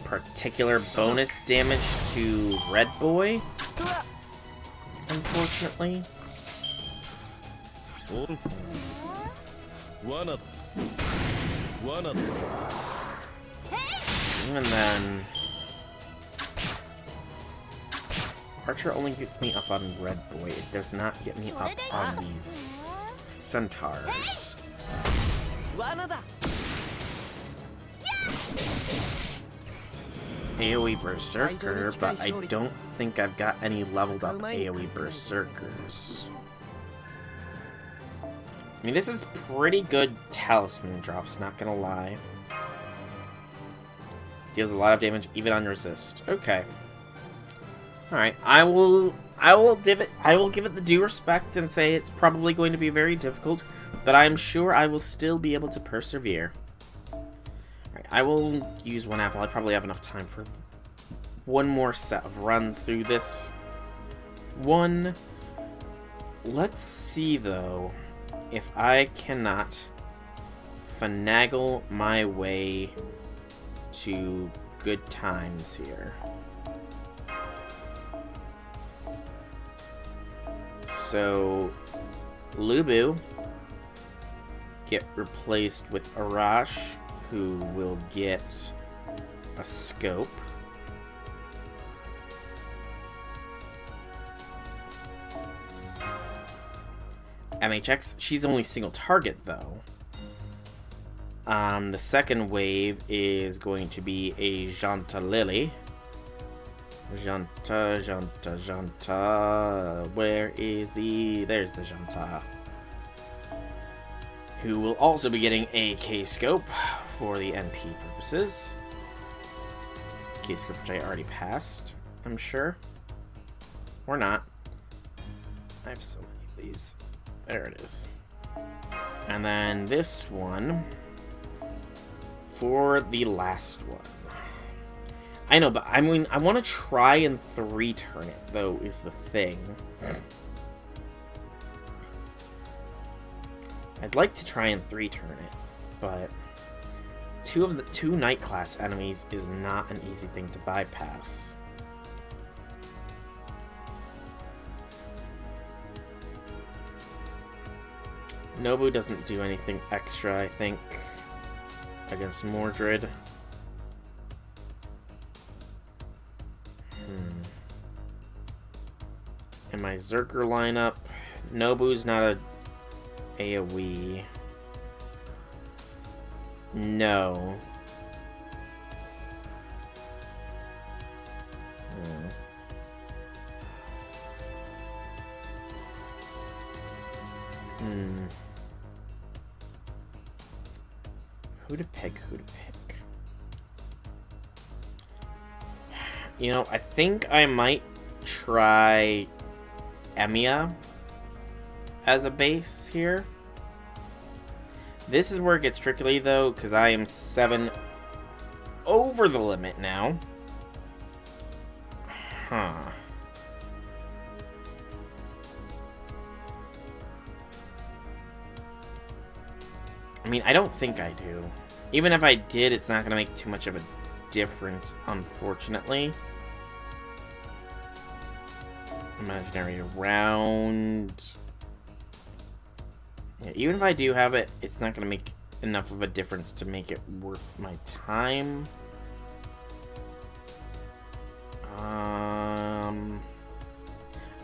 particular bonus damage to Red Boy, unfortunately. And then Archer only gets me up on Red Boy. It does not get me up on these centaurs. AoE Berserker, but I don't think I've got any leveled up AoE Berserkers. I mean, this is pretty good talisman drops, not gonna lie. Deals a lot of damage even on resist. Okay. Alright, I will give it the due respect and say it's probably going to be very difficult, but I'm sure I will still be able to persevere. Alright, I will use one apple. I probably have enough time for one more set of runs through this one. Let's see, though, if I cannot finagle my way to good times here. So, Lubu get replaced with Arash, who will get a scope. MHX, she's only single target, though. The second wave is going to be a Janta Lily. Janta. Where is the... There's the Janta. Who will also be getting a K-Scope for the NP purposes. K-Scope, which I already passed, I'm sure. Or not. I have so many of these. There it is. And then this one for the last one. I know, but I mean, I want to try and 3-turn it, though, is the thing. I'd like to try and 3-turn it, but two night class enemies is not an easy thing to bypass. Nobu doesn't do anything extra, I think, against Mordred. In my Zerker lineup, Nobu's not a AoE. No. Who to pick? You know, I think I might try Emiya as a base here. This is where it gets tricky, though, because I am 7 over the limit now. Huh. I mean, I don't think I do. Even if I did, it's not going to make too much of a difference, unfortunately. Imaginary round. Yeah, even if I do have it, it's not going to make enough of a difference to make it worth my time.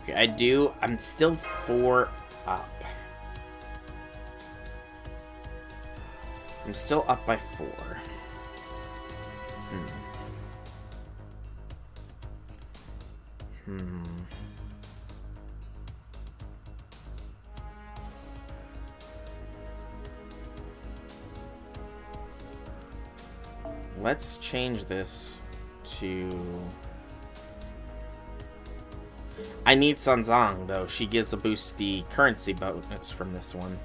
Okay, I'm still 4 up. I'm still up by 4. Let's change this to... I need Sanzang, though. She gives a boost the currency bonus from this one.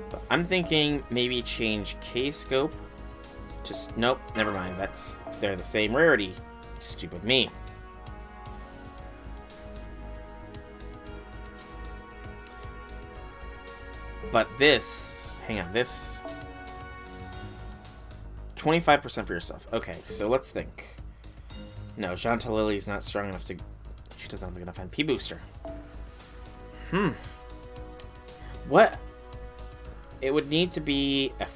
But I'm thinking maybe change K-Scope to... Nope, never mind. They're the same rarity. Stupid me. But this... Hang on, this... 25% for yourself. Okay, so let's think. No, Janta Lily's not strong enough to... She doesn't have enough NP booster. What? It would need to be a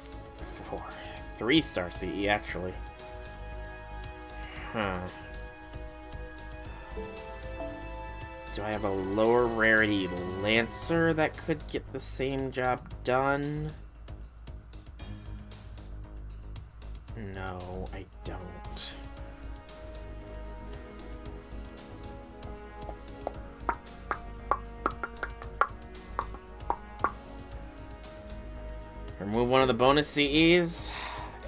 3-star CE, actually. Do I have a lower rarity Lancer that could get the same job done? No, I don't. Remove one of the bonus CEs.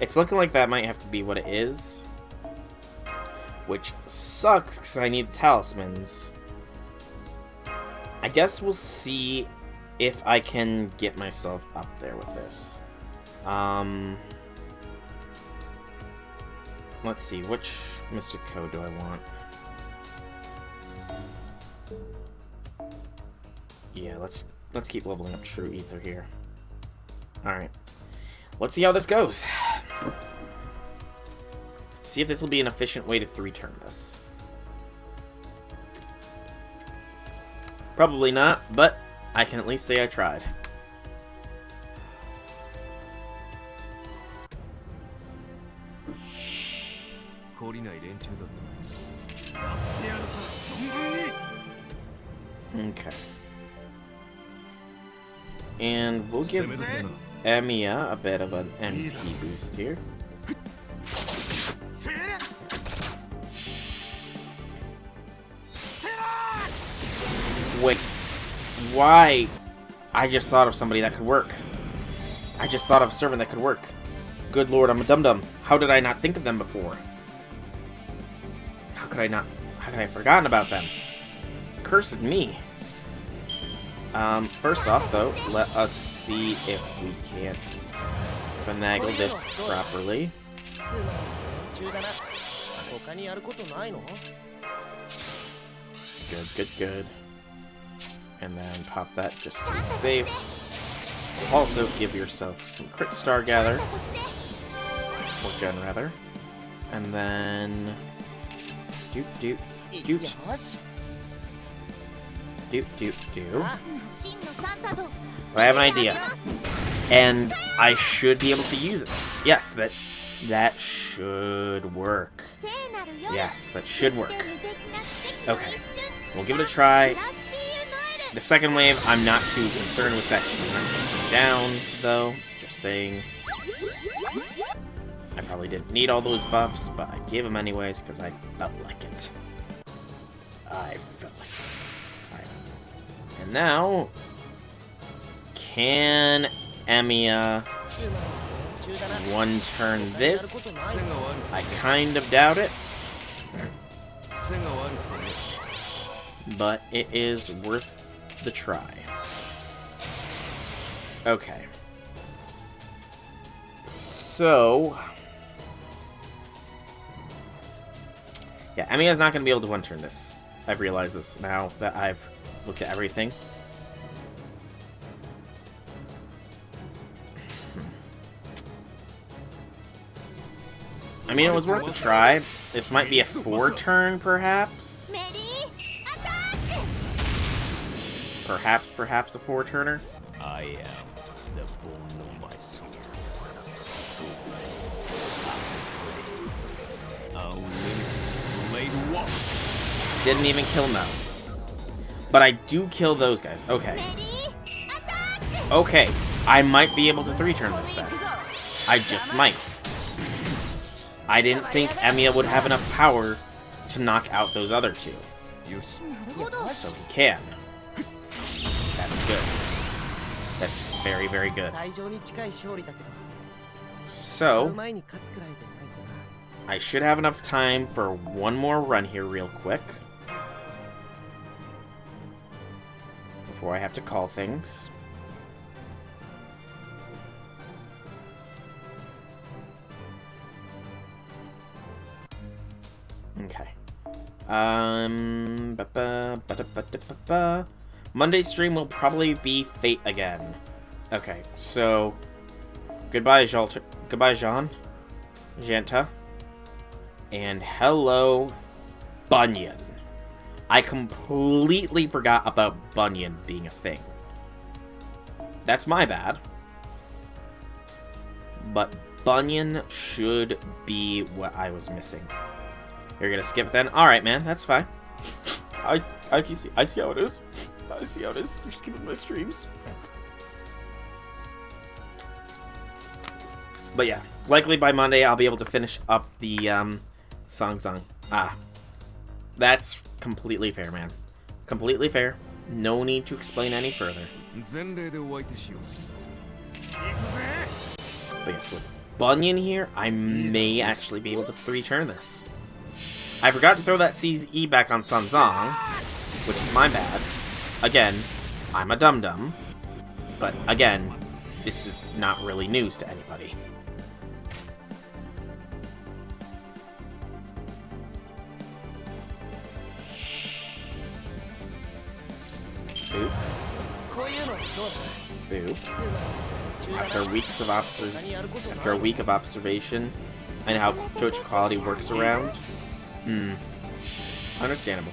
It's looking like that might have to be what it is. which sucks because I need talismans. I guess we'll see if I can get myself up there with this. Let's see, which Mystic Code do I want? Yeah, let's keep leveling up True Ether here. Alright. Let's see how this goes. See if this will be an efficient way to 3-turn this. Probably not, but I can at least say I tried. Okay. And we'll give Emiya a bit of an MP boost here. Wait, why? I just thought of somebody that could work. I just thought of a servant that could work. Good lord, I'm a dum-dum. How did I not think of them before? How could I have forgotten about them? Cursed me. First off, though, let us see if we can't finagle this properly. Good. And then pop that just to be safe. Also, give yourself some Crit Star Gather. Or Gen, rather. And then... Doot. I have an idea. And I should be able to use it. Yes, that should work. Yes, that should work. Okay, we'll give it a try. The second wave, I'm not too concerned with actually knocking down, though. Just saying. I probably didn't need all those buffs, but I gave them anyways because I felt like it. Alright. And now, can Emiya 1-turn this? I kind of doubt it. But it is worth the try. Okay. So... yeah, Emiya's not going to be able to 1-turn this. I've realized this now that I've looked at everything. I mean, it was worth a try. This might be a 4-turn, perhaps? Perhaps a 4-turner? I am the bone of my soul. Didn't even kill Mel. But I do kill those guys. Okay. Okay. I might be able to 3-turn this then. I just might. I didn't think Emiya would have enough power to knock out those other two. So he can. That's good. That's very, very good. So, I should have enough time for one more run here real quick. Before I have to call things. Okay. Monday's stream will probably be Fate again. Okay, so goodbye, Jean. Janta. And hello, Bunyan. I completely forgot about Bunyan being a thing. That's my bad. But Bunyan should be what I was missing. You're gonna skip then? Alright, man, that's fine. I see how it is. I see how it is. You're skipping my streams. But yeah, likely by Monday I'll be able to finish up the Sanzang. That's completely fair, man. Completely fair. No need to explain any further. But yes, with Bunyan here, I may actually be able to 3-turn this. I forgot to throw that CE back on Sanzang, which is my bad. Again, I'm a dum-dum. But again, this is not really news to anybody. Boop. Boop. After a week of observation, and how Twitch quality works around. Understandable.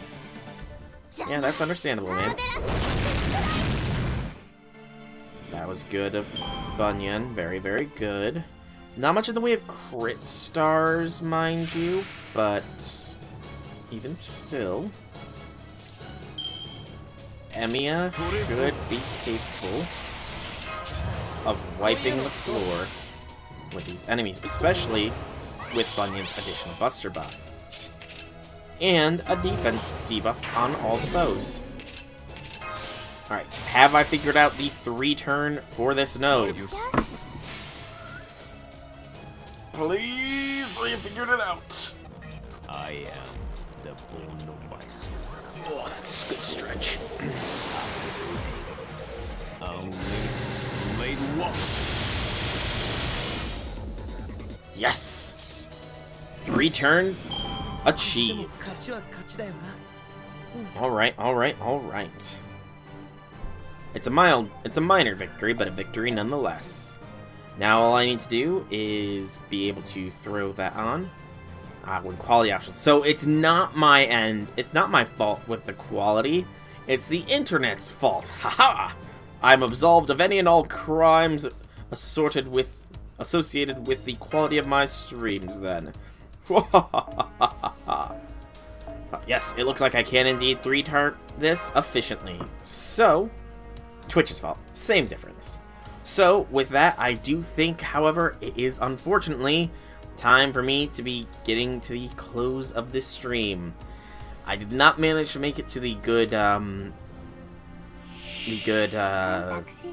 Yeah, that's understandable, man. That was good of Bunyan. Very, very good. Not much in the way of crit stars, mind you, but even still, Emiya should be capable of wiping the floor with these enemies, especially with Bunyan's additional Buster buff. And a defense debuff on all the foes. Alright, have I figured out the 3-turn for this node? Please, I have figured it out. I am the bone of my soul. Oh, that's a good stretch. Made what? Yes! 3-turn achieved. Alright, alright, alright. It's a minor victory, but a victory nonetheless. Now all I need to do is be able to throw that on. With quality options. So it's not my end, it's not my fault with the quality, it's the internet's fault. Haha! I'm absolved of any and all crimes associated with the quality of my streams then. Yes, it looks like I can indeed 3-turn this efficiently. So, Twitch's fault. Same difference. So, with that, I do think, however, it is unfortunately time for me to be getting to the close of this stream. I did not manage to make it to the good,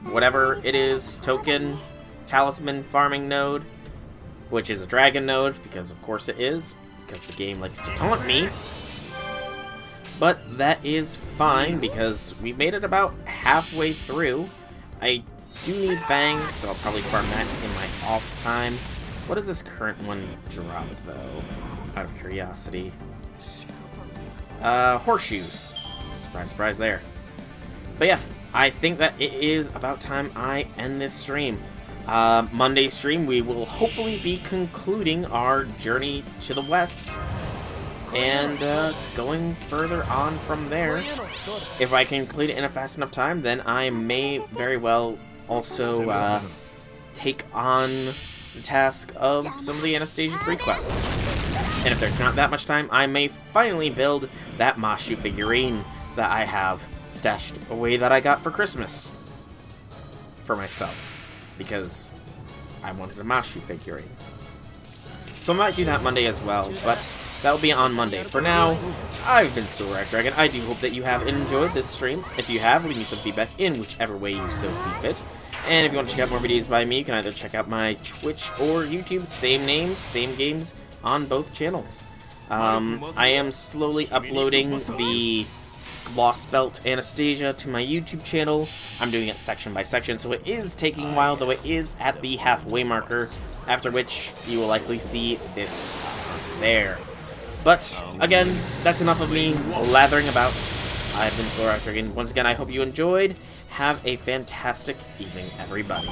whatever it is, token, talisman farming node, which is a dragon node, because of course it is, because the game likes to taunt me. But that is fine, because we made it about halfway through. I do need fangs, so I'll probably farm that in my off time. What does this current one drop, though? Out of curiosity. Horseshoes. Surprise, surprise there. But yeah, I think that it is about time I end this stream. Monday's stream, we will hopefully be concluding our journey to the west. And going further on from there. If I can complete it in a fast enough time, then I may very well also take on the task of some of the Anastasia free quests. And if there's not that much time, I may finally build that Mashu figurine that I have stashed away that I got for Christmas. For myself. Because I wanted a Mashu figurine. So I might do that Monday as well, but that'll be on Monday. For now, I've been Sorak Dragon. I do hope that you have enjoyed this stream. If you have, leave me some feedback in whichever way you so see fit. And if you want to check out more videos by me, you can either check out my Twitch or YouTube. Same names, same games on both channels. I am slowly uploading the Lost Belt Anastasia to my YouTube channel. I'm doing it section by section, so it is taking a while, though it is at the halfway marker, after which you will likely see this there. But, again, that's enough of me lathering about. I've been Sorak Dragon. Once again, I hope you enjoyed. Have a fantastic evening, everybody.